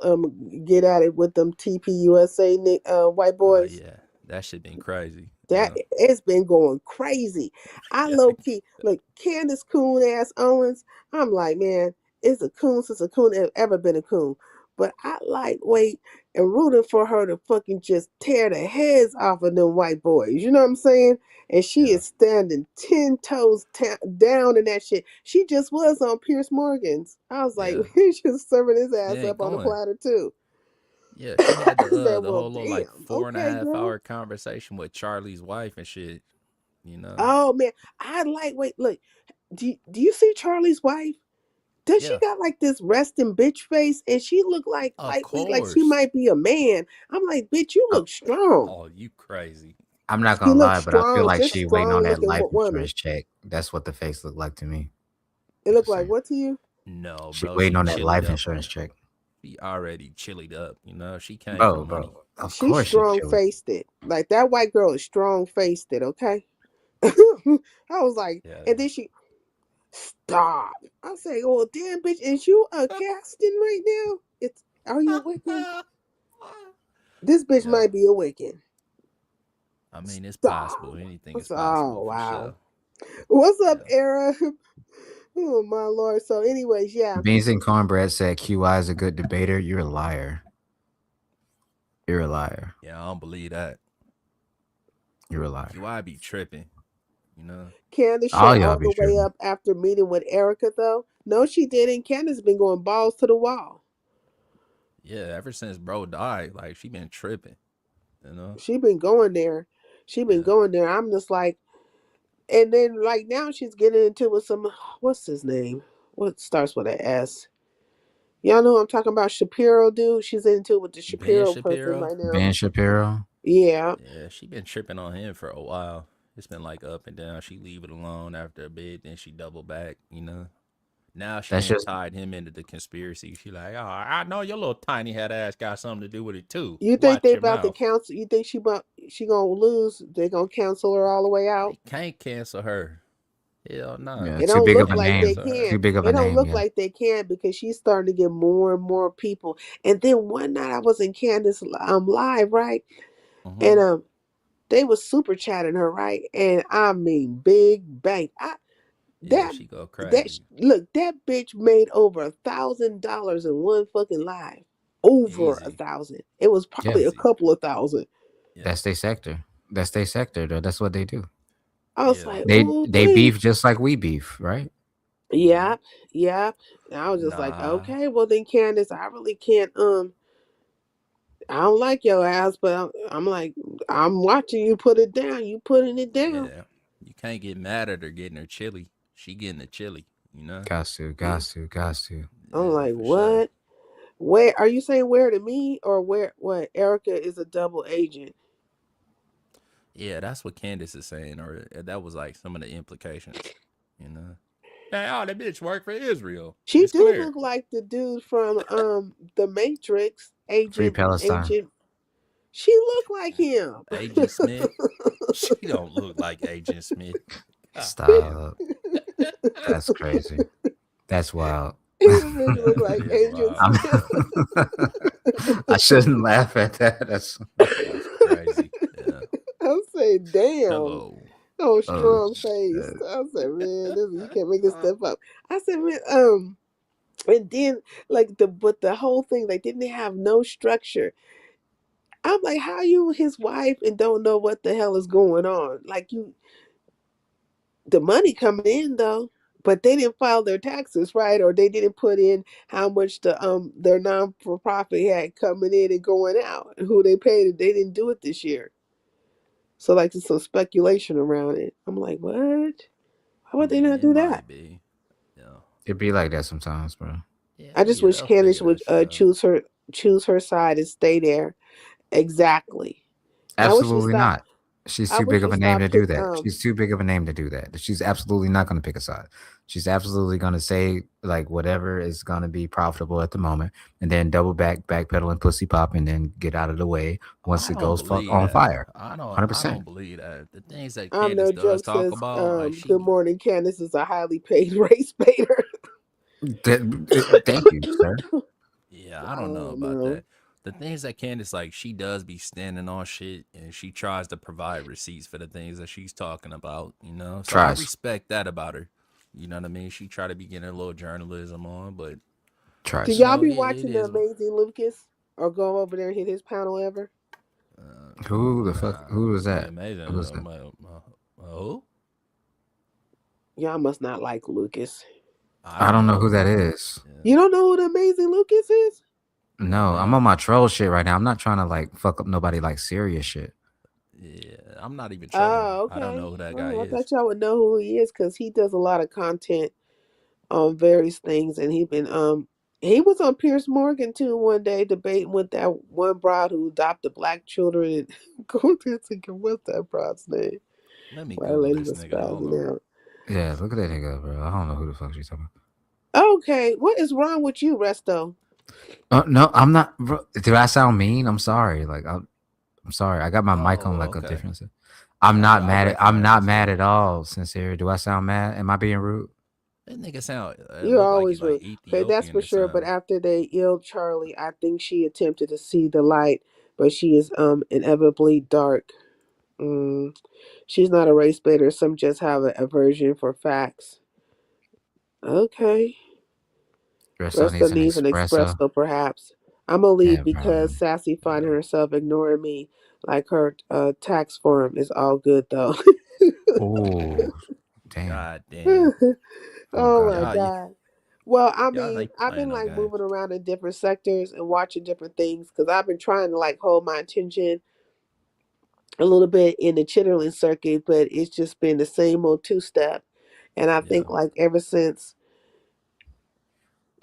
get at it with them TPUSA white boys. Yeah. That shit been crazy. That Yeah. it's been going crazy. I Yeah. low key look Candace coon ass Owens. I'm like, man, it's a coon since a coon have ever been a coon. But I like wait and rooting for her to fucking just tear the heads off of them white boys. You know what I'm saying? And she Yeah. is standing 10 toes down in that shit. She just was on Pierce Morgan's. I was like, Yeah. she's just serving his She ass ain't up on a going. platter too. Yeah, she had I said, the well, whole little like damn. four and a Okay, half girl. hour conversation with Charlie's wife and shit. You know? Oh man, I like. Wait, look. Do you see Charlie's wife? Does she Yeah. got like this resting bitch face, and she look like Of lightweight, like she course. might be a man. I'm like, bitch, you Uh, look strong. Oh, you crazy. I'm not She gonna looks lie, but I feel strong, like just she waiting on strong that looking life woman. insurance check. That's what the face looked like to me. It looked Just like saying. what to you? No, She bro, waiting she on that chillied life up. insurance check. She already chillied up, you know. She came for the Bro. money. Of She course she strong chilling. faced it. Like that white girl is strong faced it. Okay. I was like, Yeah. and then she stop. I say, oh damn, bitch, is you a casting right now? It's are you a Wiccan? This bitch Yeah. might be a Wiccan. I mean, it's Stop. possible. Anything is Oh possible for wow. sure. What's up, Yeah. Era? Oh my lord. So, anyways, yeah. Beans and Cornbread said QI is a good debater. You're a liar. You're a liar. Yeah, I don't believe that. You're a liar. QI be tripping, you know. Candace All shut y'all all be the way tripping. up after meeting with Erica, though. No, she didn't. Candace been going balls to the wall. Yeah, ever since bro died, like she been tripping, you know. She been going there. She been Yeah. going there. I'm just like, and then like now she's getting into it with some. What's his name? What starts with an S? Y'all know who I'm talking about, Shapiro, dude. She's into it with the Ben Shapiro person Shapiro. right now. Ben Shapiro. Yeah. Yeah, she been tripping on him for a while. It's been like up and down. She leave it alone after a bit, then she double back, you know. Now she That's done just tied him into the conspiracy. She like, oh, I know your little tiny head ass got something to do with it too. You think Watch they your about to mouth. cancel? You think she gonna lose? They gonna cancel her all the way out? They can't cancel her. Hell no. yeah, It too don't big They of look a can't like they name. cancel can. Too her. big of a It don't name, look yeah. like they can because she's starting to get more and more people. And then one night I was in Candace live, right? Mm-hmm. And they was super chatting her, right? And I mean big bang. Yeah, That she go that crazy. look that bitch made over $1,000 in one fucking live. Over a Easy. thousand. It was Yeah. probably a Easy. couple of thousand. Yeah. That's their sector. That's their sector, though. That's what they do. I was Yeah. like, They ooh, they wait. beef just like we beef, right? Yeah, yeah. And I was just like, Nah, okay, well then, Candace, I really can't. I don't like your ass, but I'm like, I'm watching you put it down. You putting it down. yeah. You can't get mad at her getting her chili. She getting the chili, you know? Got to, Yeah. got to, got to. I'm Yeah, like, for sure. what? Where are you saying? Where to me or where? What? Erica is a double agent. Yeah, that's what Candace is saying, or that was like some of the implications, you know? Hey, oh, that bitch work for Israel. She It's do clear. look like the dude from the Matrix, Free Agent Palestine. Agent. She look like him. Agent Smith. She don't look like Agent Smith. God damn. Stop. That's crazy. That's wild. This bitch look like It's Agent wild. I'm, Smith. I shouldn't laugh at that. That's crazy. Yeah. I say, damn. Hello. Oh, Oh, strong face. shit. I said, man, this, you can't make this stuff up. I said, man, and then like the whole thing, they didn't have no structure. I'm like, how you his wife and don't know what the hell is going on? Like the money coming in though, but they didn't file their taxes right, or they didn't put in how much their non for profit had coming in and going out, and who they paid. And they didn't do it this year, so like there's some speculation around it. I'm like, what? Why would they not It do that? might be. Yeah. It be like that sometimes, bro. Yeah, I just wish they'll Candace figure would that shit out. choose her side and stay there exactly. And I wish she Absolutely stopped. not. She's I too wish big she of a name to stopped do put that. She's too big of a name to do that. She's absolutely not going to pick a side. She's absolutely going to say like whatever is going to be profitable at the moment, and then double backpedal and pussy pop, and then get out of the way once I it don't goes fuck believe on that. fire. I 100%. don't believe that. The things that I'm Candace no does joke talk says about, like good morning, Candace is a highly paid race baiter. Thank you, sir. yeah, I I don't know don't about know. that. The things that Candace like, she does be standing on shit, and she tries to provide receipts for the things that she's talking about. You know, so I Tries, respect that about her. You know what I mean? She try to be getting a little journalism on, but Do you tries. y'all know, be it watching the is. Amazing Lucas or go over there and hit his panel ever? Who the fuck? Nah, Who was the that? Who amazing. was that? Oh, Y'all must not like Lucas. I I don't don't know who know. that is. Yeah, You don't know who the Amazing Lucas is? no, No, I'm ma'am. on my troll shit right now. I'm not trying to like fuck up nobody like serious shit. Yeah, I'm not even trolling. Oh, I don't okay. know who that guy Oh, I is. thought y'all would know who he is because he does a lot of content on various things, and he was on Pierce Morgan too one day debating with that one broad who adopted black children and go there thinking what's that broad's name? Let me Why that Google lady this was nigga. Hold spazzing on. out. Yeah, look at that nigga, bro. I don't know who the fuck she's talking Okay, what is wrong with you, Resto? about. No, I'm not. Bro, do I sound mean? I'm sorry. Like I'm sorry. I got my mic on Oh, like a okay. different. I'm not I mad. I'm recognize not this mad nigga. at all. Sincere. Do I sound mad? Am I being rude? That nigga sound You're look like he always like rude. Okay, that's Ethiopian for or sure. But something. after they ill Charlie, I think she attempted to see the light, but she is inevitably dark. Mm. She's not a race baiter. Some just have an aversion for facts. Okay. Resto Resto needs an needs an espresso. espresso, perhaps. I'm gonna leave Yeah, bro. because Sassy finding Yeah. herself ignoring me like her tax form is all good though. Oh, damn. God damn. Oh Oh god. my Y'all, God. Well, I y'all mean, ain't I've playing been no like games. moving around in different sectors and watching different things because I've been trying to like hold my attention a little bit in the chittering circuit, but it's just been the same old two step. And I Yeah. think like ever since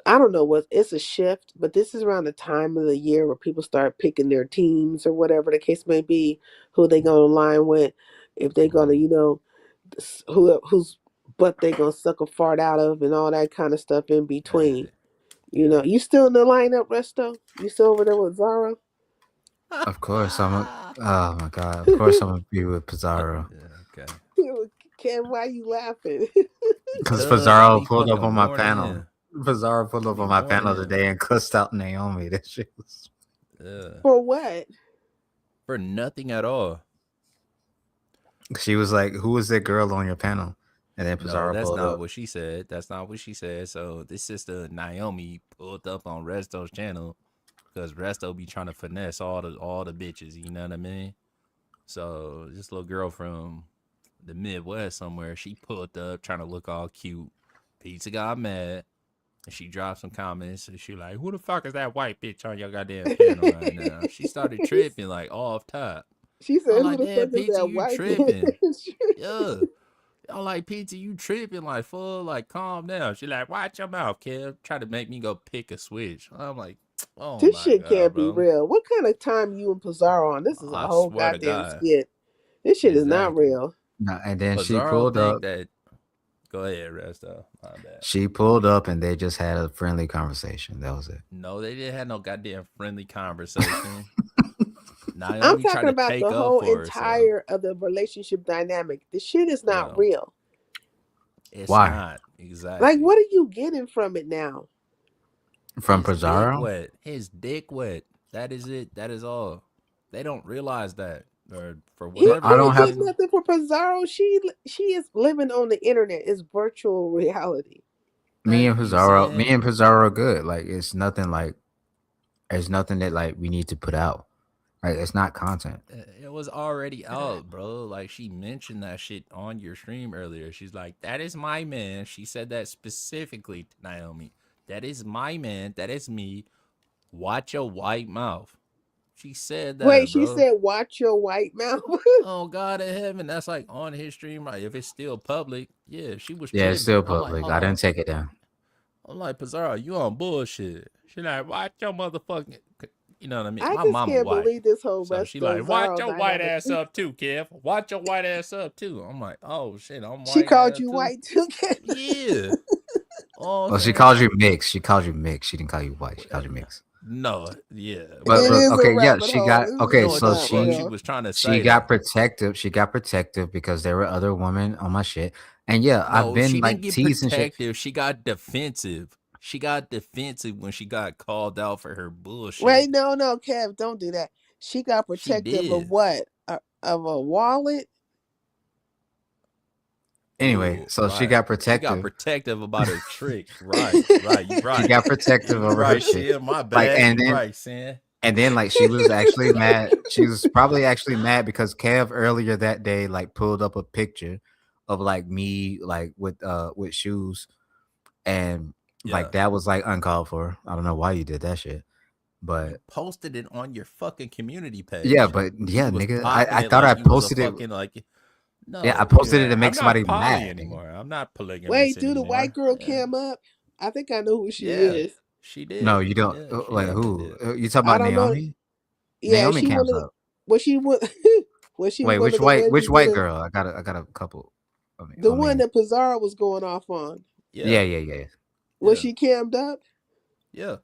I don't know what it's a shift, but this is around the time of the year where people start picking their teams or whatever the case may be, who they gonna align with, if they gonna, Right. who's butt they gonna suck a fart out of and all that kind of stuff in between. Yeah. You still in the lineup, Resto? You still over there with Zara? Of course I'm. Oh my god. Of course I'm gonna be with Pizarro. Yeah, okay. Ken, why you laughing? Because Because I Pizarro be pulled up fucking on my warning panel. him. Pizarro pulled I up be on my warning panel him. today and cussed out Naomi. That shit was. Yeah. For what? For nothing at all. She was like, "Who was that girl on your panel?" And then No, Pizarro that's pulled not up. what she said. That's not what she said. So this sister Naomi pulled up on Resto's channel because Resto be trying to finesse all the bitches. You know what I mean? So this little girl from the Midwest somewhere, she pulled up trying to look all cute, Pizza got mad. And she dropped some comments. And she like, who the fuck is that white bitch on your goddamn panel right now? She started tripping like off top. She said, I'm "Who like, the damn, fuck is Pizza, that you white tripping. bitch?" Yeah. I'm like, Pizza, you tripping, like, full, like, calm down. She like, watch your mouth, kid. Try to make me go pick a switch. I'm like, oh This my shit God, can't be bro. real. What kind of time you and Pizarro on? This is a I whole swear to goddamn God. skit. This shit is not Exactly. real. No, and then she Pizarro pulled think up. that, go ahead, Resto. My bad. She pulled up, and they just had a friendly conversation. That was it. No, they didn't have no goddamn friendly conversation. I'm Naomi tried talking to about take the up whole for herself. entire of the relationship dynamic. The shit is not Yeah, real. it's Why? not. Like, Exactly. what are you getting from it now? From His dick Pizarro? wet. His dick wet. That is it. That is all. They don't realize that. Or for He But whatever I don't can't have. get reason. nothing for Pizarro. She is living on the internet. It's virtual reality. Me Like and you Pizarro. Me saying, and Pizarro are good. Like it's nothing. Like there's nothing that like we need to put out. Like it's not content. it was already out, bro. Like she mentioned that shit on your stream earlier. She's like, that is my man. She said that specifically to Naomi. That is my man. That is me. Watch your white mouth. She said Wait, that, she bro. said, "Watch your white mouth." Oh God in heaven, that's like on his stream, right? If it's still public, yeah, she was Yeah, it's tripping. still I'm like, public. hold I didn't on. take it down. I'm like, Pizarro, you on bullshit. She like, watch your motherfucking, you know what I mean? I My just mama can't white. believe this whole So she Resto like, watch Zarro your white dynamic. ass up too, Kev. Watch your white ass up too. I'm like, oh shit, I'm She white called ass you too. white too. Yeah. Oh, Well, I'm she saying, called you mix. She called you mix. She didn't call you white. She called you mix. no, yeah, But It whatever. is a okay, yeah, rabbit she hole. got This You okay. know is what So the not fuck she real. was trying to she say got though? protective. She got protective because there were other women on my shit. And yeah, I've No, been she didn't like get teasing shit. protective. She got defensive. She got defensive when she got called out for her Wait, bullshit. no, Kev, don't do that. She got She protective of did. what? Of a wallet? Anyway, Ooh, so she right. got She got protective. protective about her trick. Right, right. You She right. got protective You over her right, shit. Sia. My Like, bad. You right, Sam. and then like she was actually mad. She was probably actually mad because Kev earlier that day like pulled up a picture of like me like with shoes, and Yeah. like that was like uncalled for. I don't know why you did that shit, You but posted it on your fucking community yeah, page. but You yeah, was nigga, popping I it thought I like you was a posted it. fucking like Yeah, I no, posted it to I'm make not somebody poly mad, nigga. anymore. I'm not polygamous Wait, do the white anymore. girl Yeah. cam up? I think I know who she Yeah. is. She No, did. you don't. Yeah, she Wait, definitely who? did. You talking I about don't know. Naomi? Yeah, Naomi she cams one of up. was she one was she Wait, one of the which ones white that girl? I got a couple. the one that Pizarro was going off on? Yeah. Yeah. Was Yeah. she cammed up? Yeah.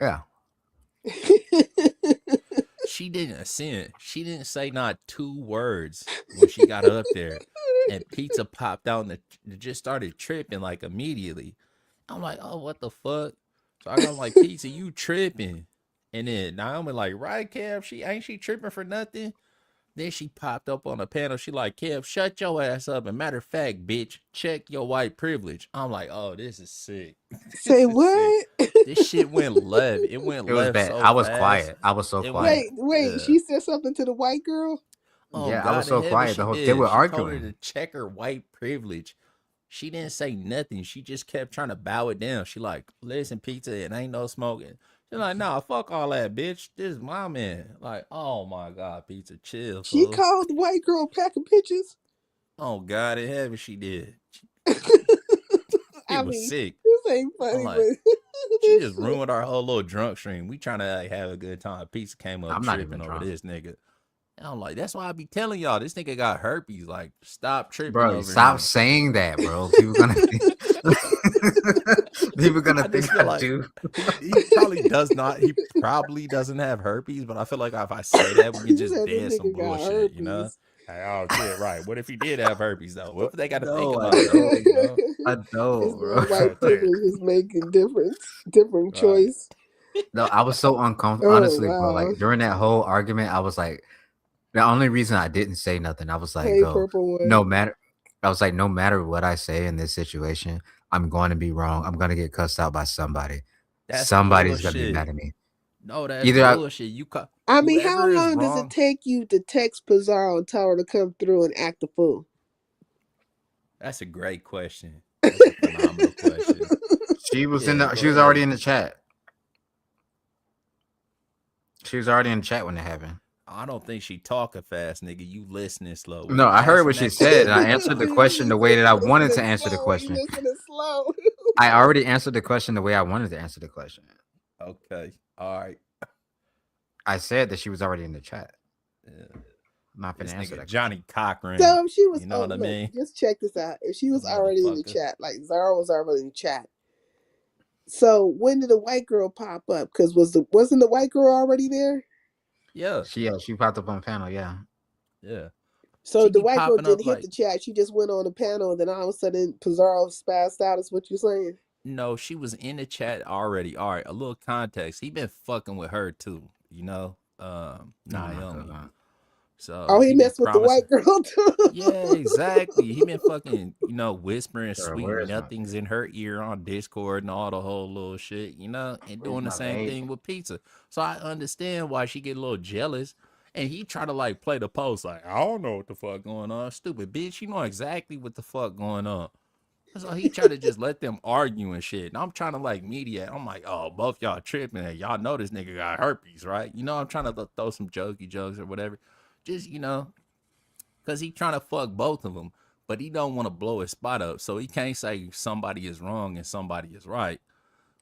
Yeah. She didn't ascend. She didn't say not 2 words when she got up there. And pizza popped out and just started tripping like immediately. I'm like, oh, what the fuck? So I'm like, pizza, you tripping. And then Naomi like, right, Kev, she tripping for nothing. Then she popped up on the panel. She like, Kev, shut your ass up. And matter of fact, bitch, check your white privilege. I'm like, oh, this is sick. Say This is sick. what? This shit went left. It went It was left bad. so I was fast. quiet. I was so It quiet. went, Wait, she said something to the white girl? oh Yeah, I was God in so heaven, quiet. she They were did. She told her arguing. to check her white privilege. She didn't say nothing. She just kept trying to bow it down. She like, listen, pizza, it ain't no smoking. She's like, nah, fuck all that, bitch. This is my man. Like, oh my God, pizza, chill, She fool. called the white girl a pack of bitches? Oh God in heaven, she did. I It was mean, sick. this ain't I'm funny, like, but she this just shit. ruined our whole little drunk stream. We trying to like have a good time. Pizza came up I'm not tripping even over drunk. this nigga. And I'm like, that's why I be telling y'all, this nigga got herpes. Like, stop tripping Bro, over stop him. saying that, bro. People gonna people gonna I think just feel I like do. he probably does not. He probably doesn't have herpes, but I feel like if I say that, we can You just said this dead some nigga got bullshit, you know? herpes. Like, oh shit, right. What if he did have herpes though? What if they got to think No, I about that, don't. you know? I don't, His bro. white privilege is making different Right. choice. No, I was so uncomfortable. Oh Honestly, bro. wow. Like during that whole argument, I was like, the only reason I didn't say nothing, I was like, Hey, go. purple one. No matter, I was like, no matter what I say in this situation, I'm going to be wrong. I'm going to get cussed out by somebody. That's Somebody's going to be bullshit. mad at me. No, that's Either I, bullshit. I mean, how Whoever is long does it wrong. take you to text Pizarro and tell her to come through and act a fool? That's a great question. That's a phenomenal question. She was Yeah, in the. go She was ahead. already in the chat. She was already in the chat when it happened. I don't think she talking fast, nigga. You listening slow. When No, you I heard asking what she that said, and I question, answered the question the way that I wanted to listening answer the slow. He question. listening slow. I already answered the question the way I wanted to answer the question. okay, all right. I said that she was already in the chat. Yeah. I'm not This gonna answer nigga that. Johnny Cochran. So if she was, You know what I look, mean? just check this out. If she was That already in the motherfucker. chat, like Zara was already in the chat. So when did the white girl pop up? Because wasn't the white girl already there? Yeah, She popped up on the panel. Yeah. yeah. So She the be white girl popping up didn't hit like, the chat. She just went on the panel, and then all of a sudden Pizarro spazzed out. Is what you're saying? no, she was in the chat already. All right, a little context. He been fucking with her too. You know, Oh my Naomi. God. So Oh, he he be messed with the promising. white girl too. Yeah, exactly. He been fucking, whispering Sir, sweet where is my nothings in her ear on Discord and all the whole little shit, and where's doing the my same vape? thing with pizza. So I understand why she get a little jealous. And he try to like play the post like, I don't know what the fuck going on. Stupid bitch, you know exactly what the fuck going on. So he tried to just let them argue and shit. And I'm trying to like mediate. I'm like, oh, both y'all tripping. And y'all know this nigga got herpes, right? I'm trying to throw some jokey jokes or whatever. Just, because he trying to fuck both of them. But he don't want to blow his spot up. So he can't say somebody is wrong and somebody is right.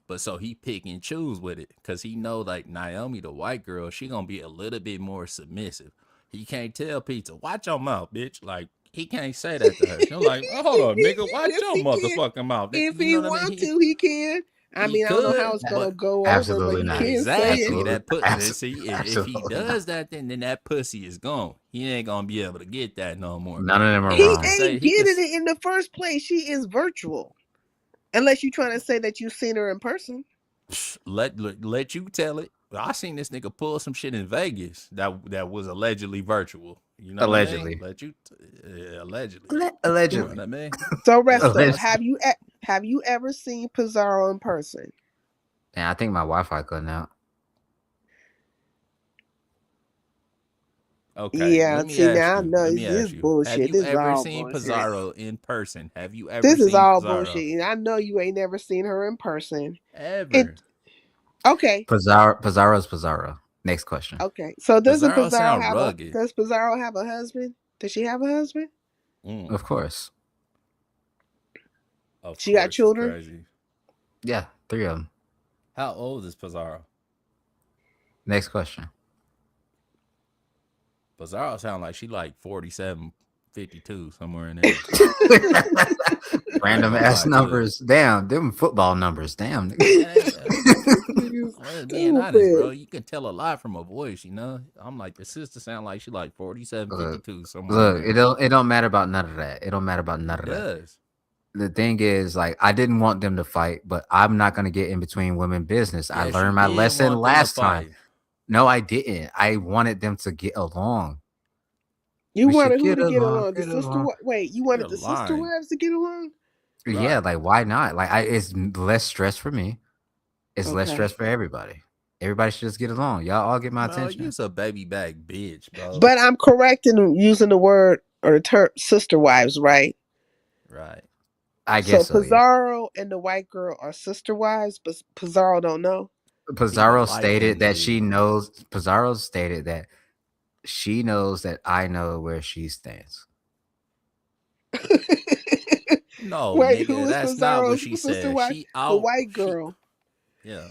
But so he pick and choose with it. Because he know like Naomi, the white girl, she going to be a little bit more submissive. He can't tell Pizza, watch your mouth, bitch. Like, he can't say that to her. She's like, oh, hold on, nigga, watch Yes, your he can. motherfucking mouth. If You he know what I mean? want to, he can. I He mean, I don't know how could, it's gonna but go over, but Absolutely he not. can say it. exactly that put. Absolutely. See, if he Absolutely does that, then that pussy is gone. He ain't gonna be able to get that no more. None of them are And he He could wrong. say ain't he could. getting it in the first place. She is virtual, unless you're trying to say that you've seen her in person. Let you tell it. I seen this nigga pull some shit in Vegas that was allegedly virtual. You know Allegedly. what I mean? Allegedly. You know Allegedly. what I mean? So, Resto, Allegedly. have you ever seen Pizarro in person? And I think my Wi-Fi cutting out. Okay, Yeah, let me see ask now I you. know Let this me is ask you. Have bullshit. you This is ever all seen bullshit. Pizarro in person? Have you ever This is seen all Pizarro? bullshit. And I know you ain't never seen her in person. Ever? Okay. Pizarro's Pizarro. Next question. Okay. So Pizarro sound rugged. does Pizarro have a husband? Does she have a husband? Of course. Of She got course, children? it's crazy. Yeah, 3 of them. How old is Pizarro? Next question. Pizarro sound like she like 47, 52, somewhere in there. Random gonna ass lie to numbers. Damn, them football numbers. Damn. Being honest, bro, you can tell a lot from a voice, I'm like, the sister sound like she like 47, 52, somewhere in Look, there. it don't matter about none of that. It don't matter about none It of that. does. The thing is, like, I didn't want them to fight, but I'm not gonna get in between women business. I Yes, learned you my did lesson want them to last time. fight. No, I didn't. I wanted them to get along. You We should wanted who get to get along. along? The Get sister? along. Wait, you You're wanted the sister lying. wives to get along? Yeah, Right. like why not? Like it's less stress for me. It's less Okay. stress for everybody. Everybody should just get along. Y'all all get my Bro, attention. you's a baby back bitch, bro. But I'm correct in using the word or the term sister wives, right? Right. I So guess so. Yeah. Pizarro and the white girl are sister wives, but Pizarro don't know. Pizarro like them stated to that be. she knows. Pizarro stated that she knows that I know where she stands. No, Wait, nigga, who is that's not what Pizarro's she sister said. wife? She The out. white girl. Yeah.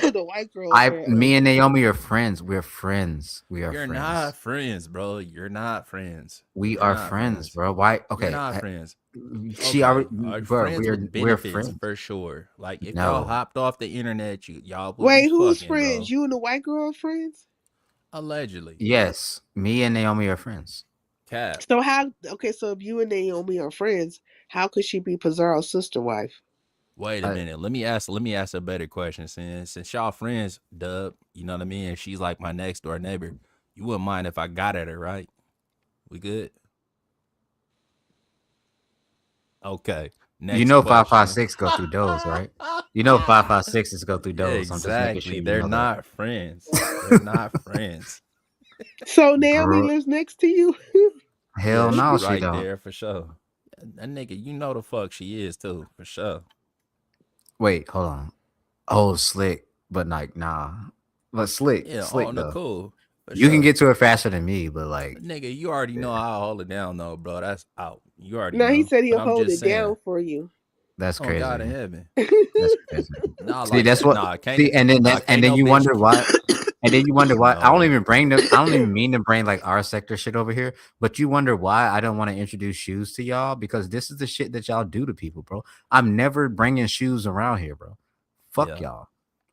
The white girl said, Me and Naomi are friends. We're friends. We are You're friends. not friends, bro. You're not friends. We You're are not friends, bro. Why? You're Okay. not friends. She Okay. already, bro. Friends with We're benefits friends. for sure. Like if y'all No, hopped off the internet, y'all would wait, be who's fucking, friends? bro. You and the white girl are friends? Allegedly. yes, me and Naomi are friends. Cap. So how? Okay, so if you and Naomi are friends, how could she be Pizarro's sister wife? Wait a minute. Let me ask a better question. Since y'all friends, Dub, you know what I mean? She's like my next door neighbor. You wouldn't mind if I got at her, right? We good? Okay. Next You know, question. 556 go through those, right? You know, 556 go through Yeah, those. I'm just making exactly. sure you They're know not friends. They're not friends. So that. Naomi Bro, lives next to you? hell Yeah, she no, she right don't. there for sure. That nigga, you know the fuck she is too, for sure. Wait, hold on. Oh, slick, but like nah, but slick, Yeah. Oh, slick no, though. cool. For You can sure. get to it faster than me, but like, Nigga, you already yeah, know how I hold it down, though, bro. That's out. You already Now he know. said But he'll I'm hold just it down saying. for you. that's Oh God in crazy. heaven. That's crazy. Nah, See, like that's what. nah, can't See, and then nah, that's and can't then no you bitch. wonder why. And then you wonder why I don't No, even bring them. I don't even mean to bring like our sector shit over here. But you wonder why I don't want to introduce shoes to y'all because this is the shit that y'all do to people, bro. I'm never bringing shoes around here, bro. Fuck yeah. y'all.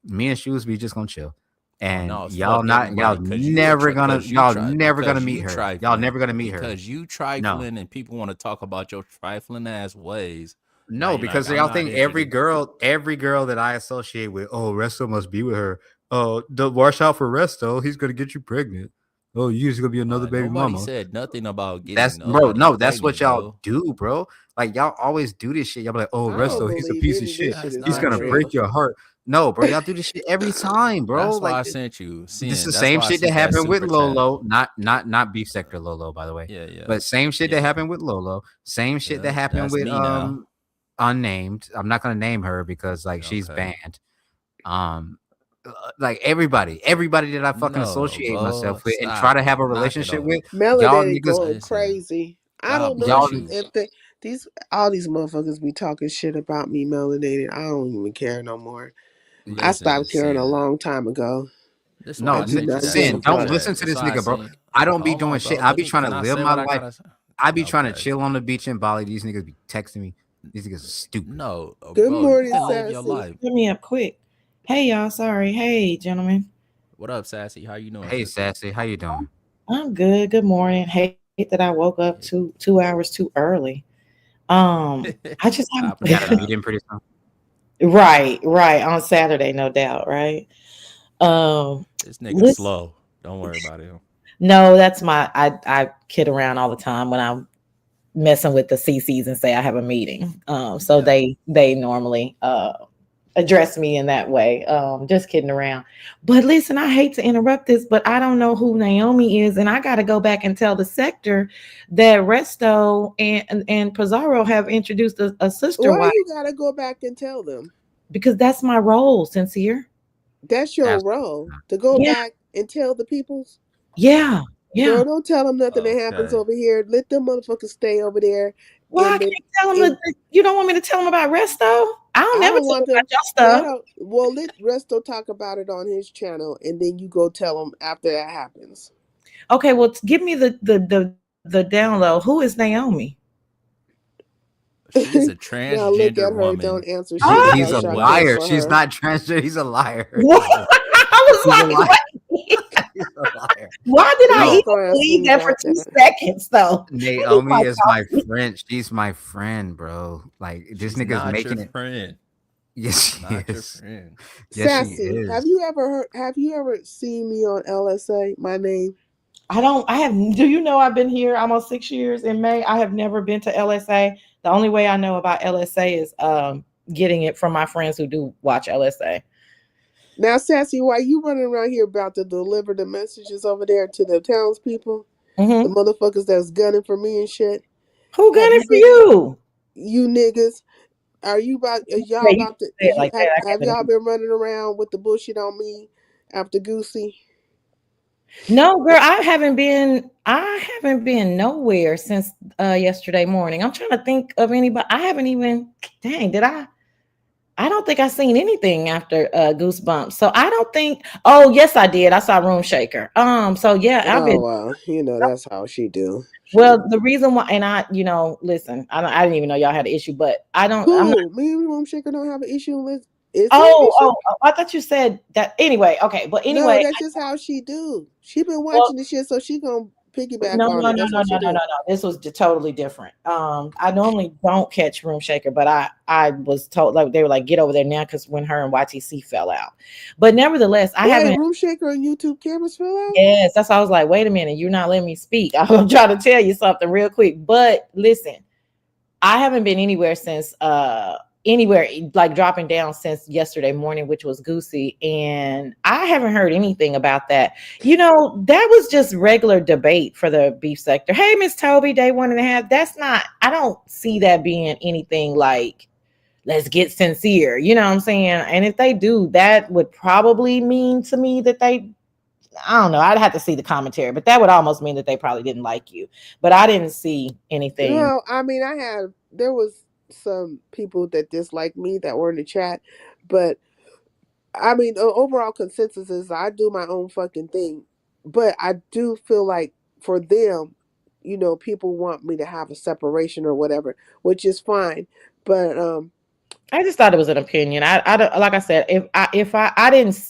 Me and shoes, we just gonna chill. Oh And no, it's fuck y'all everybody never gonna because meet you her. Y'all trifling never gonna meet her. because you No. trifling and people want to talk about your trifling ass ways. Now No, you like because I'm y'all not think introduced. every girl that I associate with, oh, Resto must be with her. Oh, watch out for Resto. He's gonna get you pregnant. Oh, you just gonna be another baby Nobody mama. said nothing about getting That's bro. nobody No, that's what pregnant, y'all bro. do, bro. Like y'all always do this shit. Y'all be like, oh, I don't Resto, No, he's a believe piece of any of this shit. shit that's is He's not not gonna real. break true. your heart. No, bro, y'all do this shit every time, bro. That's why Like I sent you the sin. That's same why I shit that sent that happened with super chat. Lolo, not beef sector Lolo, by the way, Yeah, yeah, but same shit that yeah, happened with Lolo, same shit that yeah. happened That's with me now. unnamed. I'm not gonna name her because like she's Okay. banned. Um, like everybody that I fucking No, associate bro. myself with and try Stop to it. have a Knock it relationship off. with, y'all Melanated niggas, going Listen. crazy. I God don't know y'all bless you. if they these all these motherfuckers be talking shit about me melanated. I don't even care no more. I Listen, stopped caring a sin. long time ago. This is why I no I do sent you not that give sin. a super Don't fuck. listen chat. to This is this why I nigga, bro. sent. I don't be Hold doing on, shit. bro. I be trying to Can I live say my what I life. gotta say? I be trying to Okay. chill on the beach in Bali. These niggas be texting me. These niggas are stupid. No, Good bro. You morning, can live your Sassy. life. Put me up quick. Hey y'all, sorry. Hey gentlemen. What up, Sassy? How you doing, Hey, sister? sassy, how you doing? I'm good. Good morning. Hate that I woke up Yeah. 2 hours too early. I just Top of You the got a haven't top. meeting pretty soon. right on Saturday, no doubt, right? Um This nigga listen, slow. Don't worry about him. no, that's my I kid around all the time when I'm messing with the CCs and say I have a meeting. So Yeah. they normally address me in that way. Just kidding around. But listen, I hate to interrupt this, but I don't know who Naomi is, and I got to go back and tell the sector that Resto and Pizarro have introduced a sister Why wife you gotta go back and tell them? because that's my role, sincere. That's your Absolutely. role to go Yeah, back and tell the peoples. yeah, yeah. Girl, don't tell them nothing that happens Okay. over here. Let them motherfuckers stay over there. Well, I And can't then, tell them and that you don't want me to tell them about Resto. I don't I never don't tell want them them. about your That stuff. don't. Well, let Resto talk about it on his channel, and then you go tell them after that happens. Okay, well, give me the download. Who is Naomi? She is a Now look transgender at her. woman. Don't answer shit Ah! He's without a y'all care liar. for She's her. not transgender. He's a liar. What? I He's a was liar. like, wait. He's a liar. Why did We I No, not even gonna ask believe me that for about 2 seconds though? Let me Naomi like is my friend. She's my friend, bro. Like this She's nigga's not your making it. friend. Yes, she Not your is. friend. Yes, she Sassy. is. Have you ever seen me on LSA? My name. I don't I have do you know I've been here almost 6 years in May. I have never been to LSA. The only way I know about LSA is getting it from my friends who do watch LSA. Now, Sassy, why you running around here about to deliver the messages over there to the townspeople? The Mm-hmm. motherfuckers that's gunning for me and shit. Who got Have it you for been? you? You niggas. Are you about? Is y'all Yeah, you about to? say it Is you like that. I have y'all haven't. been running around with the bullshit on me after Goosey? No, girl, I haven't been nowhere since yesterday morning. I'm trying to think of anybody. I haven't even dang, did I? I don't think I seen anything after Goosebumps. So I don't think. Oh, yes, I did. I saw Room Shaker. So yeah, I've Oh been. well, you know that's how she do. She Well, the reason why, and listen, I didn't even know y'all had an issue, but I don't. I'm not. who? Me and Room Shaker don't have an issue with. Is there an Oh, issue? I thought you said that. Anyway, okay, but No, anyway, that's just how she do. She been well, watching the shit, so she gonna piggyback no, on no, it. no, That's no, what she no, no, no, do. no. This was totally different. I normally don't catch Room Shaker, but I was told like they were like get over there now because when her and YTC fell out, but nevertheless, I Wait, haven't. Room Shaker on YouTube cameras fell out? Yes, that's why I was like, wait a minute, you're not letting me speak. I'm trying to tell you something real quick. But listen, I haven't been anywhere like dropping down since yesterday morning, which was Goosey, and I haven't heard anything about that. That was just regular debate for the beef sector. Hey, Miss Toby, day 1.5. That's not, I don't see that being anything like let's get sincere. You know what I'm saying? And if they do, that would probably mean to me that they, I don't know, I'd have to see the commentary, but that would almost mean that they probably didn't like you. But I didn't see anything. Well, I mean, there was some people that disliked me that were in the chat, but I mean, the overall consensus is I do my own fucking thing. But I do feel like for them, people want me to have a separation or whatever, which is fine. But I just thought it was an opinion. I don't, like I said, if I didn't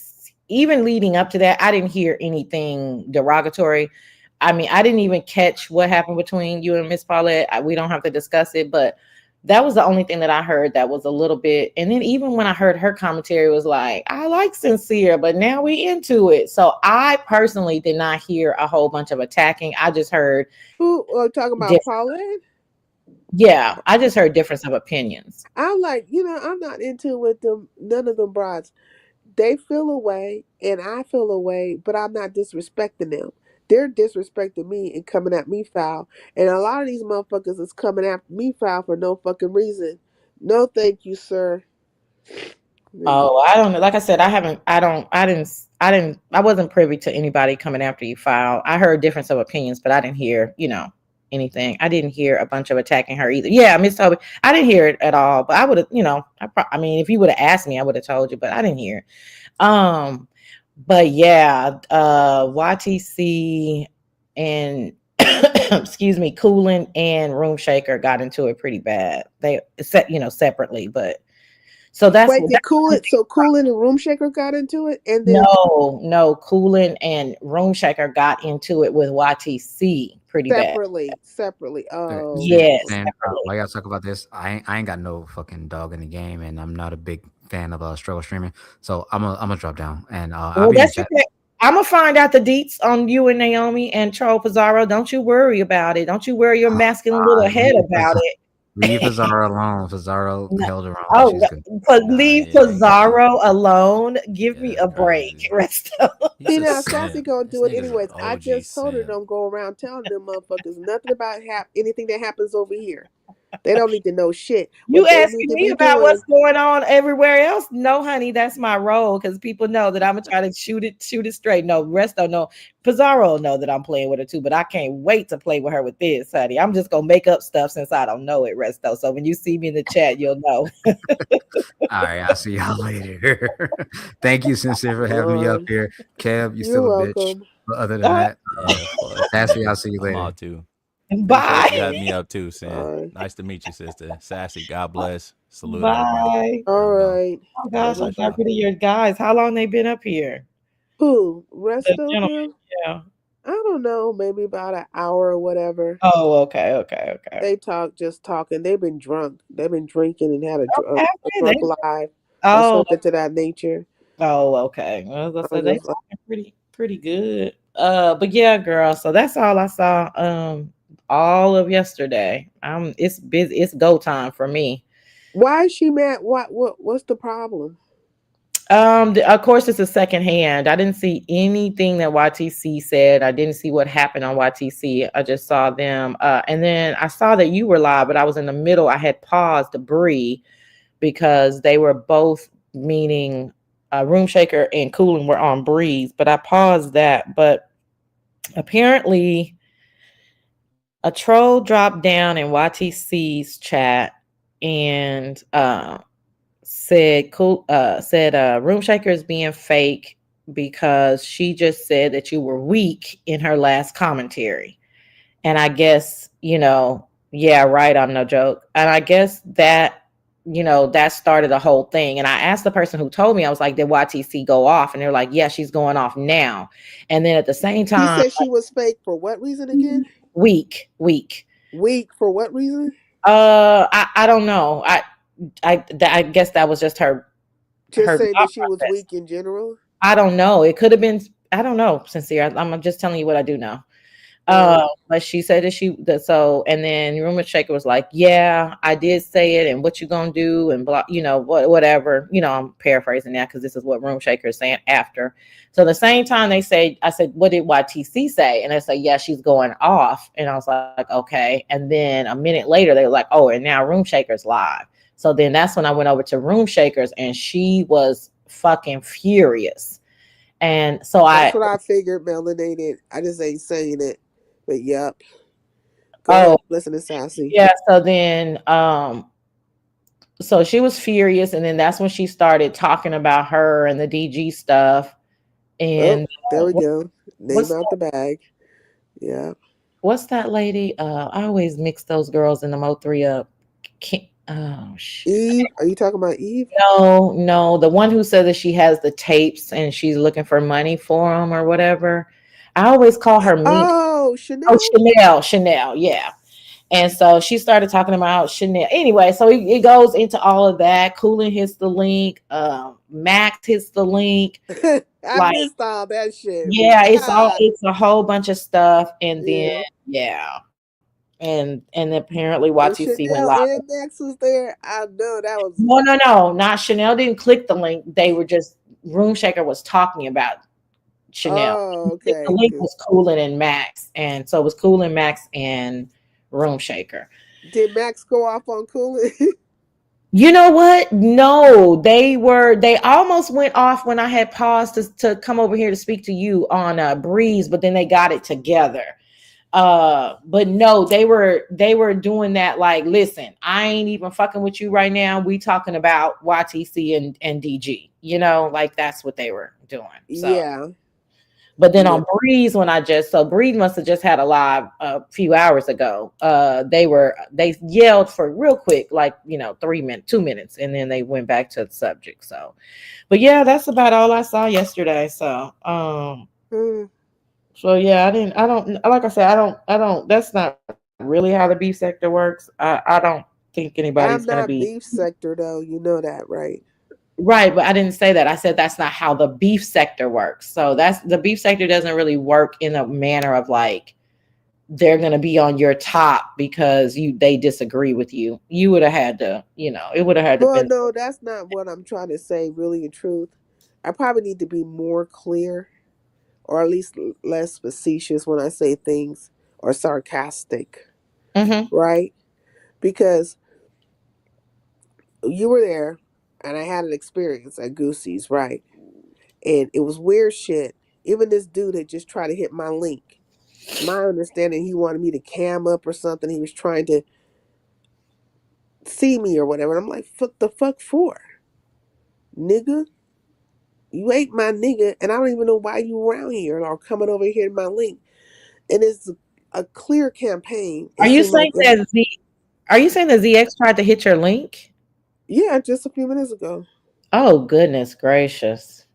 even leading up to that, I didn't hear anything derogatory. I mean, I didn't even catch what happened between you and Miss Paulette. We don't have to discuss it, but that was the only thing that I heard that was a little bit. And then even when I heard her commentary was like, I like sincere, but now we into it. So I personally did not hear a whole bunch of attacking. I just heard who talking about Paulette? Yeah, I just heard difference of opinions. I'm like, I'm not into with them. None of them broads. They feel away and I feel away, but I'm not disrespecting them. They're disrespecting me and coming at me foul. And a lot of these motherfuckers is coming after me foul for no fucking reason. No, thank you, sir. Oh, I don't know. Like I said, I wasn't privy to anybody coming after you foul. I heard difference of opinions, but I didn't hear, anything. I didn't hear a bunch of attacking her either. Yeah, Miss Toby, I didn't hear it at all, but I would have, I mean, if you would have asked me, I would have told you, but I didn't hear it. But yeah, YTC and excuse me, Coolin and Room Shaker got into it pretty bad. They separately, but so that's wait, did Coolin and Room Shaker got into it? And then no, Coolin and Room Shaker got into it with YTC pretty separately. Oh yes. Why y'all talk about this? I ain't got no fucking dog in the game, and I'm not a big fan of struggle streaming. So I'm gonna drop down and I'll be that's okay. I'm gonna find out the deets on you and Naomi and Troll Pizarro. Don't you worry about it. Don't you worry your masculine little head about it. Leave Pizarro alone. Pizarro held her own. Oh, leave Pizarro alone. Give me a break. See now, Sassy gonna do it anyways. I just told her don't go around telling them motherfuckers nothing about anything that happens over here. They don't need to know shit. You asking me about what's going on everywhere else? No, honey, that's my role because people know that I'm gonna try to shoot it straight. No, Resto, no, Pizarro know that I'm playing with her too, but I can't wait to play with her with this, honey. I'm just gonna make up stuff since I don't know it, Resto. So when you see me in the chat, you'll know. All right, I'll see y'all later. Thank you, Sincere, for having me up here. Kev, you're still a bitch. But other than that, Sassy, I'll see you later. Too. Bye. You had me up too, Sam. Nice to meet you, sister. Sassy, God bless. Salute. Bye. Everybody. All right. Oh gosh, I got rid of your guys. How long they been up here? Who? Resto? Yeah. I don't know, maybe about an hour or whatever. Oh, okay. They just talking. They've been drunk. They've been drinking and had a drunk live. Oh, something to that nature. Oh, okay. Well, they talking pretty good. But yeah, girl. So that's all I saw. All of yesterday. It's busy. It's go time for me. Why is she mad? What's the problem? Of course, it's a second hand. I didn't see anything that YTC said. I didn't see what happened on YTC. I just saw them. And then I saw that you were live, but I was in the middle. I had paused Bree because they were both, meaning Room Shaker and Coolin were on Breeze, but I paused that. But apparently a troll dropped down in YTC's chat and said Room Shaker is being fake because she just said that you were weak in her last commentary. And I guess, yeah, right, I'm no joke. And I guess that, that started the whole thing. And I asked the person who told me, I was like, did YTC go off? And they're like, yeah, she's going off now. And then at the same time, he said she was fake for what reason again? Weak for what reason? I don't know. I guess that was just her saying that she was weak in general. I don't know. It could have been, I don't know, Sincere. I'm just telling you what I do know. But she said that and then Rumor Shaker was like, yeah, I did say it, and what you gonna do, and blah, whatever. I'm paraphrasing that because this is what Room Shaker is saying after. So the same time I said, what did YTC say? And they say, yeah, she's going off. And I was like, okay. And then a minute later, they were like, oh, and now Room Shaker's live. So then that's when I went over to Room Shakers, and she was fucking furious. And so That's what I figured, melanated. I just ain't saying it. But yep. Go oh ahead. Listen to Sassy. yeah, so then so she was furious, and then that's when she started talking about her and the DG stuff. Oh, And there we go. Name what's out the bag. Yeah. what's that lady? I always mix those girls in the Mo3 up. Oh shit. Eve. Are you talking about Eve? No, the one who said that she has the tapes and she's looking for money for them or whatever. I always call her Meek. Oh, Oh, Chanel. Chanel, yeah. And so she started talking about Chanel. Anyway, so it goes into all of that. Coolin hits the link. Max hits the link. I Like, missed all that shit. But yeah, God. it's a whole bunch of stuff. And then Yeah. yeah. And apparently If YTC went Chanel live. and Max was there, I know that was. No. Not Chanel didn't click the link. They were just Room Shaker was talking about Chanel. Oh, okay. The link was Coolin and Max. And so it was Coolin, Max, and Room Shaker. Did Max go off on Coolin? You know what? No, they almost went off when I had paused to come over here to speak to you on Breeze, but then they got it together. But no, they were doing that like, listen, I ain't even fucking with you right now. We talking about YTC and DG, you know, like that's what they were doing. So. Yeah. But then on Breeze, Breeze must have just had a live a few hours ago. They yelled for real quick, like 2 minutes, and then they went back to the subject. So, but yeah, that's about all I saw yesterday. So, so yeah, I don't like I said, I don't. That's not really how the beef sector works. I don't think anybody's gonna be beef sector though. You know that, right? Right, but I didn't say that. I said that's not how the beef sector works. So that's the beef sector doesn't really work in a manner of like they're going to be on your top because they disagree with you. You would have had to, it would have had to. Well, no, that's not what I'm trying to say. Really, in truth, I probably need to be more clear, or at least less facetious when I say things, or sarcastic, right? Because you were there. And I had an experience at Goosey's, right? And it was weird shit. Even this dude had just tried to hit my link. My understanding, he wanted me to cam up or something. He was trying to see me or whatever. I'm like, what the fuck for? Nigga? You ain't my nigga, and I don't even know why you around here or coming over here to my link. And it's a clear campaign. Are you saying that ZX tried to hit your link? Yeah, just a few minutes ago. Oh, goodness gracious.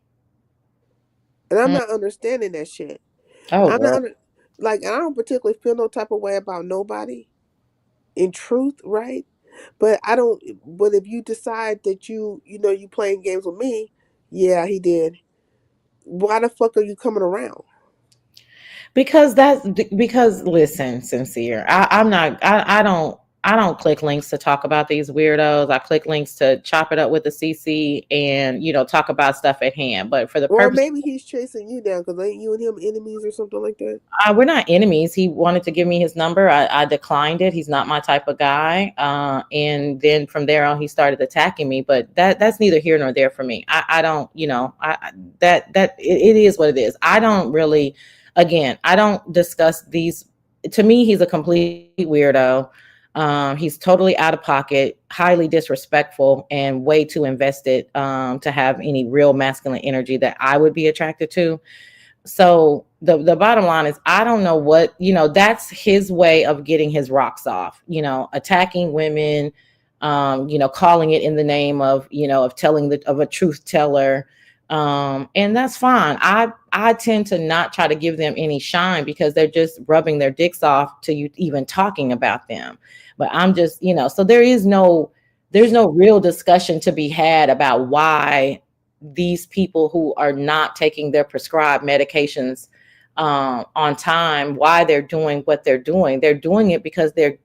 And I'm not understanding that shit. Oh, I'm not I don't particularly feel no type of way about nobody in truth, right? But if you decide that you playing games with me, yeah, he did. Why the fuck are you coming around? Because listen, Sincere, I don't click links to talk about these weirdos. I click links to chop it up with the CC and talk about stuff at hand. But for the purpose, maybe he's chasing you down because ain't you and him enemies or something like that? We're not enemies. He wanted to give me his number. I declined it. He's not my type of guy. And then from there on, he started attacking me. But that's neither here nor there for me. I don't. It is what it is. I don't really. Again, I don't discuss these. To me, he's a complete weirdo. He's totally out of pocket, highly disrespectful, and way too invested to have any real masculine energy that I would be attracted to. So the bottom line is, I don't know what, that's his way of getting his rocks off, attacking women, calling it in the name of, of telling of a truth teller. And that's fine. I tend to not try to give them any shine because they're just rubbing their dicks off to you even talking about them. But I'm just, so there's no real discussion to be had about why these people who are not taking their prescribed medications on time, why they're doing what they're doing. They're doing it because they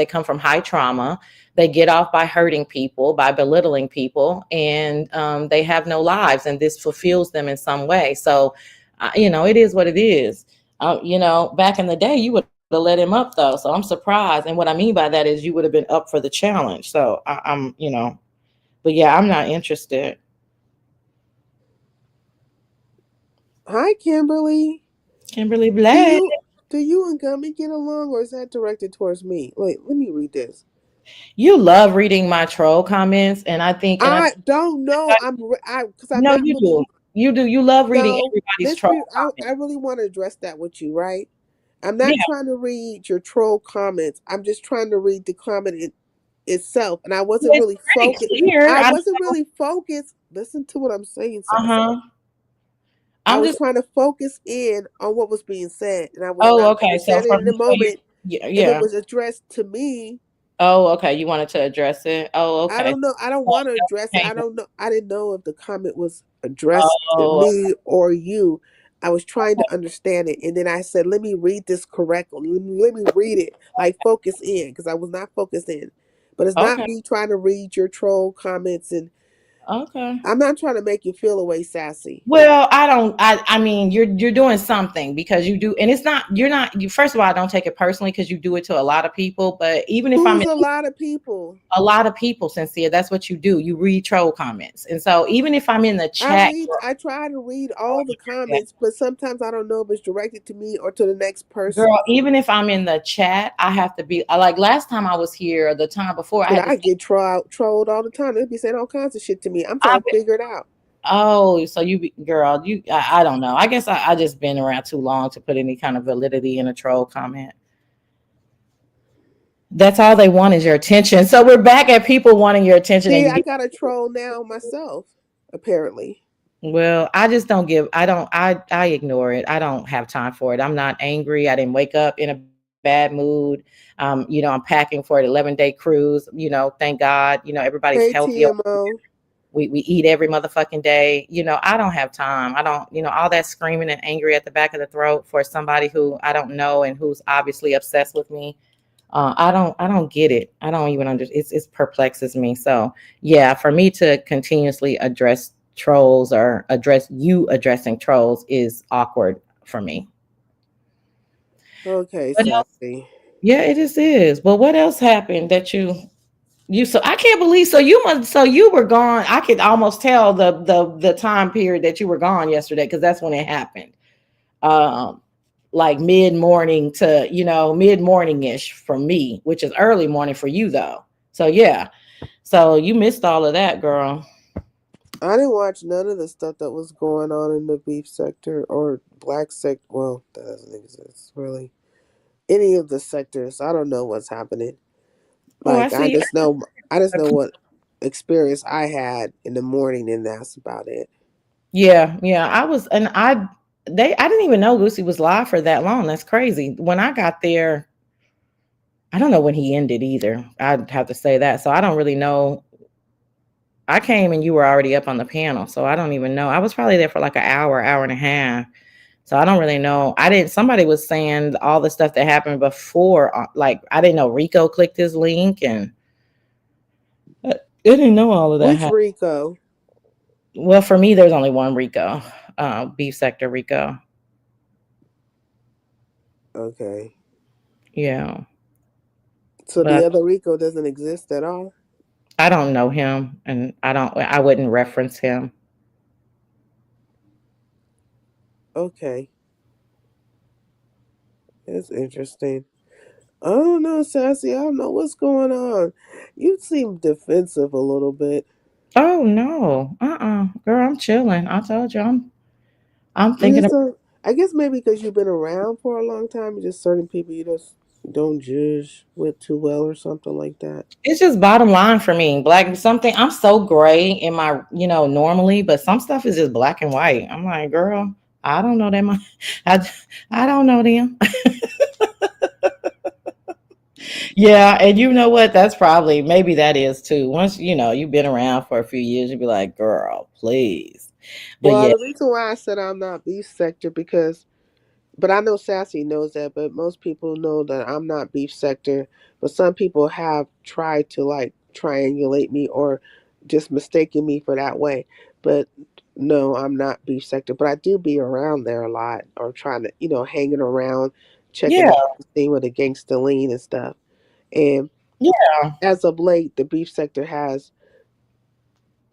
come from high trauma. They get off by hurting people, by belittling people, and they have no lives, and this fulfills them in some way. So, it is what it is. Back in the day, you would to let him up though. So I'm surprised. And what I mean by that is you would have been up for the challenge. So I'm, but yeah, I'm not interested. Hi, Kimberly. Kimberly Do Black. you do you and Gummy get along, or is that directed towards me? Wait, let me read this. You love reading my troll comments, and I think, and I I don't know. Because I'm no, not you really. do. You do. You love reading No, everybody's troll I comments. really want to address that with you, right? I'm Yeah, not trying to read your troll comments. I'm just trying to read the comment itself, and I wasn't it's really pretty focused. clear. I I wasn't really focused. Listen to what I'm saying, Sassy. huh. I I'm was just. trying to focus in on what was being said, and I was Oh, not okay. So understanding in the so you, moment yeah, if it yeah. was addressed to me. Oh, okay. You wanted to address it. Oh, I okay. don't know. I don't So want to address it. you I came- don't know. I didn't know if the comment was addressed to Oh, me or you. I was trying to understand it. And then I said, let me read this correctly. Let me read it. Like focus in, because I was not focused in. But it's not okay. me trying to read your troll comments, and Okay. I'm not trying to make you feel away, Sassy. Well, I don't. I mean, you're doing something because you do, and it's not. You're not. You first of all, I don't take it personally because you do it to a lot of people. But even if I'm Who's in a lot of people? a lot of people, sincere, that's what you do. You read troll comments, and so even if I'm in the chat, I try to read all the comments, but sometimes I don't know if it's directed to me or to the next person. girl, even if I'm in the chat, I have to be like last time I was here, or the time before, I But had to. I get trolled all the time. They'd be saying all kinds of shit to me. I'm I, trying to figure it out. oh, so girl, I don't know. I guess I just been around too long to put any kind of validity in a troll comment. That's all they want is your attention. So we're back at people wanting your attention, and See, you I get. got a troll now myself, apparently. Well, I just don't give. I don't. I ignore it. I don't have time for it. I'm not angry. I didn't wake up in a bad mood. I'm packing for an 11-day cruise. Thank God. Everybody's Hey, healthy. TMO. We eat every motherfucking day. I don't have time. I don't. All that screaming and angry at the back of the throat for somebody who I don't know and who's obviously obsessed with me. I don't get it. I don't even understand. It perplexes me. So yeah, for me to continuously address trolls or address you addressing trolls is awkward for me. Okay, What else? Sassy. Yeah, it just is. But what else happened that you so I can't believe so you were gone. I could almost tell the time period that you were gone yesterday because that's when it happened. Um like mid-morning to mid-morning-ish for me, which is early morning for you though. So yeah. So you missed all of that, girl. I didn't watch none of the stuff that was going on in the beef sector or black sector. Well, that doesn't exist, really. Any of the sectors. I don't know what's happening. Oh, I Like, see. I just know what experience I had in the morning, and that's about it. Yeah, yeah. I didn't even know Lucy was live for that long. That's crazy. When I got there, I don't know when he ended either. I'd have to say that. So I don't really know. I came and you were already up on the panel, so I don't even know. I was probably there for like an hour, hour and a half. So I don't really know. I didn't. Somebody was saying all the stuff that happened before. Like I didn't know Rico clicked his link, and I didn't know all of that Which happened. Rico? Well, for me, there's only one Rico, beef sector Rico. Okay. Yeah, So the but other Rico doesn't exist at all? I don't know him, and I wouldn't reference him. Okay. That's interesting. I don't know, Sassy. I don't know what's going on. You seem defensive a little bit. Oh no, girl, I'm chilling. I told you, I'm You thinking just of. don't. I guess maybe because you've been around for a long time, just certain people you just don't judge with too well or something like that. It's just bottom line for me. Black something. I'm so gray in my, normally, but some stuff is just black and white. I'm like, girl, I don't know them. I, I don't know them. Yeah, and you know what? That's probably maybe that is too. Once you've been around for a few years, you'd be like, girl, please. But Well, yeah, the reason why I said I'm not beef sector because, but I know Sassy knows that, but most people know that I'm not beef sector. But some people have tried to like triangulate me or just mistaken me for that way. But no, I'm not beef sector. But I do be around there a lot or trying to, hanging around checking Yeah, out the scene with the gangster lean and stuff. And yeah. as of late, the beef sector has,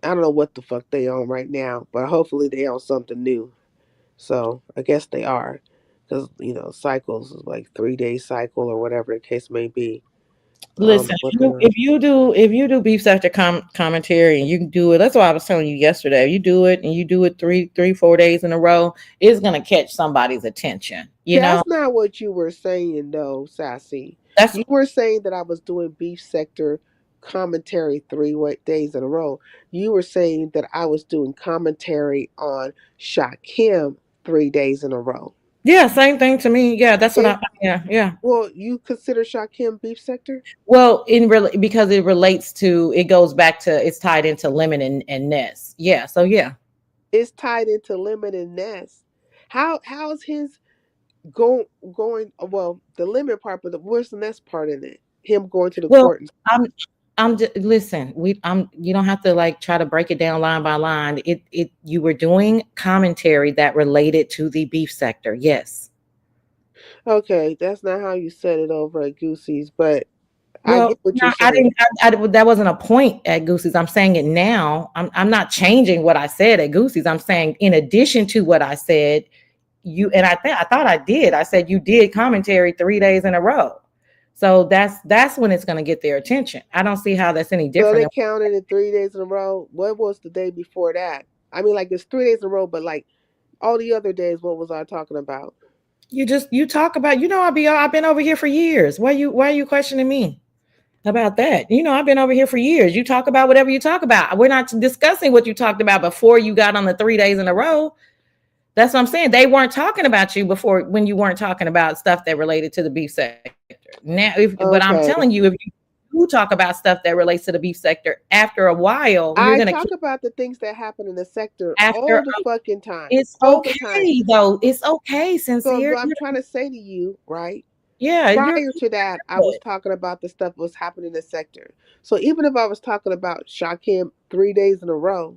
I don't know what the fuck they on right now, but hopefully they on something new. So I guess they are, because cycles is like 3 day cycle or whatever the case may be. I don't Listen, know what they're on. if you do beef sector commentary and you can do it, that's what I was telling you yesterday. You do it and you do it 4 days in a row, it's gonna catch somebody's attention. You know, That's not what you were saying, though, Sassy. that's You were saying that I was doing beef sector commentary 3 days in a row. You were saying that I was doing commentary on Shakim 3 days in a row. yeah, same thing to me. Yeah, that's what It, I yeah, yeah. well, you consider Shakim beef sector? Well, because it relates to it goes back to it's tied into lemon and nest. Yeah, so yeah. It's tied into Lemon and Ness. How is his going? Well, the lemon part, but where's the Ness part in it? Him going to the Well, court. I'm just listen. You don't have to like try to break it down line by line. You were doing commentary that related to the beef sector. Yes. Okay, that's not how you said it over at Goosey's, but I Well, get what no, you're I saying. didn't. That wasn't a point at Goosey's. I'm saying it now. I'm not changing what I said at Goosey's. I'm saying in addition to what I said, I thought I did. I said you did commentary 3 days in a row. So that's when it's going to get their attention. I don't see how that's any So different. they counted it 3 days in a row. What was the day before that? I mean, like it's 3 days in a row, but like all the other days, what was I talking about? You talk about I've been over here for years. Why are you questioning me about that? I've been over here for years. You talk about whatever you talk about. We're not discussing what you talked about before you got on the 3 days in a row. That's what I'm saying. They weren't talking about you before when you weren't talking about stuff that related to the beef sector. Now, but I'm Okay. telling you, if you talk about stuff that relates to the beef sector, after a while, you're I gonna talk keep about the things that happen in the sector after. all the fucking time. It's All the time. okay though. It's okay, So sincere. what I'm trying to say to you, right? Yeah, you're Prior to that, I was talking about the stuff that was happening in the sector. So even if I was talking about Shakim 3 days in a row,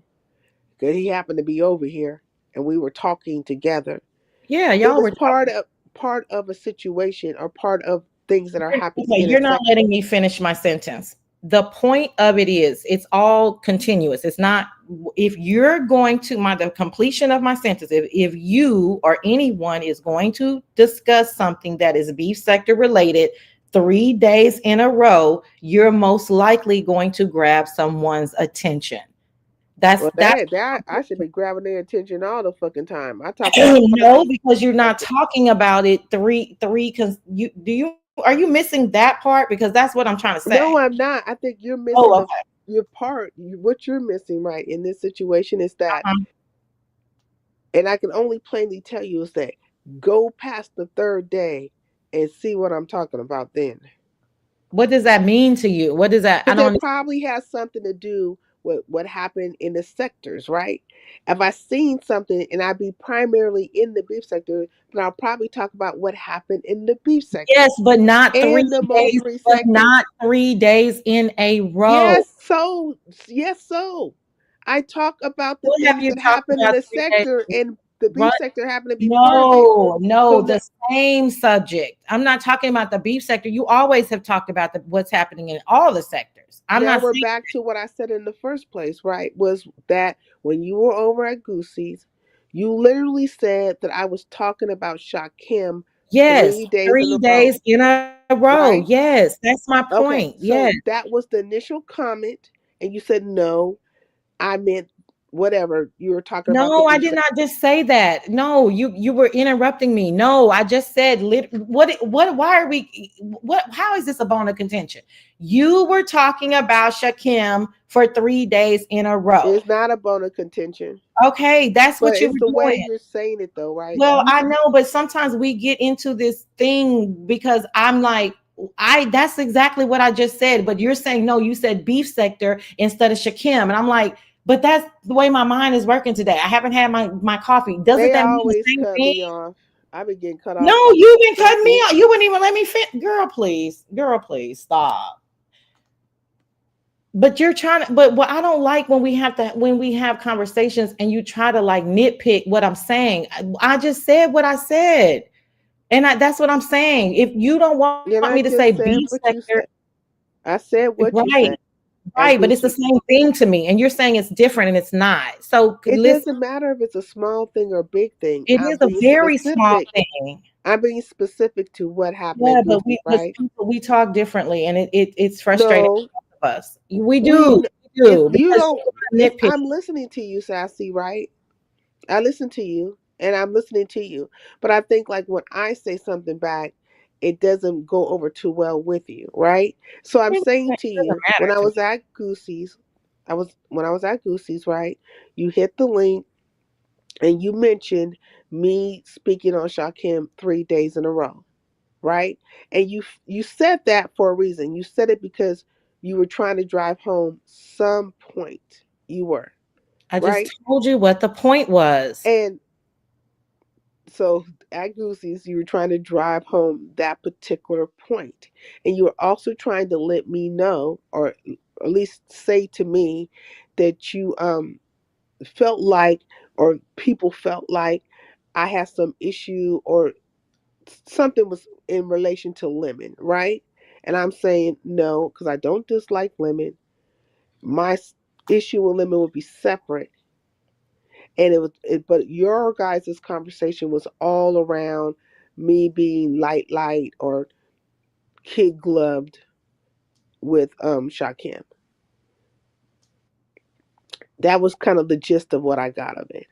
because he happened to be over here and we were talking together, yeah, it y'all was were talking. part of a situation or part of things that are happening Okay, in a you're not sector. letting me finish my sentence. The point of it is it's all continuous. It's not if you're going to the completion of my sentence, if you or anyone is going to discuss something that is beef sector related 3 days in a row, you're most likely going to grab someone's attention. That's Well, that's that I should be grabbing their attention all the fucking time. I talk about all the no, things because you're in the not sector. talking about it because are you missing that part? Because that's what I'm trying to No, say. I'm not. I think you're missing Oh, the okay. your part. What you're missing, right, in this situation is that, Uh-huh. and I can only plainly tell you is that go past the third day and see what I'm talking about then. What does that mean to you? What does that? I Because don't it understand. probably has something to do with what happened in the sectors, right? If I seen something and I be primarily in the beef sector, then I'll probably talk about what happened in the beef sector Yes, but not three and the days, mulberry but sector. not 3 days in a row. Yes, so I talk about the What have things you that talked happen in about the 3 days? sector, and the beef Right? sector happened to be part of it. No, no, So the same subject. I'm not talking about the beef sector. You always have talked about what's happening in all the sectors. I'm now not we're saying back to what I said in the first place, right? Was that when you were over at Goosey's, you literally said that I was talking about Shakim yes, 3 days in a 3 days row, in a row. right? Yes, that's my Okay, point. Yes. so that was the initial comment, and you said no, I meant whatever. You were talking about the No, I beef did sector. not just say that. No, you were interrupting me. No, I just said what why are we what how is this a bone of contention? You were talking about Shakim for 3 days in a row. It's not a bone of contention. Okay, that's But what you it's were the way doing. you're saying it, though, right? Well, I know, but sometimes we get into this thing because I'm like, I that's exactly what I just said. But you're saying no, you said beef sector instead of Shakim. And I'm like, but that's the way my mind is working today. I haven't had my coffee. Doesn't They that mean the always same cut thing? me off. I've been getting cut No, off all you've been cutting me Sassy. out. You wouldn't even let me fit. Girl, please. Girl, please stop. But you're trying to, but what I don't like when we have conversations and you try to like nitpick what I'm saying. I just said what I said. And that's what I'm saying. If you don't want me And to I say just beef said what you sector, said. I said what you right, said at right, but it's the Goosey. same thing to me. And you're saying it's different and it's not. So It listen, doesn't matter if it's a small thing or a big thing. it is I'm a being very small specific. thing. I'm being specific to what happened Yeah, at but Goosey, but right? people, we talk differently, and it's frustrating No, for us. We we. do, we If do, you because don't, you're if nitpicking. I'm listening to you, Sassy, right? I listen to you, and I'm listening to you. But I think like when I say something back, it doesn't go over too well with you, right? So I'm It saying to doesn't you, when matter I to me. was at Goosey's, when I was at Goosey's, right? You hit the link and you mentioned me speaking on Shakim 3 days in a row, right? And you said that for a reason. You said it because you were trying to drive home some point. You were, I just right? told you what the point was. And so at Goosey's, you were trying to drive home that particular point. And you were also trying to let me know, or at least say to me, that you felt like, or people felt like I had some issue or something was in relation to lemon, right? And I'm saying no, because I don't dislike lemon. My issue with lemon would be separate, and but your guys' conversation was all around me being light or kid gloved with Shakim. That was kind of the gist of what I got of it,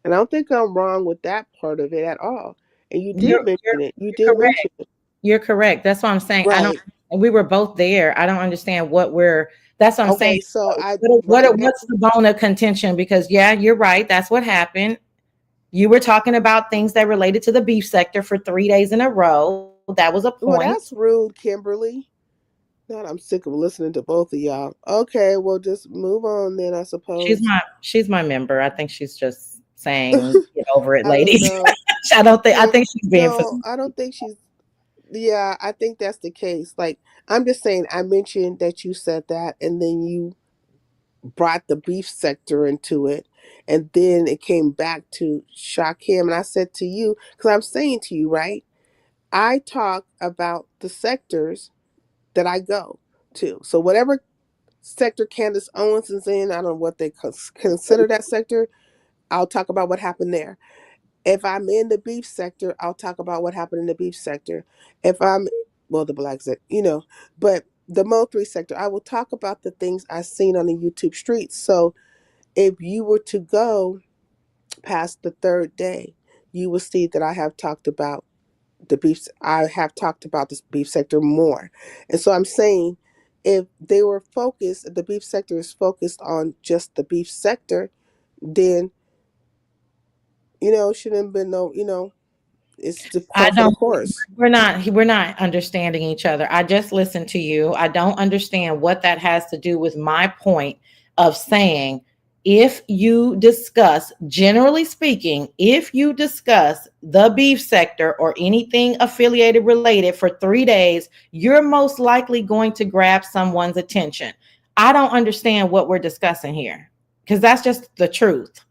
and I don't think I'm wrong with that part of it at all. And you did mention it. You You're did correct. mention it, You're correct. That's what I'm saying. I don't. right? We were both there. I don't understand what we're. That's what I'm saying. Okay, so I right now. What's the bone of contention? Because yeah, you're right. That's what happened. You were talking about things that related to the beef sector for 3 days in a row. That was a Well, point. that's rude, Kimberly. God, I'm sick of listening to both of y'all. Okay, well, just move on then, I suppose. She's my member. I think she's just saying, get over it, I don't ladies. know. I Kim, think she's being no, I don't think she's. Yeah, I think that's the case. Like, I'm just saying, I mentioned that you said that, and then you brought the beef sector into it, and then it came back to shock him. And I said to you, because I'm saying to you, right? I talk about the sectors that I go to. So whatever sector Candace Owens is in, I don't know what they consider that sector. I'll talk about what happened there. If I'm in the beef sector, I'll talk about what happened in the beef sector. If I'm, well, the black sector, but the Mo3 sector, I will talk about the things I've seen on the YouTube streets. So if you were to go past the third day, you will see that I have talked about the beef. I have talked about this beef sector more. And so I'm saying, if they were focused, if the beef sector is focused on just the beef sector, then shouldn't have been no, it's the I par for the don't course. we're not understanding each other. I just listened to you. I don't understand what that has to do with my point of saying, if you discuss, generally speaking, if you discuss the beef sector or anything affiliated related for 3 days, you're most likely going to grab someone's attention. I don't understand what we're discussing here, because that's just the truth.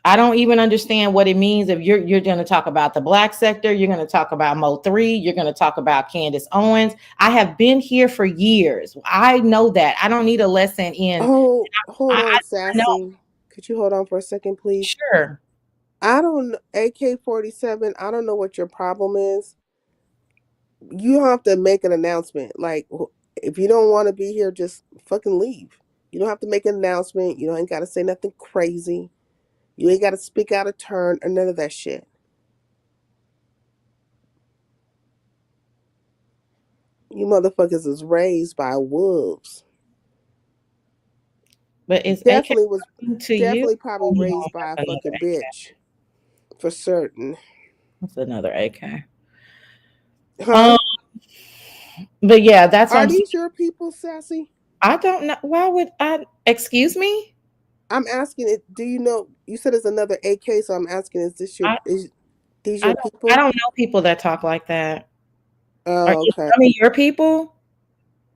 I don't even understand what it means if you're going to talk about the black sector, you're going to talk about Mo3, you're going to talk about Candace Owens. I have been here for years. I know that. I don't need a lesson in. Oh, hold on, I know. Sassy. Could you hold on for a second, please? Sure. I don't AK-47. I don't know what your problem is. You have to make an announcement. Like, if you don't want to be here, just fucking leave. You don't have to make an announcement. You ain't got to say nothing crazy. You ain't got to speak out of turn or none of that shit. You motherfuckers is raised by wolves. But is AK Definitely was, talking to you? definitely probably Oh, no, raised by that's a another fucking AK. bitch. For certain. That's another AK. Huh? Um, but yeah, that's what Are I'm saying. these your people, Sassy? I don't know. Why would I? Excuse me? I'm asking it. Do you know? You said it's another AK, so I'm asking: I, is these I your don't. I people? don't know people that talk like that. Are Oh, you? okay. I mean, your people?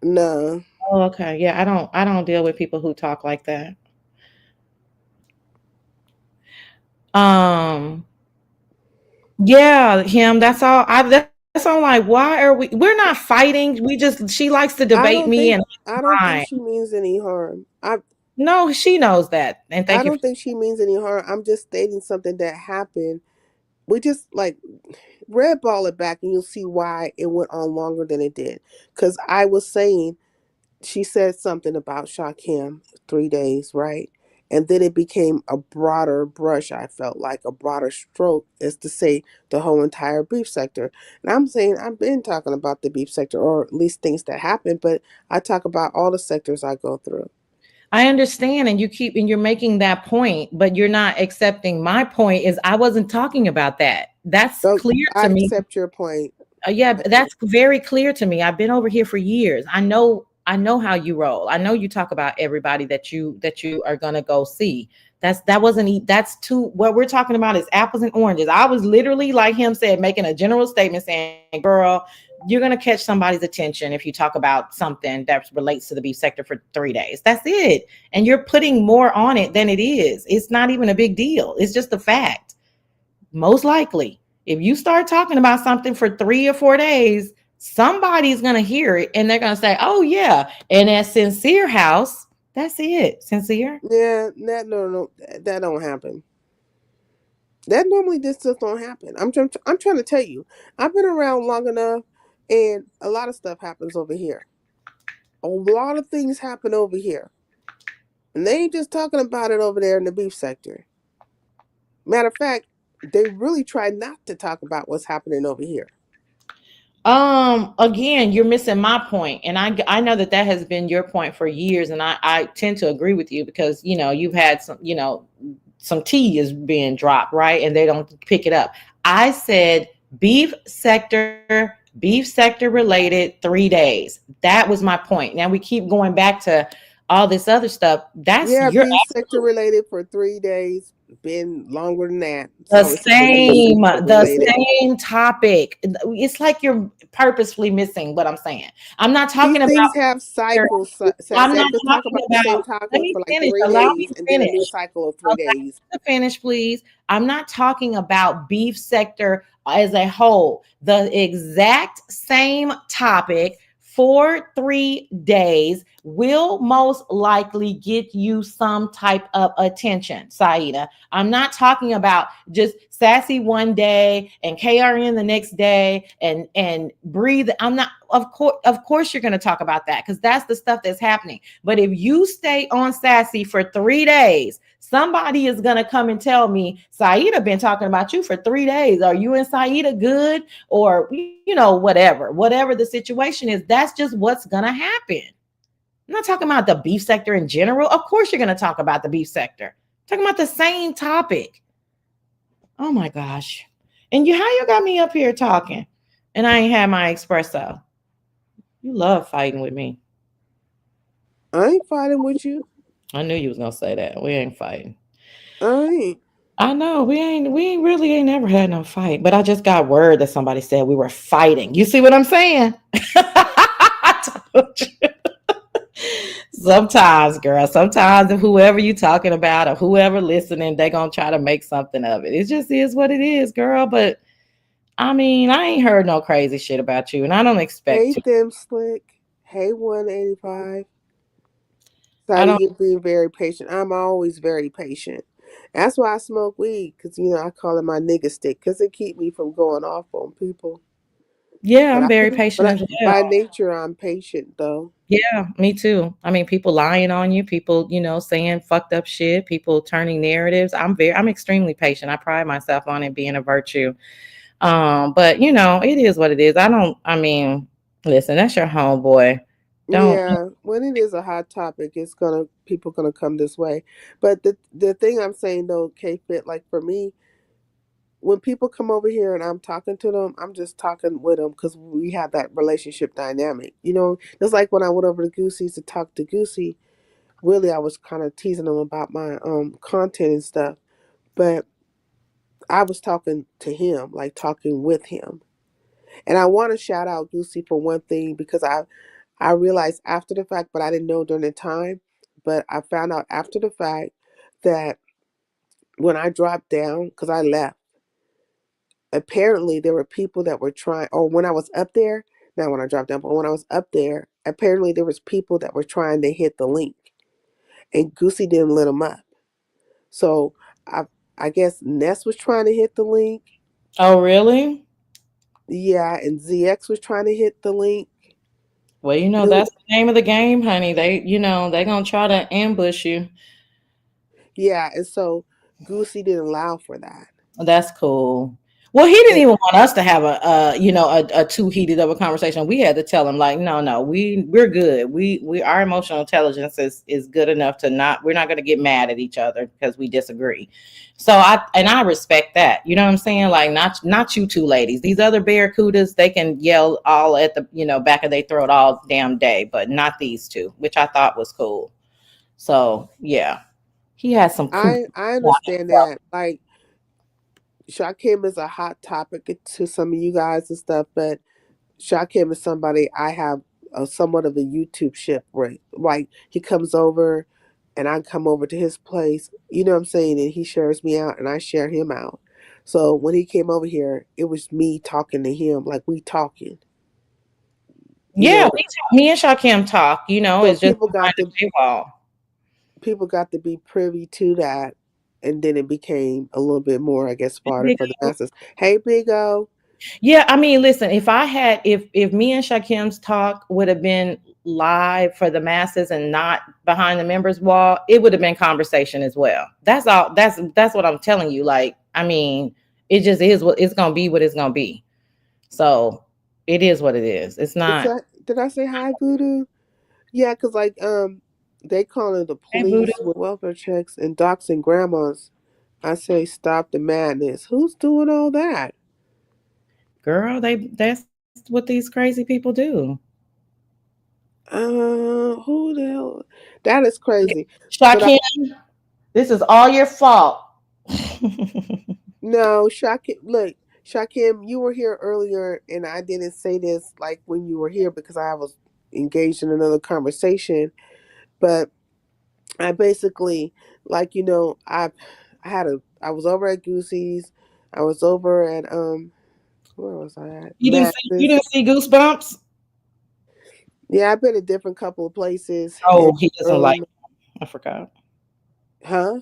No. Oh, okay. Yeah, I don't deal with people who talk like that. Um, Yeah, him. That's all. That's all. Like, why are we? We're not fighting. We just she likes to I debate don't me, think and I don't think fine. she means any harm. No, she knows that. And I thank you. don't think she means any harm. I'm just stating something that happened. We just like red ball it back and you'll see why it went on longer than it did. Cause I was saying she said something about Shakim 3 days, right? And then it became a broader brush, I felt like a broader stroke is to say the whole entire beef sector. And I'm saying I've been talking about the beef sector or at least things that happen, but I talk about all the sectors I go through. I understand, and you're making that point, but you're not accepting my point. Is I wasn't talking about that. That's So clear I to me. accept your point. Yeah, that's very clear to me. I've been over here for years. I know how you roll. I know you talk about everybody that you are gonna go see. That wasn't that's too what we're talking about is apples and oranges. I was literally like him said, making a general statement saying, girl, you're gonna catch somebody's attention if you talk about something that relates to the beef sector for 3 days. That's it. And you're putting more on it than it is. It's not even a big deal. It's just a fact. Most likely, if you start talking about something for 3 or 4 days, somebody's going to hear it and they're going to say, oh, yeah. And at Sincere House, that's it. Sincere. Yeah, that no, that don't happen. That normally this just don't happen. I'm trying to tell you. I've been around long enough, and a lot of stuff happens over here. A lot of things happen over here, and they ain't just talking about it over there in the beef sector. Matter of fact, they really try not to talk about what's happening over here. Again, you're missing my point, and I know that that has been your point for years, and I tend to agree with you because you've had some tea is being dropped, right, and they don't pick it up. I said beef sector related 3 days. That was my point. Now we keep going back to all this other stuff. That's Yeah, your beef sector related for 3 days. Been longer than that, the so it's still beef sector the related. same topic. It's like you're purposefully missing what I'm saying. I'm not These talking about. things have cycles, I'm Sassy. I not could talk talking about the same about. Let topic me for like finish. three Allow me days to and then a finish. new cycle of 3 days. To finish, please. I'm not talking about beef sector as a whole. The exact same topic for 3 days will most likely get you some type of attention, Saida. I'm not talking about just sassy one day and KRN the next day and breathe. I'm not. Of course, you're going to talk about that because that's the stuff that's happening. But if you stay on sassy for 3 days, somebody is gonna come and tell me, Saida been talking about you for 3 days. Are you and Saida good? Or whatever the situation is, that's just what's gonna happen. I'm not talking about the beef sector in general. Of course, you're gonna talk about the beef sector. I'm talking about the same topic. Oh my gosh. And how you got me up here talking and I ain't had my espresso. You love fighting with me. I ain't fighting with you. I knew you was gonna say that. We ain't fighting. I ain't. I know we really ain't never had no fight, but I just got word that somebody said we were fighting. You see what I'm saying? I told you. Sometimes, girl, sometimes whoever you talking about or whoever listening, they gonna try to make something of it. It just is what it is, girl. But I mean, I ain't heard no crazy shit about you, and I don't expect Hey, to. them slick. Hey, 185. I Sorry, don't. you're being very patient. I'm always very patient. That's why I smoke weed, because, I call it my nigga stick, because it keep me from going off on people. Yeah, But I'm I very can, patient as well. by nature, I'm patient, though. Yeah, me too. I mean, people lying on you, people, saying fucked up shit, people turning narratives. I'm extremely patient. I pride myself on it being a virtue. But it is what it is. I mean, listen, that's your homeboy. Don't. Yeah, when it is a hot topic, people gonna come this way. But the thing I'm saying though, K Fit, like for me, when people come over here and I'm talking to them, I'm just talking with them because we have that relationship dynamic. It's like when I went over to Goosey's to talk to Goosey. Really, I was kind of teasing him about my content and stuff, but I was talking to him, like talking with him. And I want to shout out Goosey for one thing because I realized after the fact, but I didn't know during the time. But I found out after the fact that when I dropped down, because I left, apparently there were people that were trying, or when I was up there, not when I dropped down, but when I was up there, apparently there was people that were trying to hit the link, and Goosey didn't let them up. So I I guess Ness was trying to hit the link. Oh, really? Yeah, and ZX was trying to hit the link. Well, And that's the name of the game, honey. They're gonna try to ambush you. yeah, and so Goosey didn't allow for that. That's cool. Well, he didn't And even want us to have a too heated of a conversation. We had to tell him like, no, we're good. We our emotional intelligence is good enough to we're not going to get mad at each other because we disagree. So I respect that. You know what I'm saying? Like not you two ladies. These other barracudas, they can yell all at the back of their throat all damn day, but not these two, which I thought was cool. So yeah, he has some cool. I understand that. Like Shakim is a hot topic to some of you guys and stuff, but Shakim is somebody I have somewhat of a YouTube ship with. Like he comes over and I come over to his place, you know what I'm saying? And he shares me out and I share him out. So when he came over here, it was me talking to him, like we talking, you Yeah, know. me and Shakim talk. So It's just behind the paywall. people got to be privy to that, and then it became a little bit more, I guess, farther for the masses. Hey, Big O. Yeah, I mean, listen, if me and Shakim's talk would have been live for the masses and not behind the members wall, it would have been conversation as well. That's all. That's what I'm telling you. Like, I mean, it just is what it's gonna be. What it's gonna be. So it is what it is. It's not. Did I say hi, Voodoo? Yeah, because like they calling the Hey, Buddha. police with welfare checks and doxing grandmas. I say stop the madness. Who's doing all that? Girl, that's what these crazy people do. Who the hell? That is crazy. But Shakim, this is all your fault. no, Shakim. Look, Shakim, you were here earlier, and I didn't say this like when you were here because I was engaged in another conversation. But I basically, like I was over at Goosey's. I was over at where was I at? You Max's. didn't see Goosebumps? Yeah, I've been a different couple of places. And Oh, he doesn't like him. I forgot. huh?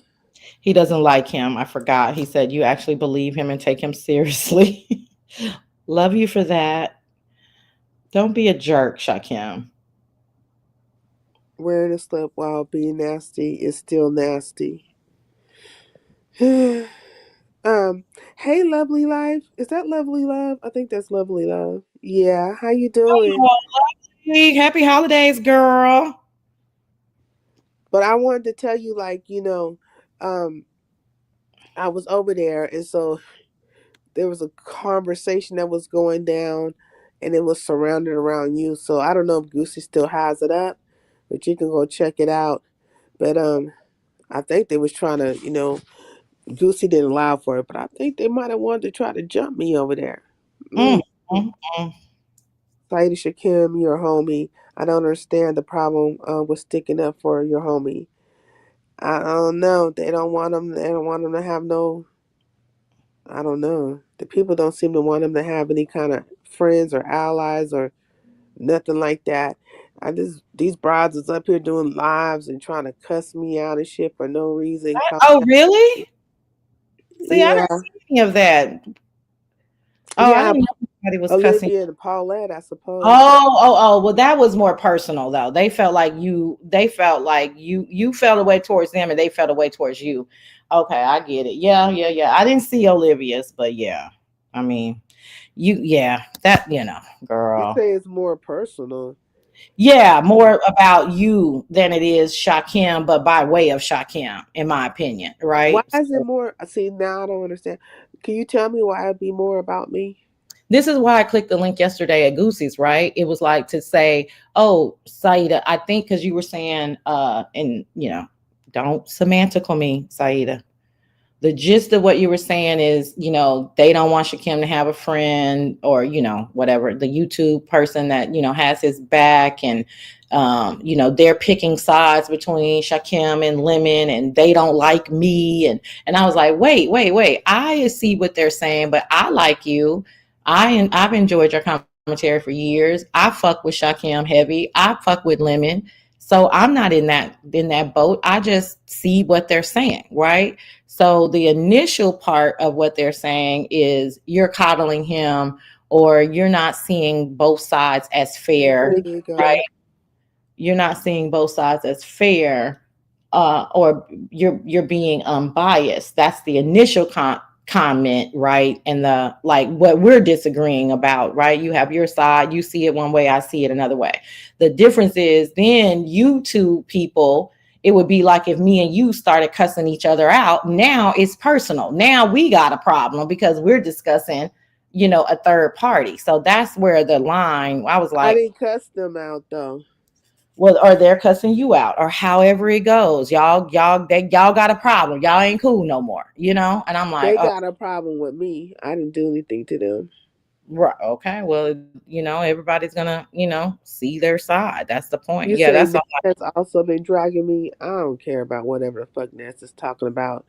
He doesn't like him. I forgot. He said you actually believe him and take him seriously. Love you for that. Don't be a jerk, Shakim. Wearing a slip while being nasty is still nasty. Hey, lovely life. Is that lovely love? I think that's lovely love. Yeah. How you doing? Oh, lovely. Happy holidays, girl. But I wanted to tell you, like, I was over there, and so there was a conversation that was going down, and it was surrounded around you. So I don't know if Goosey still has it up, but you can go check it out. But I think they was trying to, Goosey didn't allow for it, but I think they might have wanted to try to jump me over there. Mm, Mm. mm, mm. Saida Shakim, you're a homie. I don't understand the problem with sticking up for your homie. I don't know. They don't want them. They don't want them to have no. I don't know. The people don't seem to want them to have any kind of friends or allies or nothing like that. These brides is up here doing lives and trying to cuss me out and shit for no reason. Oh, really? See, I Yeah, didn't see any of that. Oh, I yeah. didn't know anybody was cussing. Olivia and Paulette, I suppose. Oh. Well, that was more personal though. They felt like you felt away towards them and they felt away towards you. Okay, I get it. Yeah. I didn't see Olivia's, but yeah. I mean, You girl. say it's more personal. Yeah, more about you than it is Shakim, but by way of Shakim, in my opinion, Why right? is it more? See, now I don't understand. Can you tell me why it'd be more about me? This is why I clicked the link yesterday at Goosey's, right? It was like to say, oh, Saida, I think because you were saying, and don't semantical me, Saida. the gist of what you were saying is, they don't want Shakim to have a friend, or, whatever, the YouTube person that, has his back, and, they're picking sides between Shakim and Lemon, and they don't like me. And I was like, wait. I see what they're saying, but I like you. I've enjoyed your commentary for years. I fuck with Shakim heavy. I fuck with Lemon. So I'm not in that boat. I just see what they're saying, right? So the initial part of what they're saying is you're coddling him, or you're not seeing both sides as fair, There you right? go. You're not seeing both sides as fair, or you're being unbiased. That's the initial comment, right? And the, like, what we're disagreeing about, right? You have your side, you see it one way, I see it another way. The difference is, then you two people, it would be like if me and you started cussing each other out. Now it's personal. Now we got a problem because we're discussing, a third party. So that's where the line, I was I like, didn't cuss them out though. well, or they're cussing you out, or however it goes. Y'all got a problem. Y'all ain't cool no more, And I'm like, They oh, got a problem with me. I didn't do anything to them. right, okay. Well, everybody's gonna, see their side. That's the point. You Yeah, say that's Ness all. has also been dragging me. I don't care about whatever the fuck Ness is talking about.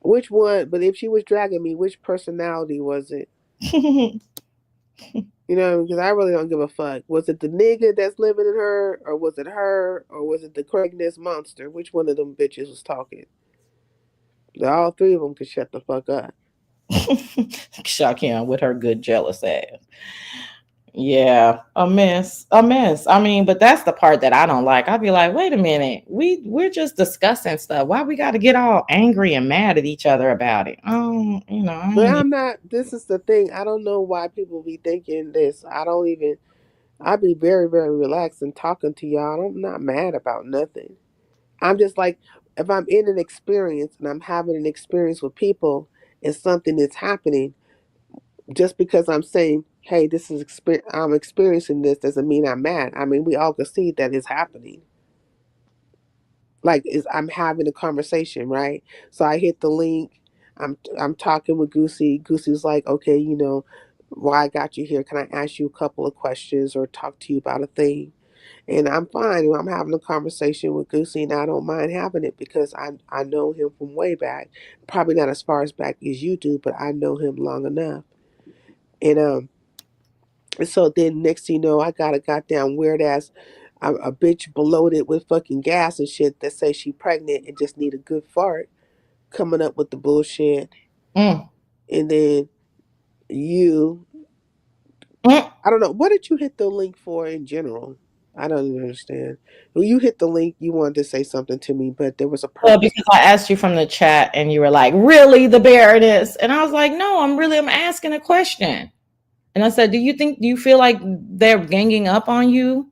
Which one? But if she was dragging me, which personality was it? Because I really don't give a fuck. Was it the nigga that's living in her, or was it her, or was it the Craigslist monster? Which one of them bitches was talking? All three of them could shut the fuck up. Shakim with her good jealous ass. Yeah, a mess, a mess. I mean, but that's the part that I don't like. I'd be like, wait a minute, we're just discussing stuff. Why we got to get all angry and mad at each other about it? I But ain't. I'm not. This is the thing. I don't know why people be thinking this. I don't even. I be very, very relaxed and talking to y'all. I'm not mad about nothing. I'm just like, if I'm in an experience and I'm having an experience with people and something is happening, just because I'm saying, hey, I'm experiencing this, doesn't mean I'm mad. I mean, we all can see that it's happening. Like, I'm having a conversation, right? So I hit the link. I'm talking with Goosey. Goosey's like, okay, why I got you here? Can I ask you a couple of questions or talk to you about a thing? And I'm fine. I'm having a conversation with Goosey, and I don't mind having it because I know him from way back. Probably not as far as back as you do, but I know him long enough. And so then next thing you know, I got a goddamn weird ass a bitch bloated with fucking gas and shit that say she pregnant and just need a good fart coming up with the bullshit. Mm, And then you, mm. I don't know, what did you hit the link for in general? I don't even understand. When you hit the link, you wanted to say something to me, but there was a Well, purpose. because I asked you from the chat and you were like, really, the Baroness? And I was like, no, I'm asking a question. And I said, do you feel like they're ganging up on you?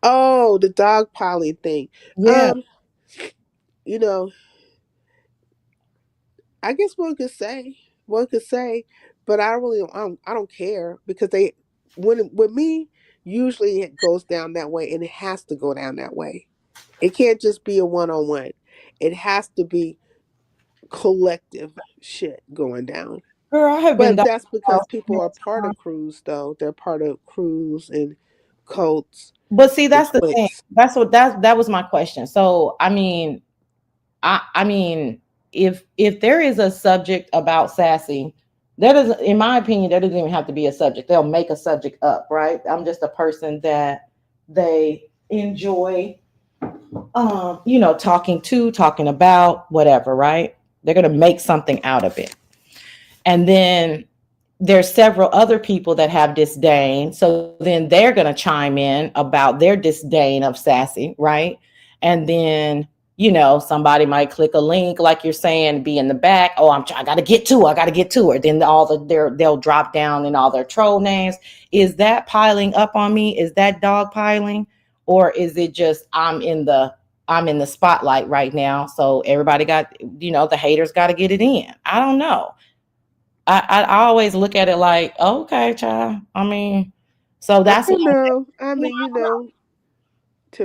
Oh, the dog piling thing. Yeah. Um, you know, I guess one could say, but I don't care because when with me, usually it goes down that way, and it has to go down that way. It can't just be a one on one. It has to be collective shit going down. Girl, I have been But down that's because south people many are part of times. crews, though. They're part of crews and cults But see, and that's the thing. cliques. That was my question. So I mean, if there is a subject about sassy, that is, in my opinion, that doesn't even have to be a subject. They'll make a subject up, right? I'm just a person that they enjoy, talking about, whatever, right? They're gonna make something out of it, and then there's several other people that have disdain. So then they're going to chime in about their disdain of sassy, right? And then, somebody might click a link, like you're saying, be in the back. Oh, I got to get to her. I got to get to her. Then they'll drop down in all their troll names. Is that piling up on me? Is that dog piling? Or is it just I'm in the spotlight right now. So everybody got, the haters got to get it in. I don't know. I always look at it like, okay, child. I mean, so I that's don't why know. I I mean, don't know.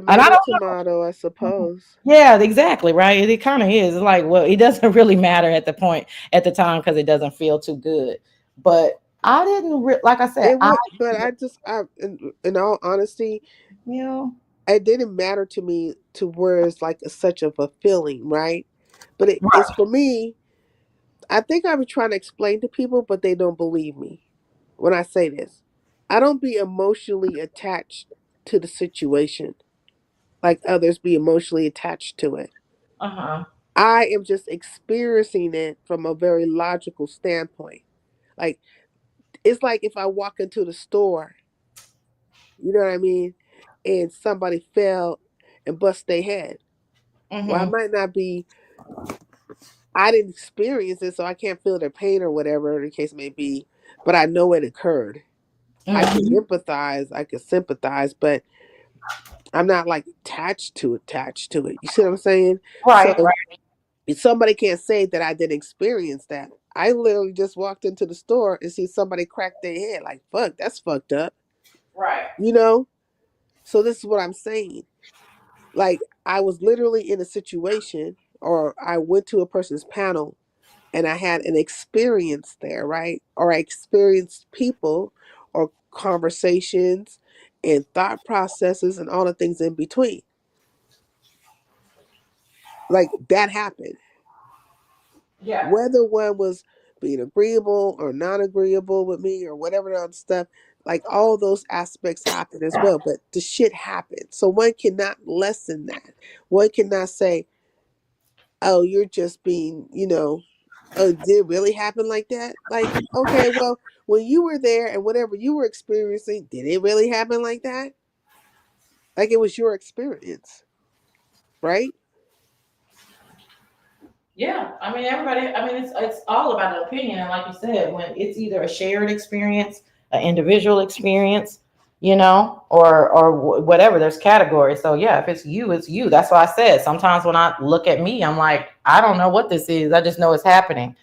And I Tomato, don't tomato, I know. suppose. Yeah, exactly, right. It kind of is. It's like, well, it doesn't really matter at the point at the time because it doesn't feel too good. But I didn't like I said, It I would, but in all honesty, you know, it didn't matter to me to where it's like such of a feeling, right? But it's right. for me. I think I was trying to explain to people, but they don't believe me when I say this. I don't be emotionally attached to the situation like others be emotionally attached to it. Uh-huh. I am just experiencing it from a very logical standpoint. Like it's like if I walk into the store, you know what I mean, and somebody fell and bust their head. Well, I Mm-hmm. might not be. I didn't experience it, so I can't feel their pain or whatever the case may be. But I know it occurred. I can Mm-hmm. empathize, I can sympathize, but I'm not like attached to it. You see what I'm saying? Right, So right, if somebody can't say that I didn't experience that. I literally just walked into the store and see somebody crack their head. Like, fuck, that's fucked up. right. You know? So this is what I'm saying. Like, I was literally in a situation, or I went to a person's panel and I had an experience there, right? Or I experienced people or conversations and thought processes and all the things in between. Like, that happened. Yeah. Whether one was being agreeable or non agreeable with me or whatever the other stuff, like all those aspects happen as well. But the shit happened. So one cannot lessen that. One cannot say, oh, you're just being, oh, did it really happen like that? Like, okay, well, when you were there and whatever you were experiencing, did it really happen like that? Like it was your experience, right? Yeah, I mean everybody. I mean it's all about the opinion, and like you said, when it's either a shared experience, an individual experience, or whatever. There's categories. So yeah, if it's you, it's you. That's why I said sometimes when I look at me, I'm like, I don't know what this is. I just know it's happening.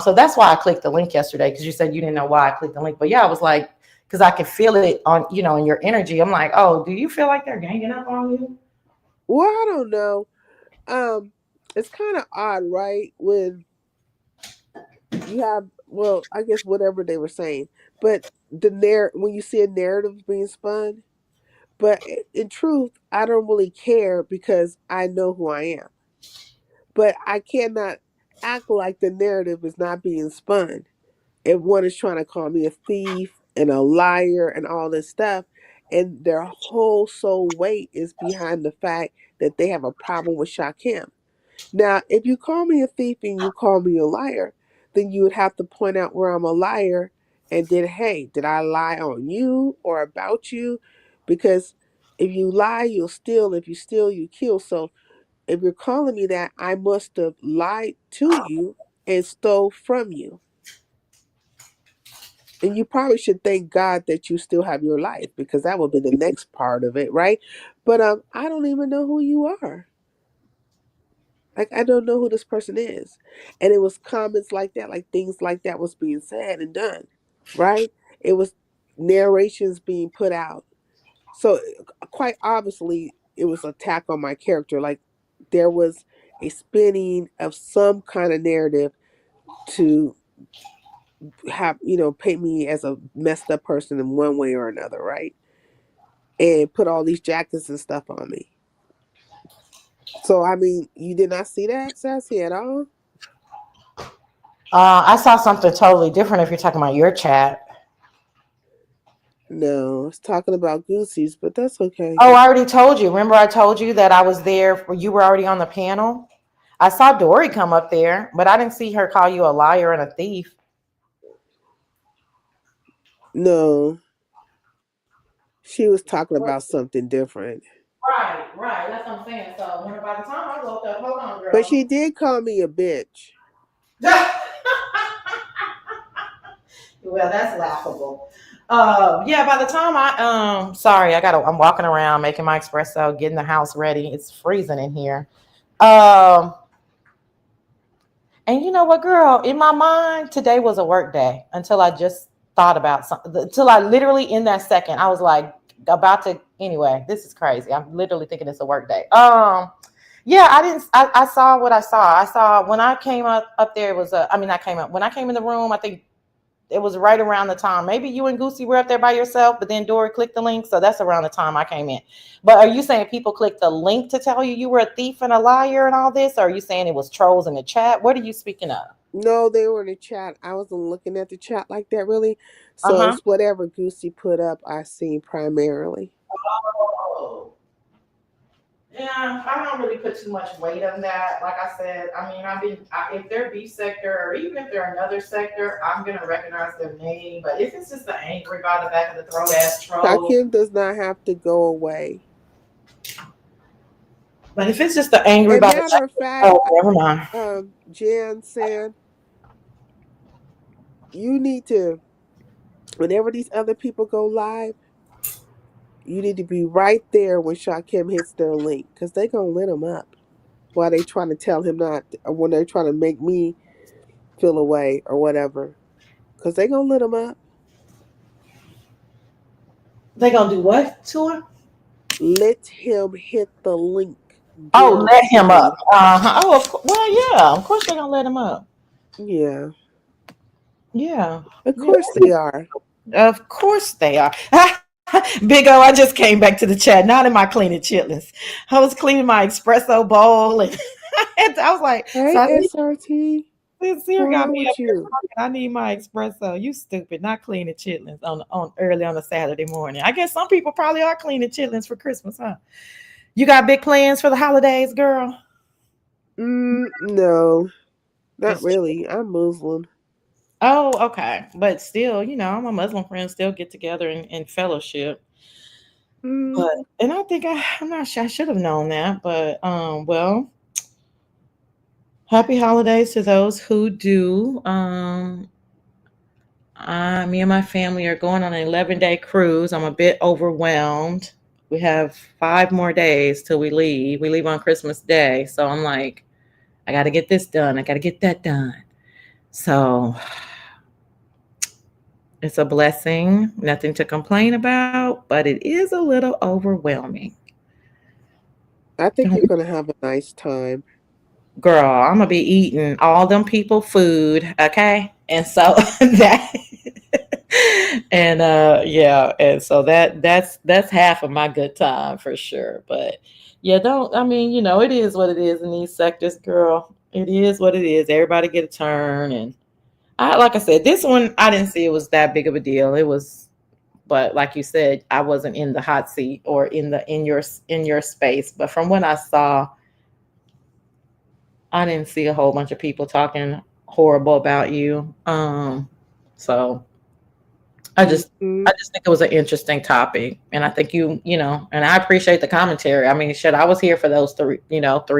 So that's why I clicked the link yesterday because you said you didn't know why I clicked the link, but yeah, I was like, because I could feel it on in your energy. I'm like, oh, do you feel like they're ganging up on you? Well, I don't know. Um, it's kind of odd, right? When you have, well, I guess whatever they were saying, but when you see a narrative being spun, but in truth, I don't really care because I know who I am. But I cannot act like the narrative is not being spun. If one is trying to call me a thief and a liar and all this stuff, and their whole soul weight is behind the fact that they have a problem with Shakim. Now, if you call me a thief and you call me a liar, then you would have to point out where I'm a liar and then, hey, did I lie on you or about you? Because if you lie, you'll steal. If you steal, you kill. So if you're calling me that, I must have lied to you and stole from you. And you probably should thank God that you still have your life because that will be the next part of it, right? But I don't even know who you are. Like I don't know who this person is. And it was comments like that, like things like that was being said and done, right? It was narrations being put out. So quite obviously it was attack on my character. Like there was a spinning of some kind of narrative to have, paint me as a messed up person in one way or another, right? And put all these jackets and stuff on me. So I mean, you did not see that, Sassy, at all? I saw something totally different if you're talking about your chat. No, it's talking about Goosey's, but that's okay. Oh, I already told you. Remember, I told you that I was there for you were already on the panel. I saw Dory come up there, but I didn't see her call you a liar and a thief. No, she was talking about something different. Right, right. That's what I'm saying. So when by the time I woke up, hold on, But girl. she did call me a bitch. Well, that's laughable. Yeah, by the time sorry, I'm walking around making my espresso, getting the house ready. It's freezing in here. Um, and you know what, girl? In my mind, today was a work day until I just thought about something. Until I literally, in that second, I was like, about to anyway. This is crazy. I'm literally thinking it's a work day. Yeah, I didn't. I saw what I saw. I saw when I came up there. It was I mean, I came up when I came in the room. I think it was right around the time. Maybe you and Goosey were up there by yourself, but then Dory clicked the link, so that's around the time I came in. But are you saying people clicked the link to tell you were a thief and a liar and all this? Or are you saying it was trolls in the chat? What are you speaking of? No, they were in the chat. I wasn't looking at the chat like that really. Uh So huh. it's whatever Goosey put up I seen primarily. Oh. Yeah, I don't really put too much weight on that. Like I said, I mean, if they're B sector or even if they're another sector, I'm gonna recognize their name. But if it's just the angry by the back of the throat ass troll, Shakim does not have to go away. but if it's just the angry And by the matter back, of fact, oh, never mind. Jan said, you need to, whenever these other people go live, you need to be right there when Shakim hits their link because they going to lit him up while they trying to tell him not, or when they're trying to make me feel away or whatever. Because they going to lit him up. They gonna do what to him? Let him hit the link Oh, let him up. guaranteed. Oh, well, yeah. Of course they're gonna let him up. Yeah, Yeah, of yeah. course they are. Of course they are. Big O, I just came back to the chat. Not in my cleaning chitlins. I was cleaning my espresso bowl, and I was like, Hey, so I need SRT, this what's here going got on me up with here you? talking. I need my espresso. You stupid, not cleaning chitlins on early on a Saturday morning. I guess some people probably are cleaning chitlins for Christmas, huh? You got big plans for the holidays, girl? No, not Just really. I'm Muslim. oh, okay. But still, my Muslim friends still get together and fellowship. Mm, But and I think I'm not sure I should have known that, but well, happy holidays to those who do. Me and my family are going on an 11-day cruise. I'm a bit overwhelmed. We have 5 more days till we leave. We leave on Christmas Day, so I'm like, I got to get this done. I got to get that done. So it's a blessing, nothing to complain about, but it is a little overwhelming. I think you're gonna have a nice time. Girl, I'm gonna be eating all them people food, okay? And so that and yeah, and so that's half of my good time for sure. But yeah, don't I mean, it is what it is in these sectors, girl. It is what it is. Everybody get a turn and I like I said, this one I didn't see it was that big of a deal. It was but like you said, I wasn't in the hot seat or in your space. But from what I saw, I didn't see a whole bunch of people talking horrible about you. So I just Hmm. I just think it was an interesting topic. And I think and I appreciate the commentary. I mean, shit, I was here for those 3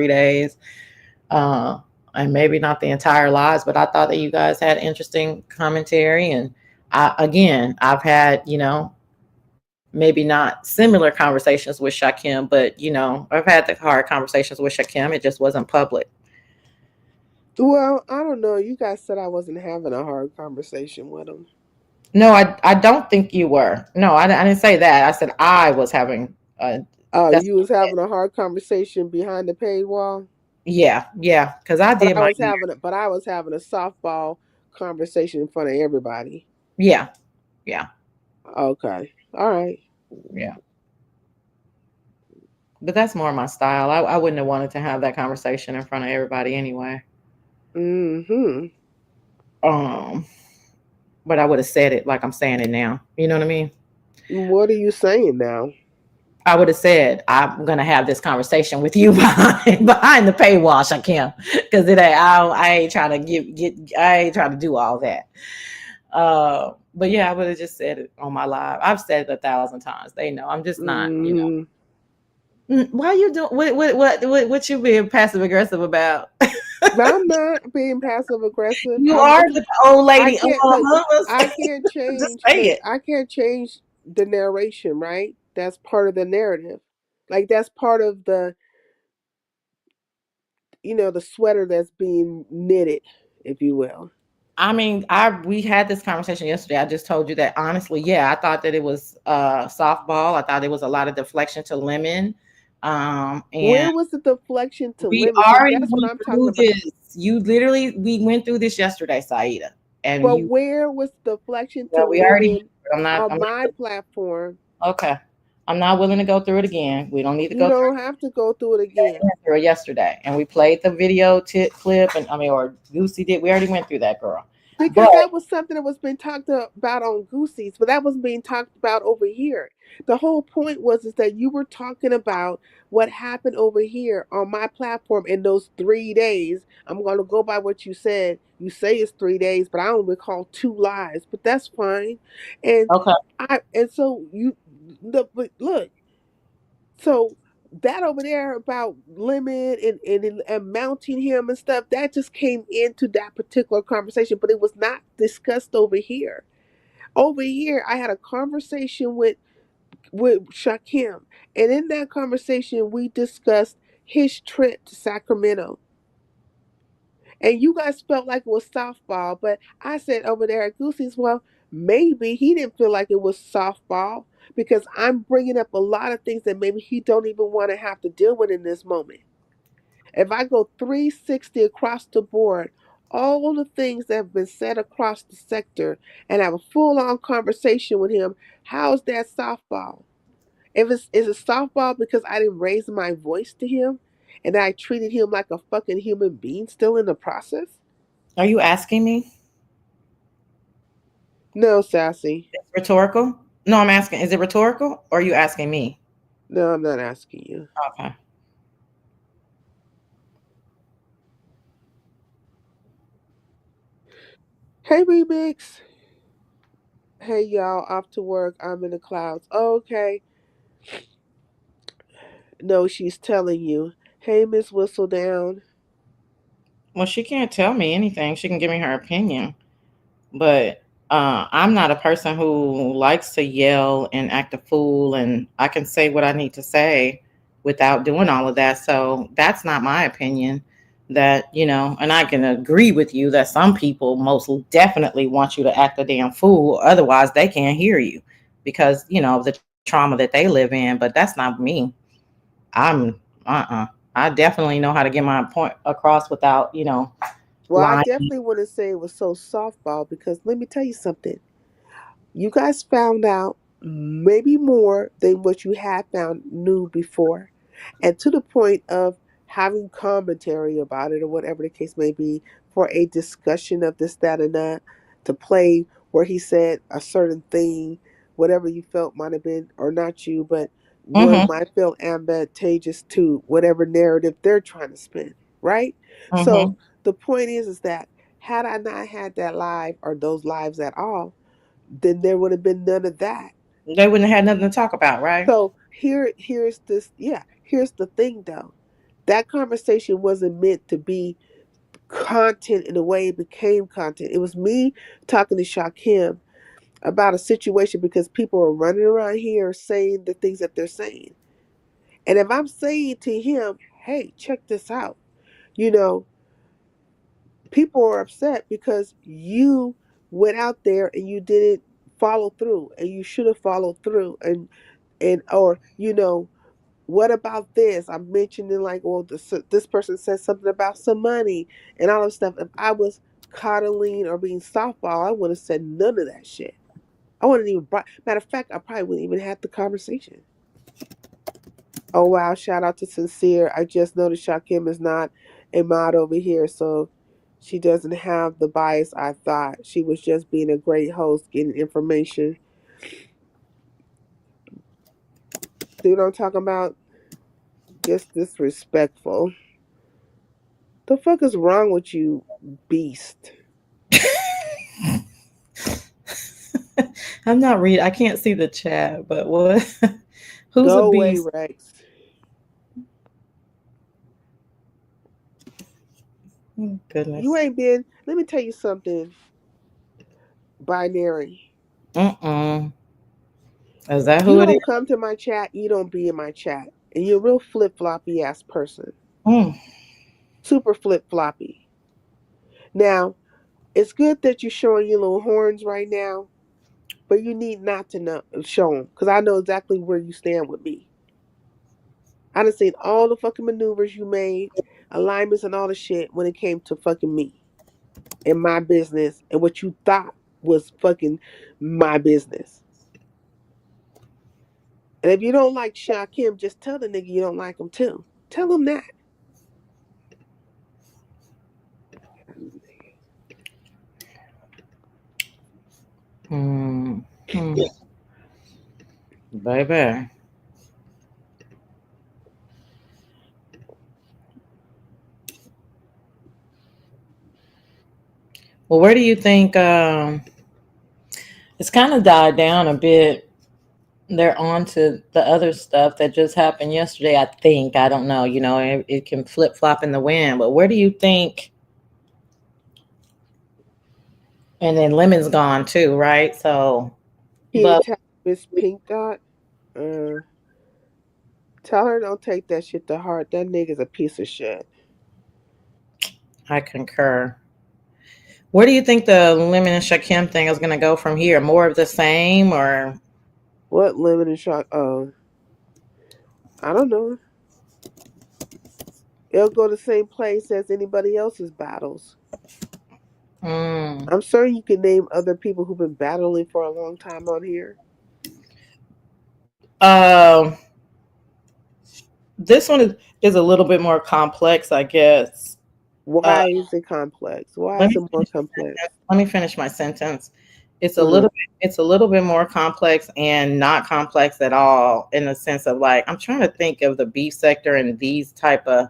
days. Uh and maybe not the entire lives, but I thought that you guys had interesting commentary. And I've had, maybe not similar conversations with Shakim, but I've had the hard conversations with Shakim. It just wasn't public. Well, I don't know. You guys said I wasn't having a hard conversation with him. No, I don't think you were. No, I didn't say that. I said I was having. Oh, That's you was having a hard conversation behind the paywall, yeah, because I but did my year. I was having a softball conversation in front of everybody. Yeah, yeah, Okay, all right. yeah. But that's more my style. I wouldn't have wanted to have that conversation in front of everybody anyway. Mm-hmm. Um, but I would have said it like I'm saying it now. You know what I mean? What are you saying now? I would have said I'm gonna have this conversation with you behind the paywall, Shakim, because I ain't trying to I ain't trying to do all that. But yeah, I would have just said it on my live. I've said it 1,000 times. They know I'm just not. Mm, Why you doing what you being passive aggressive about? I'm not being passive aggressive. You I'm are just the old I lady. can't look. I can't Just change say it. I can't change the narration, right? That's part of the narrative. Like that's part of the sweater that's being knitted, if you will. I mean, we had this conversation yesterday. I just told you that honestly, yeah, I thought that it was softball. I thought it was a lot of deflection to Lemon. And Where was the deflection to we limit? See, already that's what went I'm talking through about. this. We went through this yesterday, Saida. And But you where was the deflection to well, we already limit I'm not on my platform? okay. I'm not willing to go through it again. We don't need to You go through don't have to go through it again. it yesterday. And we played the video clip and I mean or Lucy did. We already went through that, girl. Because But that was something that was being talked about on Goosey's, but that wasn't being talked about over here. The whole point was is that you were talking about what happened over here on my platform in those 3 days. I'm going to go by what you said. You say it's 3 days, but I don't recall two lives. But that's fine. And okay. so you but look, so that over there about limit and mounting him and stuff, that just came into that particular conversation, but it was not discussed over here. Over here, I had a conversation with Shakim, and in that conversation, we discussed his trip to Sacramento. And you guys felt like it was softball, but I said over there at Goosey's, well, maybe he didn't feel like it was softball because I'm bringing up a lot of things that maybe he don't even want to have to deal with in this moment. If I go 360 across the board, all the things that have been said across the sector and have a full-on conversation with him, how's that softball? If it's is it softball because I didn't raise my voice to him and I treated him like a fucking human being still in the process? Are you asking me? No, Sassy. It's rhetorical? No, I'm asking, is it rhetorical or are you asking me? No, I'm not asking you. Okay. Hey, Remix. Hey, y'all. Off to work. I'm in the clouds. Okay. No, she's telling you. Hey, Miss Whistledown. Well, she can't tell me anything. She can give me her opinion. But I'm not a person who likes to yell and act a fool, and I can say what I need to say without doing all of that. So that's not my opinion. That, you know, and I can agree with you that some people most definitely want you to act a damn fool, otherwise they can't hear you because, you know, the trauma that they live in. But that's not me. I'm I definitely know how to get my point across without, you know, Well, I lying. definitely wouldn't say it was so softball because let me tell you something. You guys found out maybe more than what you had found knew before. And to the point of having commentary about it or whatever the case may be for a discussion of this, that, and that to play where he said a certain thing, whatever you felt might have been, or not you, but one Mm-hmm. might feel advantageous to whatever narrative they're trying to spin, right? Mm-hmm. So the point is that had I not had that live or those lives at all, then there would have been none of that. They wouldn't have had nothing to talk about, right? So here's this, yeah, here's the thing though. That conversation wasn't meant to be content in the way it became content. It was me talking to Shakim about a situation because people are running around here saying the things that they're saying. And if I'm saying to him, hey, check this out, you know, people are upset because you went out there and you didn't follow through and you should have followed through and or you know what about this? I'm mentioning like, well, this person said something about some money and all this stuff. If I was coddling or being softball, I would have said none of that shit. I wouldn't even brought. Matter of fact, I probably wouldn't even have the conversation. Oh wow! Shout out to Sincere. I just noticed Shakim is not a mod over here, so she doesn't have the bias I thought. She was just being a great host, getting information. See what I'm talking about? Just disrespectful. The fuck is wrong with you, beast? I'm not reading. I can't see the chat, but what? Who's a Go away, beast? Rex. Oh, You goodness. ain't been. Let me tell you something. Binary. Mm-mm. Is that You who it is? don't come to my chat. You don't be in my chat, and you're a real flip floppy ass person. Mm. Super flip floppy. Now, It's good that you're showing your little horns right now, but you need not to know show them because I know exactly where you stand with me. I done seen all the fucking maneuvers you made, alignments and all the shit when it came to fucking me and my business and what you thought was fucking my business. And if you don't like Shakim, just tell the nigga you don't like him too. Tell him that. Hmm. Baby. Well, where do you think it's kind of died down a bit? They're on to the other stuff that just happened yesterday, I think. I don't know. It can flip flop in the wind. But where do you think? And then Lemon's gone too, right? So, He but attacked Miss Pink Dot. Uh, Tell her don't take that shit to heart. That nigga's a piece of shit. I concur. Where do you think the Lemon and Shakim thing is going to go from here? More of the same, or What lemon and shock? Oh, I don't know. It'll go the same place as anybody else's battles. mm, I'm sure you can name other people who've been battling for a long time on here. um, this one is a little bit more complex, I guess. Uh, Why is it complex? Why let is me it more complex? let me finish my sentence. It's a Mm. little bit more complex and not complex at all in the sense of like I'm trying to think of the beef sector and these type of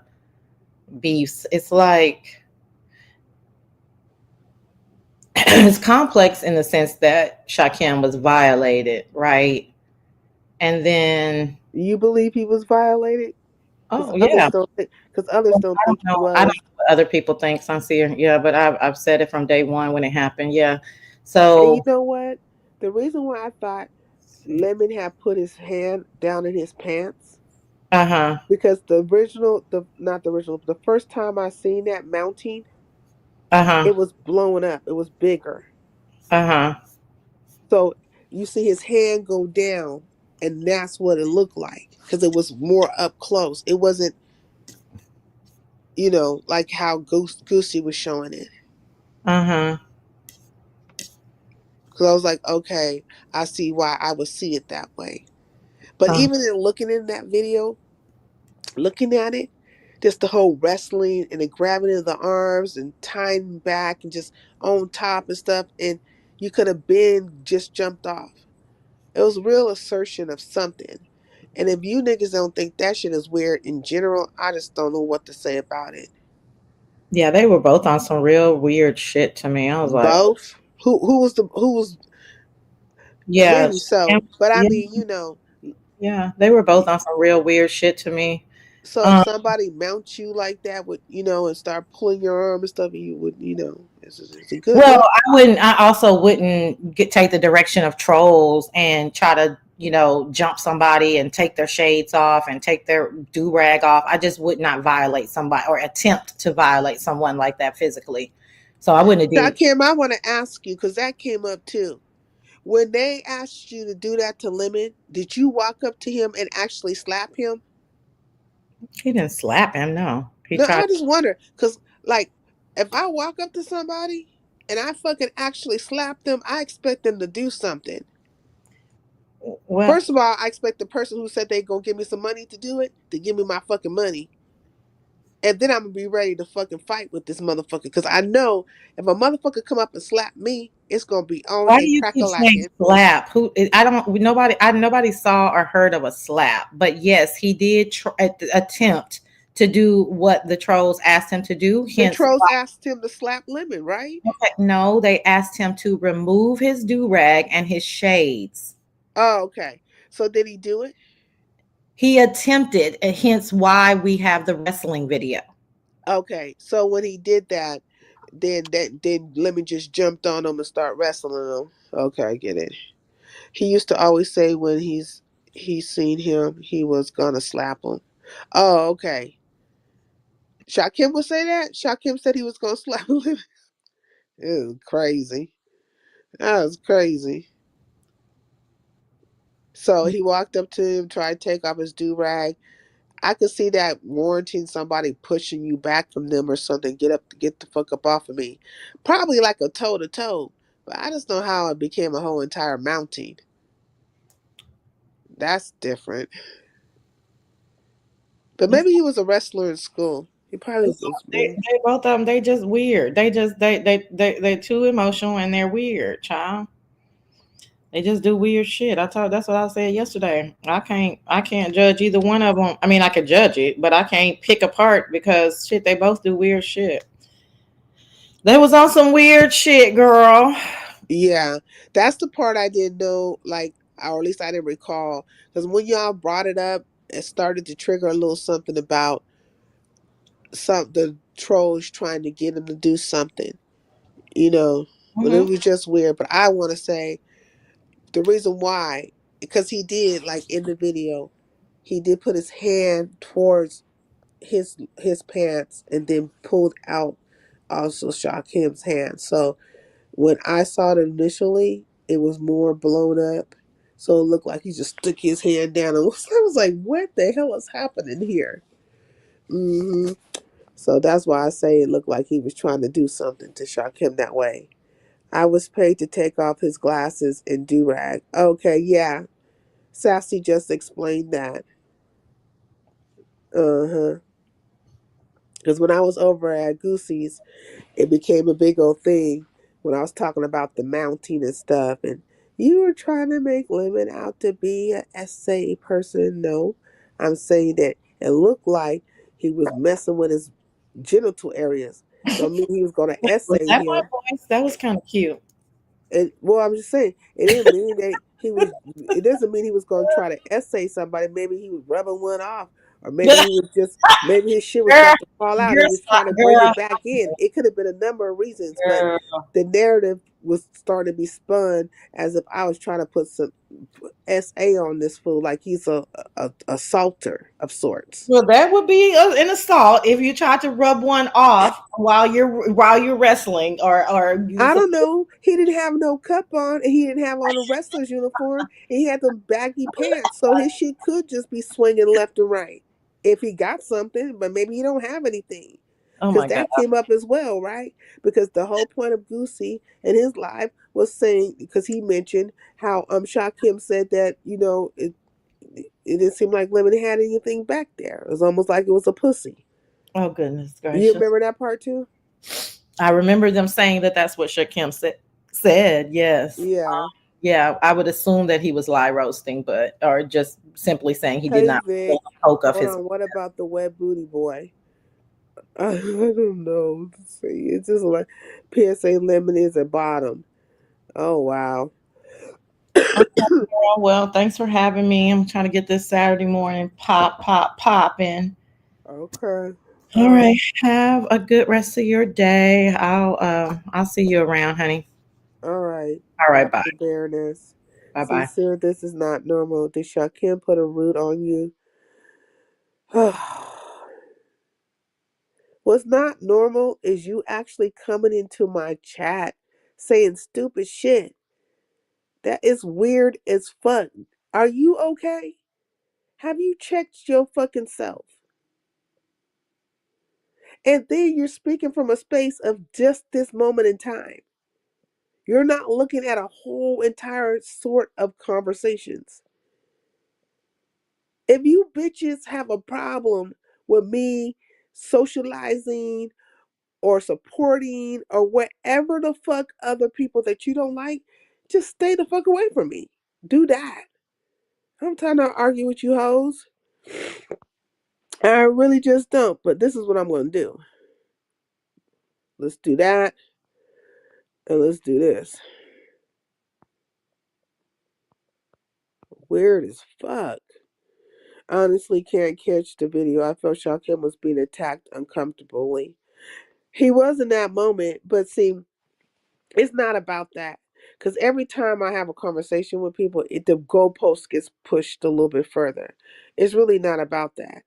beefs. It's like it's complex in the sense that Shakim was violated, right? And then You believe he was violated? Because oh others yeah, don't think. Because others don't think he I don't was. know what other people think, Sincere. Yeah, but I've said it from day one when it happened. Yeah. And you So know what? The reason why I thought Lemon had put his hand down in his pants uh-huh. because the original, the not the original, the first time I seen that mounting, Uh-huh. it was blowing up. It was bigger. Uh-huh. So you see his hand go down, and that's what it looked like because it was more up close. It wasn't, like how Goosey was showing it. Uh-huh. Because I was like, okay, I see why I would see it that way. But Uh, even in looking in that video, looking at it, just the whole wrestling and the grabbing of the arms and tying back and just on top and stuff, and you could have been just jumped off. It was a real assertion of something. And if you niggas don't think that shit is weird in general, I just don't know what to say about it. yeah, they were both on some real weird shit to me. I was like, Both. Who was yeah, maybe so, but I yeah, mean, yeah, they were both on some real weird shit to me. so if Um, somebody mounts you like that with and start pulling your arm and stuff, you would it's a good well, look. I also wouldn't take the direction of trolls and try to, jump somebody and take their shades off and take their do rag off. I just would not violate somebody or attempt to violate someone like that physically. So I wouldn't have Now, did. Kim, I want to ask you because that came up too. When they asked you to do that to Lemon, did you walk up to him and actually slap him? He didn't slap him. No, he No, tried. I just wonder because, like, if I walk up to somebody and I fucking actually slap them, I expect them to do something. Well, First of all, I expect the person who said they gonna give me some money to do it to give me my fucking money, and then I'm gonna be ready to fucking fight with this motherfucker because I know if a motherfucker come up and slap me, it's gonna be on why do and you crack a keep saying lacking. slap? Who? I don't. Nobody saw or heard of a slap. But yes, he did attempt to do what the trolls asked him to do. The Hence, trolls asked him to slap Lemon, right? no, they asked him to remove his do rag and his shades. Oh, okay. So did he do it? He attempted, and hence why we have the wrestling video. Okay. So when he did that, then Lemon just jumped on him and start wrestling him. Okay, I get it. He used to always say when he's seen him, he was gonna slap him. Oh, okay. Shakim would say that. Shakim said he was gonna slap him. It was crazy. That was crazy. So he walked up to him, tried to take off his do rag. I could see that warranting somebody pushing you back from them or something. Get up, get the fuck up off of me. Probably like a toe to toe. But I just know how it became a whole entire mounting. That's different. But maybe he was a wrestler in school. He probably was. They both of them. They just weird. They just they too emotional and they're weird, child. They just do weird shit. That's what I said yesterday. I can't judge either one of them. I mean, I could judge it, but I can't pick apart because shit, they both do weird shit. They was on some weird shit, girl. Yeah, that's the part I didn't know, like, or at least I didn't recall. Because when y'all brought it up, it started to trigger a little something about the trolls trying to get him to do something, you know. But it Hmm. was just weird. But I want to say the reason why, because he did, like in the video, he did put his hand towards his pants and then pulled out also Shakim's hand. So when I saw it initially, it was more blown up. So it looked like he just stuck his hand down. And I was like, what the hell is happening here? So that's why I say it looked like he was trying to do something to shock him that way. I was paid to take off his glasses and do-rag. Okay, yeah. Sassy just explained that. Uh-huh. Because when I was over at Goosey's, it became a big old thing when I was talking about the mounting and stuff. And you were trying to make Lemon out to be a essay person. No, I'm saying that it looked like he was messing with his genital areas. Don't mean he was going to Was essay that my him. voice? That was kind of cute. And well, I'm just saying it didn't mean that he was. It doesn't mean he was going to try to essay somebody. Maybe he was rubbing one off, or maybe he was just. Maybe his shit was Girl, about to fall out. you're He was trying to bring girl, it back in. It could have been a number of reasons, but girl. the narrative was starting to be spun as if I was trying to put some SA on this fool, like he's a assaulter of sorts. Well, that would be an assault if you try to rub one off while you're wrestling or I use a. don't know. He didn't have no cup on, and he didn't have on a wrestler's uniform, and he had them baggy pants, so his shit could just be swinging left and right if he got something. But maybe he don't have anything, Oh because my god. that came up as well, right? Because the whole point of Goosey and his live was saying, because he mentioned how Shakim said that it didn't seem like Lemon had anything back there. It was almost like it was a pussy. Oh goodness You gracious. remember that part too? I remember them saying that that's what Shakim said. Yes. Yeah. Yeah, I would assume that he was lie roasting, but or just simply saying he did Hey not Vic, poke of hold his. on. What about the wet booty boy? I don't know. See, it's just like PSA Lemon is a bottom. Oh wow. Oh, well, thanks for having me. I'm trying to get this Saturday morning popping. Okay. All All right. right. Have a good rest of your day. I'll see you around, honey. All right. All Bye, right, bye. the bareness. Bye bye. Sincere, this is not normal. Did Shakim put a root on you? What's not normal is you actually coming into my chat saying stupid shit. That is weird as fuck. Are you okay? Have you checked your fucking self? And then you're speaking from a space of just this moment in time. You're not looking at a whole entire sort of conversations. If you bitches have a problem with me socializing or supporting or whatever the fuck other people that you don't like, just stay the fuck away from me. Do that. I'm trying to argue with you hoes. I really just don't. But this is what I'm going to do. Let's do that. And let's do this. Weird as fuck. Honestly, can't catch the video. I felt Shakim was being attacked uncomfortably. He was in that moment, but see, it's not about that. Because every time I have a conversation with people, the goalpost gets pushed a little bit further. It's really not about that.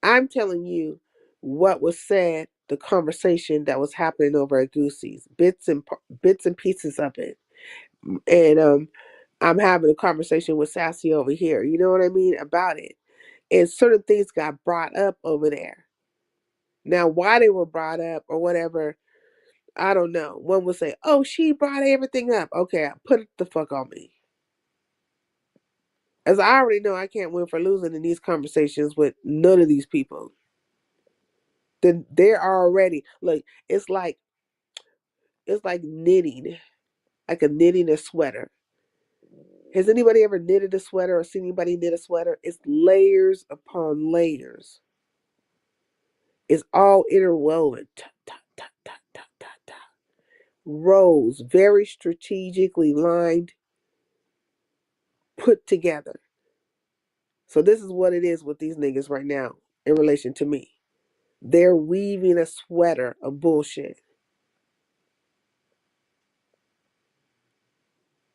I'm telling you what was said the conversation that was happening over at Goosey's, bits and pieces of it, and I'm having a conversation with Sassy over here. You know what I mean about it, and certain things got brought up over there. Now, why they were brought up or whatever, I don't know. One would say, "Oh, she brought everything up." Okay, put it the fuck on me. As I already know, I can't win for losing in these conversations with none of these people. Then they're already look. It's like knitting, like knitting a sweater. Has anybody ever knitted a sweater or seen anybody knit a sweater? It's layers upon layers. It's all interwoven. Ta, ta, ta, ta, ta, ta, ta. Rows, very strategically lined, put together. So this is what it is with these niggas right now in relation to me. They're weaving a sweater of bullshit.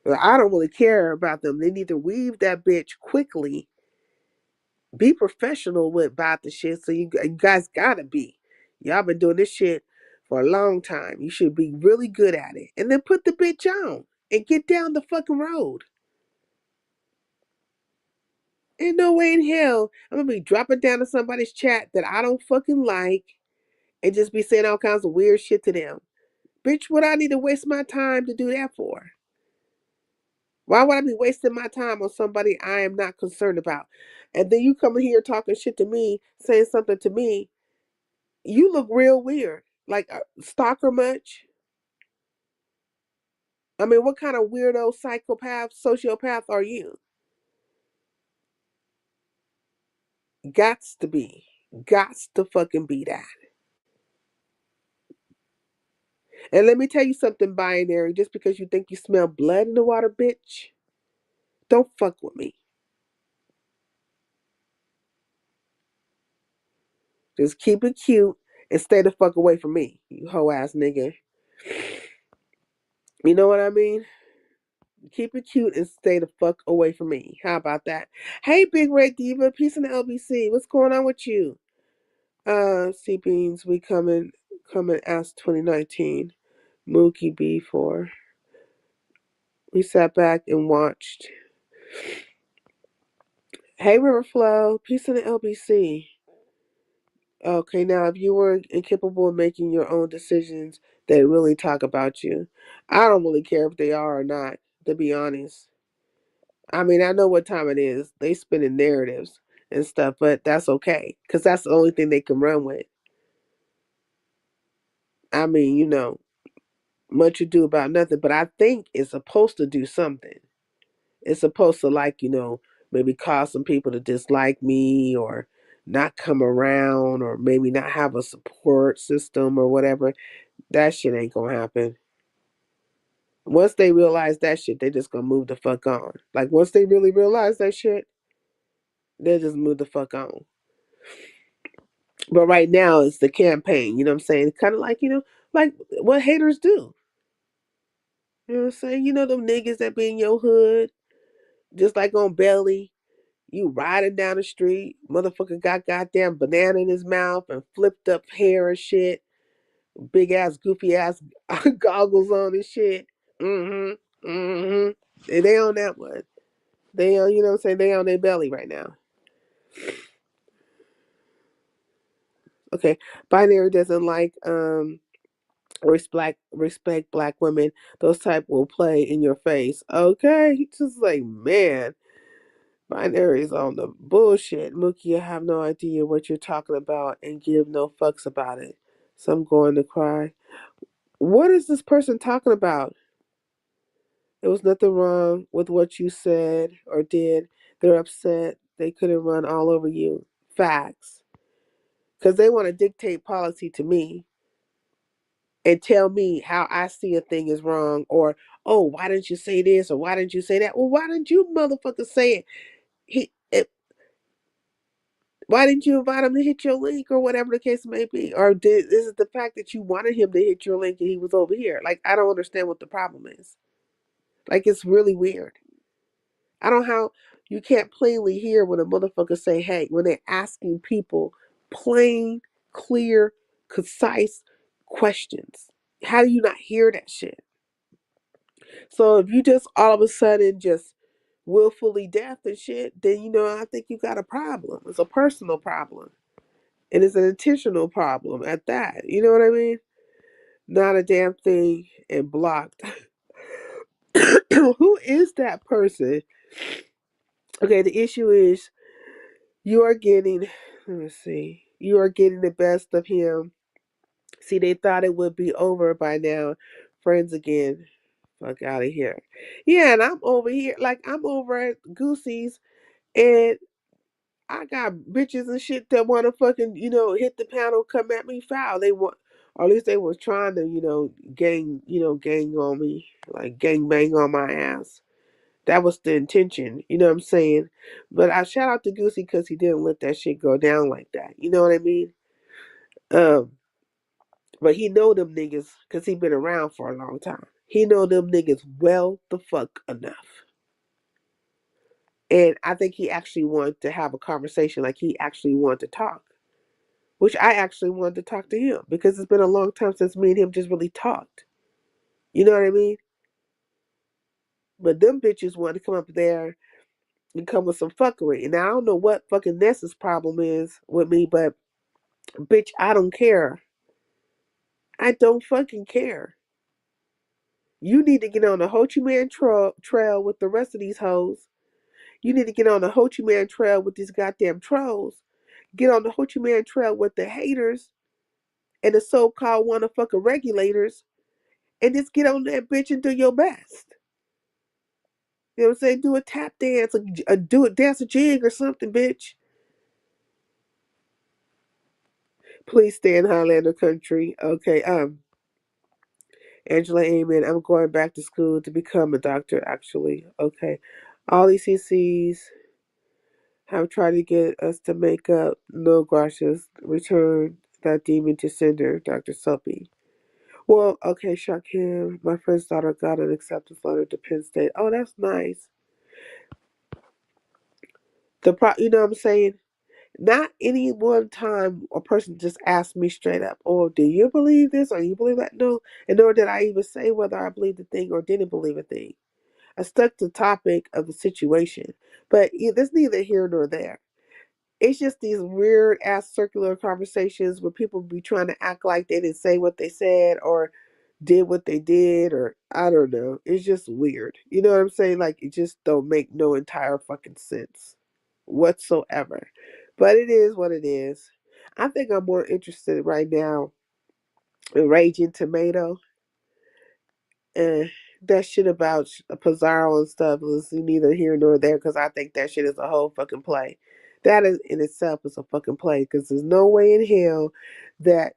I don't really care about them. They need to weave that bitch quickly. Be professional about the shit. So you guys gotta be. Y'all been doing this shit for a long time. You should be really good at it. And then put the bitch on and get down the fucking road. Ain't no way in hell I'm gonna be dropping down to somebody's chat that I don't fucking like and just be saying all kinds of weird shit to them. Bitch, what I need to waste my time to do that for? Why would I be wasting my time on somebody I am not concerned about? And then you come in here talking shit to me, saying something to me. You look real weird. Like a stalker much? I mean, what kind of weirdo, psychopath, sociopath are you? Gots to be. Gots to fucking be that. And let me tell you something, binary. Just because you think you smell blood in the water, bitch, don't fuck with me. Just keep it cute and stay the fuck away from me, you hoe ass nigga. You know what I mean? Keep it cute and stay the fuck away from me. How about that? Hey, Big Red Diva, peace in the LBC. What's going on with you? Sea Beans, we coming as 2019. Mookie B4. We sat back and watched. Hey, Riverflow, peace in the LBC. Okay, now if you were incapable of making your own decisions, they really talk about you. I don't really care if they are or not, to be honest. I mean, I know what time it is. They spinning narratives and stuff, but that's okay, because that's the only thing they can run with. I mean, much ado about nothing, but I think it's supposed to do something. It's supposed to, like, maybe cause some people to dislike me or not come around or maybe not have a support system or whatever. That shit ain't gonna happen. Once they realize that shit, they just gonna move the fuck on. Like, once they really realize that shit, they'll just move the fuck on. But right now, it's the campaign. You know what I'm saying? Kind of like, like what haters do. You know what I'm saying? Them niggas that be in your hood, just like on Belly. You riding down the street, motherfucker got goddamn banana in his mouth and flipped up hair and shit. Big ass, goofy ass goggles on and shit. Mm-hmm. Mm-hmm. And they on that one. They on, you know what I'm saying? They on their belly right now. Okay. Binary doesn't like respect black women. Those type will play in your face. Okay. Just like, man. Binary's on the bullshit. Mookie, I have no idea what you're talking about and give no fucks about it. So I'm going to cry. What is this person talking about? There was nothing wrong with what you said or did. They're upset. They couldn't run all over you. Facts. Because they want to dictate policy to me and tell me how I see a thing is wrong, or, oh, why didn't you say this, or why didn't you say that? Well, why didn't you motherfucker say it? Why didn't you invite him to hit your link or whatever the case may be? Or is it the fact that you wanted him to hit your link and he was over here? Like, I don't understand what the problem is. Like, it's really weird. I don't know how you can't plainly hear when a motherfucker say, hey, when they're asking people plain, clear, concise questions. How do you not hear that shit? So if you just all of a sudden just willfully deaf and shit, then I think you got a problem. It's a personal problem. And it's an intentional problem at that. You know what I mean? Not a damn thing and blocked. Who is that person? Okay, the issue is you are getting, let me see, you are getting the best of him. See, they thought it would be over by now. Friends again. Fuck out of here. Yeah, and I'm over here, like I'm over at Goosey's, and I got bitches and shit that want to fucking, hit the panel, come at me foul. They want, or at least they was trying to, gang on me, like gang bang on my ass. That was the intention, you know what I'm saying? But I shout out to Goosey because he didn't let that shit go down like that. You know what I mean? Um, but he know them niggas because he been around for a long time. He know them niggas well the fuck enough. And I think he actually wanted to have a conversation, like he actually wanted to talk. Which I actually wanted to talk to him because it's been a long time since me and him just really talked. You know what I mean? But them bitches want to come up there and come with some fuckery. And I don't know what fucking Nessa's problem is with me, but bitch, I don't care. I don't fucking care. You need to get on the Ho Chi Minh trail with the rest of these hoes. You need to get on the Ho Chi Minh trail with these goddamn trolls. Get on the Ho Chi Minh trail with the haters and the so-called wanna-fucking regulators, and just get on that bitch and do your best. You know what I'm saying? Do a tap dance, or do a dance a jig or something, bitch. Please stay in Highlander country. Okay, Angela, amen. I'm going back to school to become a doctor, actually. Okay. All these CCs have tried to get us to make up. No gracias. Return that demon to sender, Dr. Suppy. Well, okay, Shakim. My friend's daughter got an acceptance letter to Penn State. Oh, that's nice. You know what I'm saying? Not any one time a person just asked me straight up, "Oh, do you believe this or you believe that?" No, and nor did I even say whether I believed the thing or didn't believe a thing. I stuck to the topic of the situation, but that's neither here nor there. It's just these weird ass circular conversations where people be trying to act like they didn't say what they said or did what they did, or I don't know. It's just weird. You know what I'm saying? Like it just don't make no entire fucking sense whatsoever. But it is what it is. I think I'm more interested right now in Raging Tomato, and that shit about Pizarro and stuff is neither here nor there because I think that shit is a whole fucking play. That is in itself is a fucking play because there's no way in hell that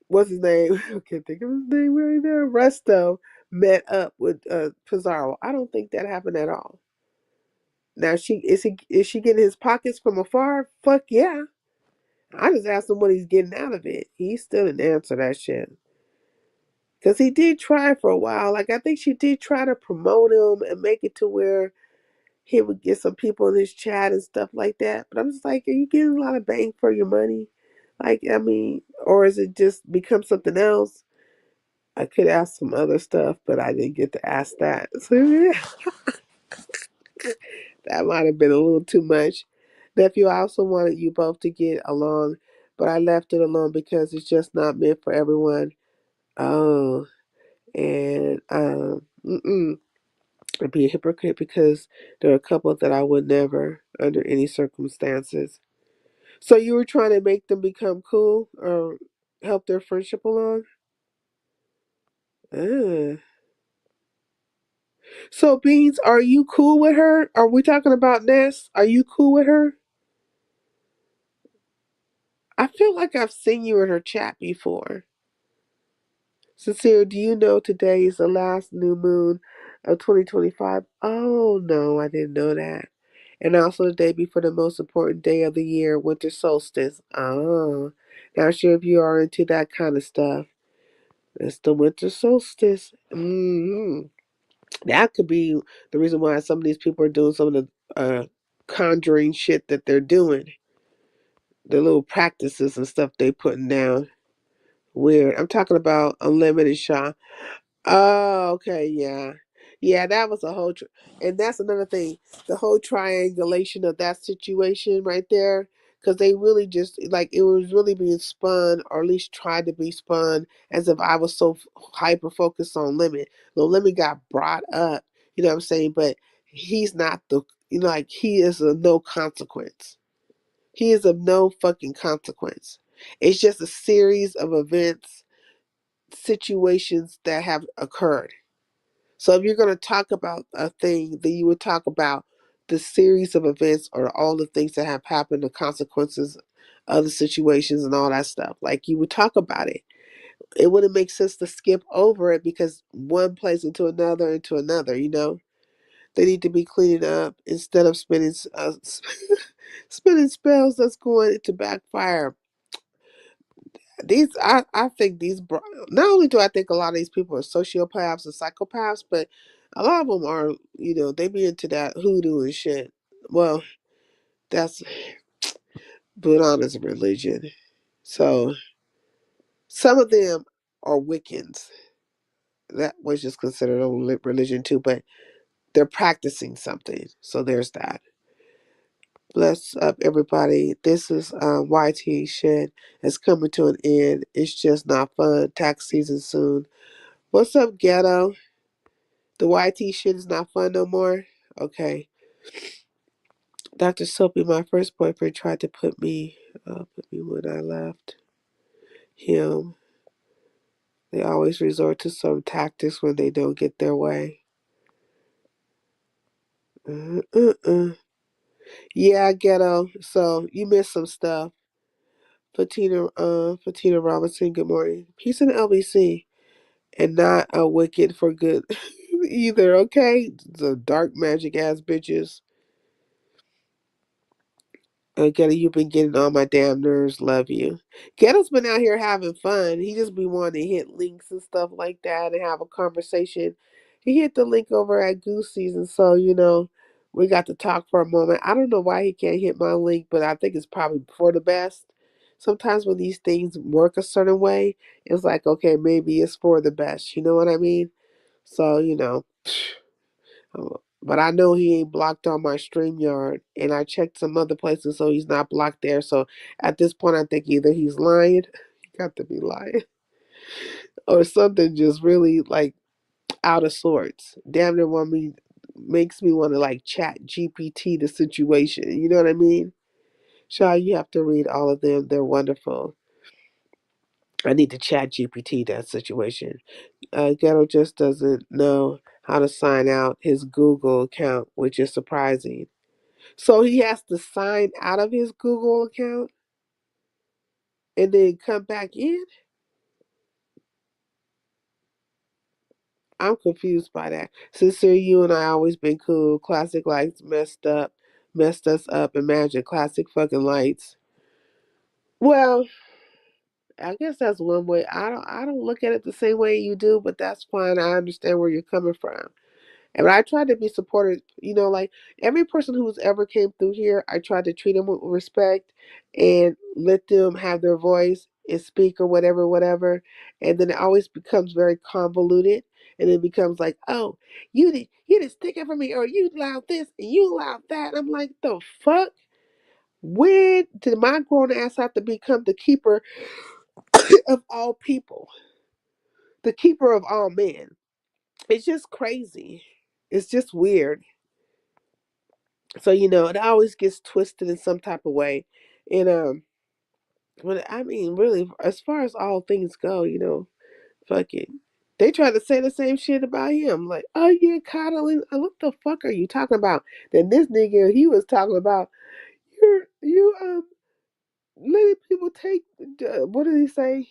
what's his name? I can't think of his name right now. Resto met up with Pizarro. I don't think that happened at all. Now is she getting his pockets from afar? Fuck yeah. I just asked him what he's getting out of it. He still didn't answer that shit. Cause he did try for a while. Like I think she did try to promote him and make it to where he would get some people in his chat and stuff like that. But I'm just like, are you getting a lot of bang for your money? Like, I mean, or is it just become something else? I could ask some other stuff, but I didn't get to ask that. So yeah, that might have been a little too much. Nephew, I also wanted you both to get along, but I left it alone because it's just not meant for everyone. Oh, and I'd be a hypocrite because there are a couple that I would never, under any circumstances. So you were trying to make them become cool or help their friendship along? Ugh. So Beans, are you cool with her? Are we talking about Ness? Are you cool with her? I feel like I've seen you in her chat before. Sincere, do you know today is the last new moon of 2025? Oh no, I didn't know that. And also the day before the most important day of the year, winter solstice. Oh, not sure if you are into that kind of stuff. It's the winter solstice. That could be the reason why some of these people are doing some of the conjuring shit that they're doing. the little practices and stuff they putting down. Weird. I'm talking about unlimited Shaw. Oh, okay, yeah, yeah. That was a whole, and that's another thing. The whole triangulation of that situation right there, because they really just like it was really being spun, or at least tried to be spun, as if I was so hyper focused on Limit. The Limit got brought up, you know what I'm saying? But he's not the, like he is of no consequence. He is of no fucking consequence. It's just a series of events, situations that have occurred. So if you're going to talk about a thing, then you would talk about the series of events or all the things that have happened, the consequences of the situations and all that stuff. Like you would talk about it. It wouldn't make sense to skip over it because one plays into another, you know? They need to be cleaning up instead of spinning spinning spells that's going to backfire. I think not only do I think a lot of these people are sociopaths and psychopaths, but a lot of them are, they be into that hoodoo and shit. Well, that's Buddha's religion. So some of them are Wiccans. That was just considered a religion too, but they're practicing something. So there's that. Bless up, everybody. This is YT shit. It's coming to an end. It's just not fun. Tax season soon. What's up, ghetto? The YT shit is not fun no more? Okay. Dr. Soapy, my first boyfriend, tried to put me when I left him. They always resort to some tactics when they don't get their way. Yeah, ghetto. So you missed some stuff. Fatina Robinson, good morning. Peace in LBC. And not a wicked for good either, okay? The dark magic ass bitches. Ghetto, you've been getting on my damn nerves. Love you. Ghetto's been out here having fun. He just be wanting to hit links and stuff like that and have a conversation. He hit the link over at Goose Season, so we got to talk for a moment. I don't know why he can't hit my link, but I think it's probably for the best. Sometimes when these things work a certain way, it's like, okay, maybe it's for the best. You know what I mean? So, but I know he ain't blocked on my StreamYard, and I checked some other places, so he's not blocked there. So at this point, I think either he's lying, he got to be lying, or something just really like out of sorts. Damn near makes me want to like chat GPT the situation. You know what I mean? Shaw, you have to read all of them. They're wonderful. I need to chat GPT that situation. Ghetto just doesn't know how to sign out his Google account, which is surprising. So he has to sign out of his Google account and then come back in? I'm confused by that. Sincere, you and I always been cool. Classic lights messed us up. Imagine classic fucking lights. Well, I guess that's one way. I don't look at it the same way you do, but that's fine. I understand where you're coming from. And I tried to be supportive, like every person who's ever came through here, I tried to treat them with respect and let them have their voice and speak or whatever, whatever. And then it always becomes very convoluted. And it becomes like, oh, you didn't stick it for me, or you allowed this and you allowed that. I'm like, the fuck? When did my grown ass have to become the keeper of all people? The keeper of all men? It's just crazy. It's just weird. So it always gets twisted in some type of way. And but I mean, really, as far as all things go, fuck it. They try to say the same shit about him, like, oh yeah, coddling. What the fuck are you talking about? Then this nigga, he was talking about you letting people take. What did he say?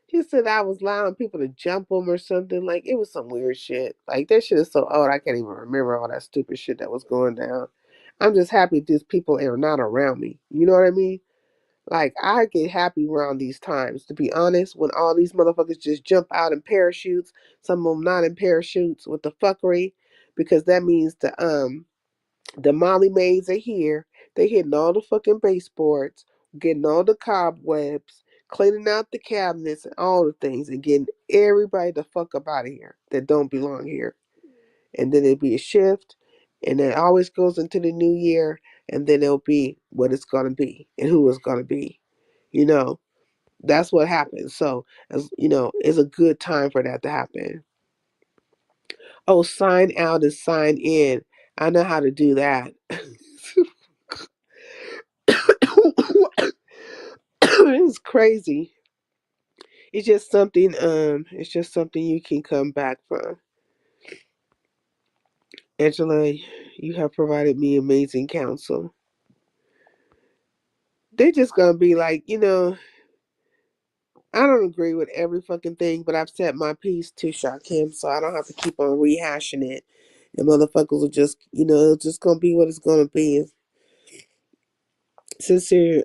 He said I was allowing people to jump him or something. Like it was some weird shit. Like that shit is so old. I can't even remember all that stupid shit that was going down. I'm just happy these people are not around me. You know what I mean? Like I get happy around these times. To be honest, when all these motherfuckers just jump out in parachutes, some of them not in parachutes with the fuckery, because that means the Molly maids are here. They hitting all the fucking baseboards, getting all the cobwebs, cleaning out the cabinets and all the things, and getting everybody the fuck up out of here that don't belong here. And then it'll be a shift, and it always goes into the new year, and then it'll be what it's gonna be and who it's gonna be. You know, that's what happens. So, as you know, it's a good time for that to happen. Oh, sign out and sign in. I know how to do that. It's crazy. It's just something you can come back from. Angela, you have provided me amazing counsel. They're just gonna be like, I don't agree with every fucking thing, but I've said my piece to shock him, so I don't have to keep on rehashing it. And motherfuckers will just, it's just gonna be what it's gonna be. Sincere,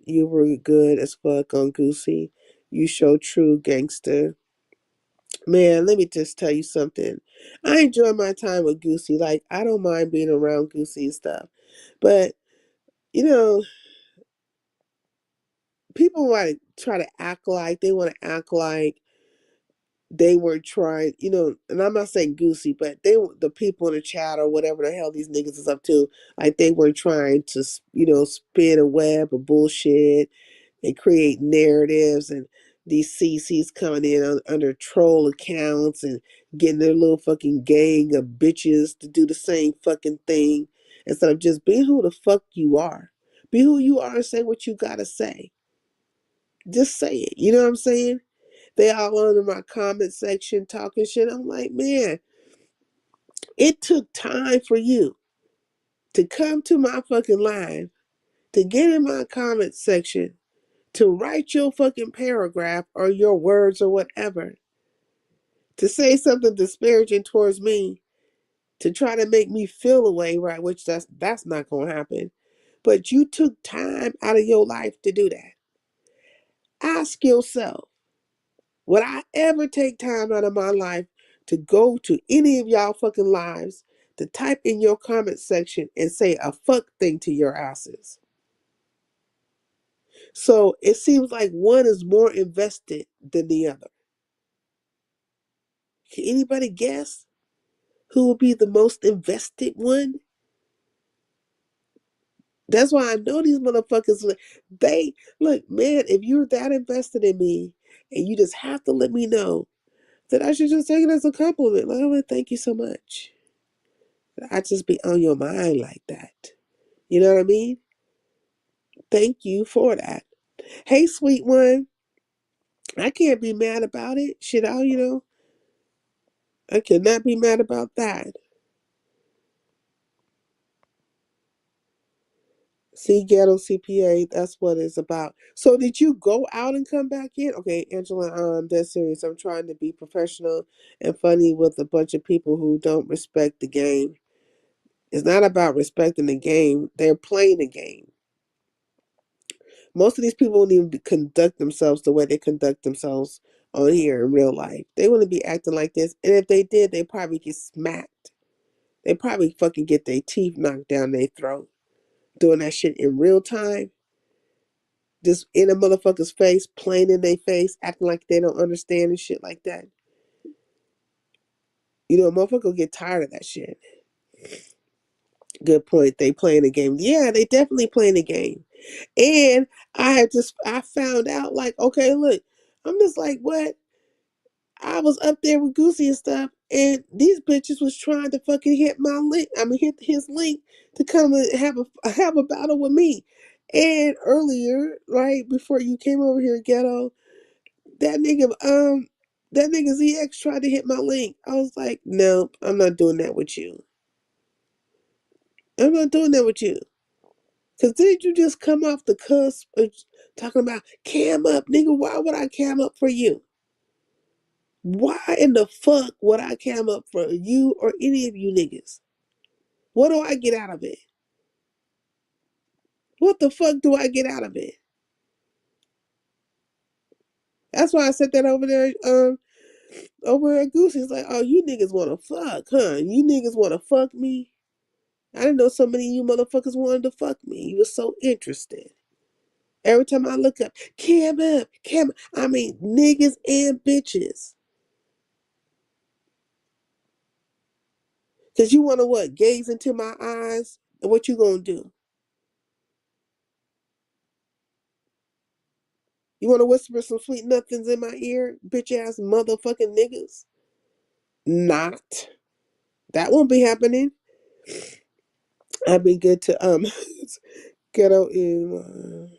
you were good as fuck on Goosey. You show true gangster. Man, let me just tell you something. I enjoy my time with Goosey. Like, I don't mind being around Goosey and stuff. But, you know, people want to try to act like they were trying, and I'm not saying Goosey, but the people in the chat or whatever the hell these niggas is up to, like they were trying to, spin a web of bullshit and create narratives, and these CCs coming in under troll accounts and getting their little fucking gang of bitches to do the same fucking thing instead of just being who the fuck you are. Be who you are and say what you gotta say. Just say it. You know what I'm saying? They all under my comment section talking shit. I'm like, man, it took time for you to come to my fucking live, to get in my comment section, to write your fucking paragraph or your words or whatever, to say something disparaging towards me, to try to make me feel away, right? Which that's not gonna happen. But you took time out of your life to do that. Ask yourself, would I ever take time out of my life to go to any of y'all fucking lives to type in your comment section and say a fuck thing to your asses? So it seems like one is more invested than the other. Can anybody guess who will be the most invested one? That's why I know these motherfuckers. They look, man. If you're that invested in me, and you just have to let me know, that I should just take it as a compliment. Like, oh, thank you so much. I just be on your mind like that. You know what I mean? Thank you for that. Hey, sweet one. I can't be mad about it. Shit, I cannot be mad about that. See, ghetto CPA, that's what it's about. So did you go out and come back in? Okay, Angela, that's serious. I'm trying to be professional and funny with a bunch of people who don't respect the game. It's not about respecting the game. They're playing the game. Most of these people won't even conduct themselves the way they conduct themselves on here in real life. They wouldn't be acting like this. And if they did, they probably get smacked. They probably fucking get their teeth knocked down their throat. Doing that shit in real time. Just in a motherfucker's face, playing in their face, acting like they don't understand and shit like that. A motherfucker will get tired of that shit. Good point. They playing the game. Yeah, they definitely playing the game. And I found out, like, okay, look, I'm just like, what? I was up there with Goosey and stuff, and these bitches was trying to fucking hit my link. Hit his link to come and have a battle with me. And earlier, right before you came over here, ghetto, that nigga ZX tried to hit my link. I was like, nope, I'm not doing that with you. I'm not doing that with you. Cause didn't you just come off the cusp of talking about cam up, nigga? Why would I cam up for you? Why in the fuck would I cam up for you or any of you niggas? What do I get out of it? What the fuck do I get out of it? That's why I said that over there, over at Goosey's like, oh, you niggas wanna fuck, huh? You niggas wanna fuck me? I didn't know so many of you motherfuckers wanted to fuck me. You were so interested. Every time I look up, cam up, cam. I mean, niggas and bitches. Cause you wanna what? Gaze into my eyes, and what you gonna do? You wanna whisper some sweet nothings in my ear, bitch ass motherfucking niggas? Not. That won't be happening. I've been good to ghetto in.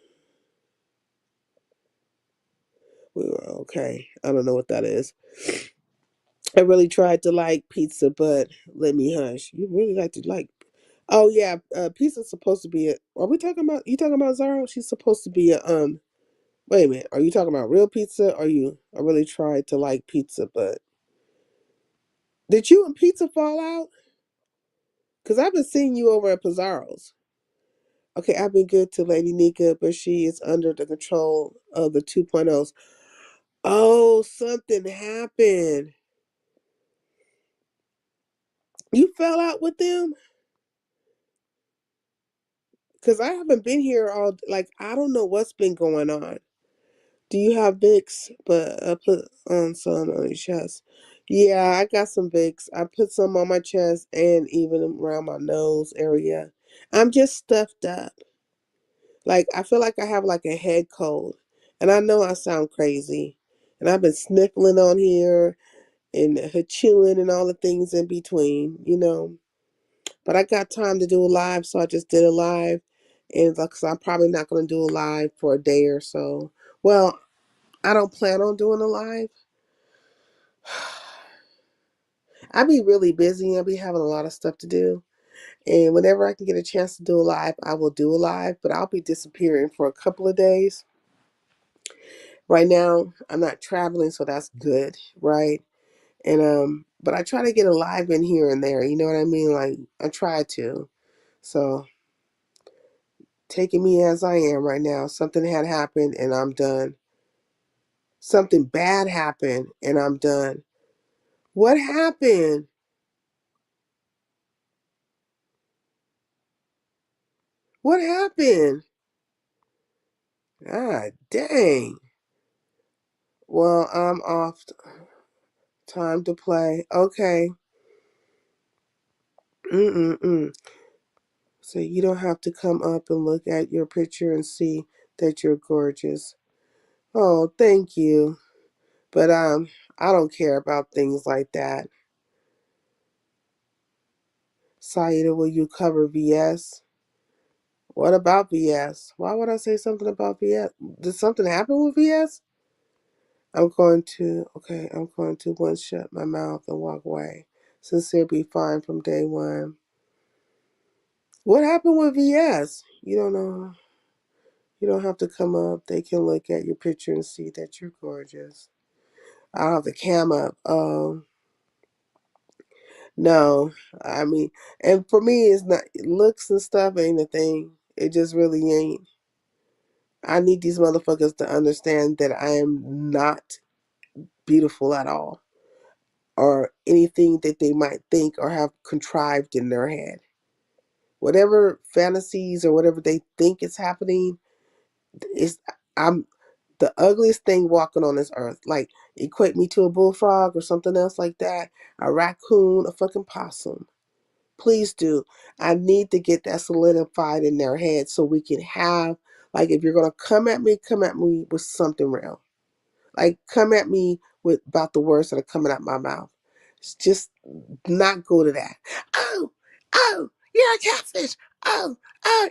We were okay. I don't know what that is. I really tried to like pizza, but let me hush. You really like to like. Oh yeah, pizza's supposed to be a. Are we talking about? You talking about Zara? She's supposed to be a. Wait a minute. Are you talking about real pizza? Or you? I really tried to like pizza, but did you and pizza fall out? Cause I've been seeing you over at Pizarro's. Okay, I've been good to Lady Nika, but she is under the control of the 2.0s. Oh, something happened. You fell out with them? Because I haven't been here all, like, I don't know what's been going on. Do you have Vicks? But I put on some on your chest. Yeah, I got some Vicks. I put some on my chest and even around my nose area. I'm just stuffed up. Like, I feel like I have like a head cold. And I know I sound crazy. And I've been sniffling on here and chewing and all the things in between, you know. But I got time to do a live, so I just did a live. And because I'm probably not going to do a live for a day or so. Well, I don't plan on doing a live. I be really busy. I be having a lot of stuff to do. And whenever I can get a chance to do a live, I will do a live. But I'll be disappearing for a couple of days. Right now, I'm not traveling, so that's good, right? And but I try to get a live in here and there. You know what I mean? Like I try to. So taking me as I am right now. Something had happened and I'm done. Something bad happened and I'm done. What happened? What happened? Ah, dang. Well, I'm off. Time to play. Okay. Mm-mm-mm. So you don't have to come up and look at your picture and see that you're gorgeous. Oh, thank you. But I don't care about things like that. Saida, will you cover VS? What about VS? Why would I say something about VS? Did something happen with VS? I'm going to once shut my mouth and walk away. Sincere be fine from day one. What happened with VS? You don't know. You don't have to come up. They can look at your picture and see that you're gorgeous. I'll have the cam up. No. I mean, and for me, it's not looks and stuff ain't a thing. It just really ain't. I need these motherfuckers to understand that I am not beautiful at all, or anything that they might think or have contrived in their head. Whatever fantasies or whatever they think is happening, is I'm the ugliest thing walking on this earth. Like equate me to a bullfrog or something else like that, a raccoon, a fucking possum. Please do. I need to get that solidified in their head so we can have, like, if you're gonna come at me with something real. Like come at me with about the words that are coming out my mouth. Just not go to that. Oh, oh, you're a catfish. Oh,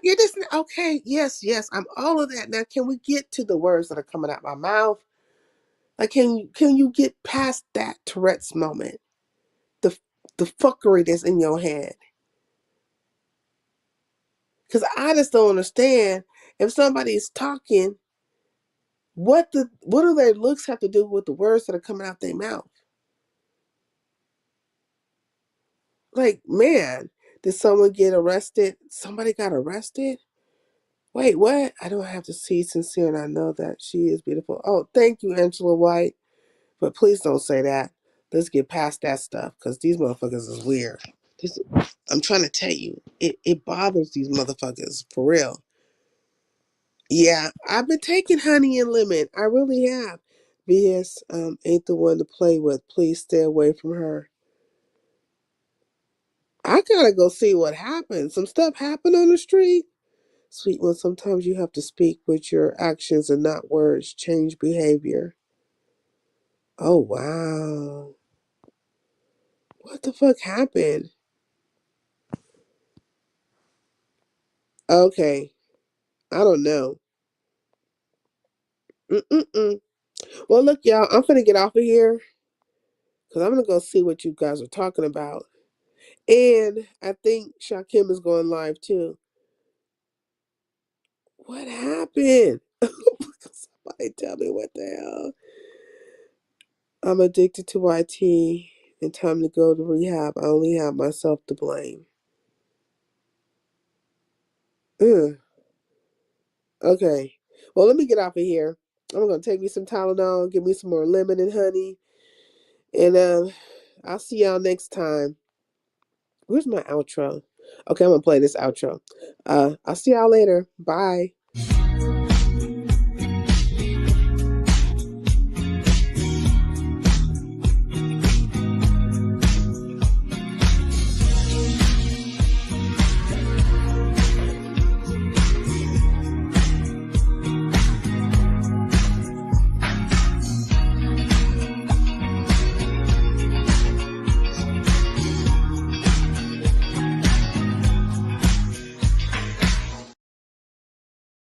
you're this. Okay, yes, I'm all of that. Now, can we get to the words that are coming out my mouth? Like, can you get past that Tourette's moment? The the fuckery that's in your head. Because I just don't understand if somebody is talking. What do their looks have to do with the words that are coming out their mouth? Like, man, did someone get arrested? Somebody got arrested? Wait, what? I don't have to see Sincere, and I know that she is beautiful. Oh, thank you, Angela White. But please don't say that. Let's get past that stuff, because these motherfuckers is weird. This, I'm trying to tell you, it bothers these motherfuckers, for real. Yeah, I've been taking honey and lemon. I really have. VS ain't the one to play with. Please stay away from her. I gotta go see what happened. Some stuff happened on the street. Sweet one, sometimes you have to speak with your actions and not words. Change behavior. Oh wow. What the fuck happened? Okay. I don't know. Mm-mm-mm. Well, look, y'all, I'm gonna get off of here because I'm gonna go see what you guys are talking about. And I think Shakim is going live too. What happened? Somebody tell me what the hell. I'm addicted to YT and time to go to rehab. I only have myself to blame. Ugh. Okay. Well, let me get off of here. I'm gonna take me some Tylenol, give me some more lemon and honey, and I'll see y'all next time. Where's my outro? Okay, I'm gonna play this outro. I'll see y'all later. Bye.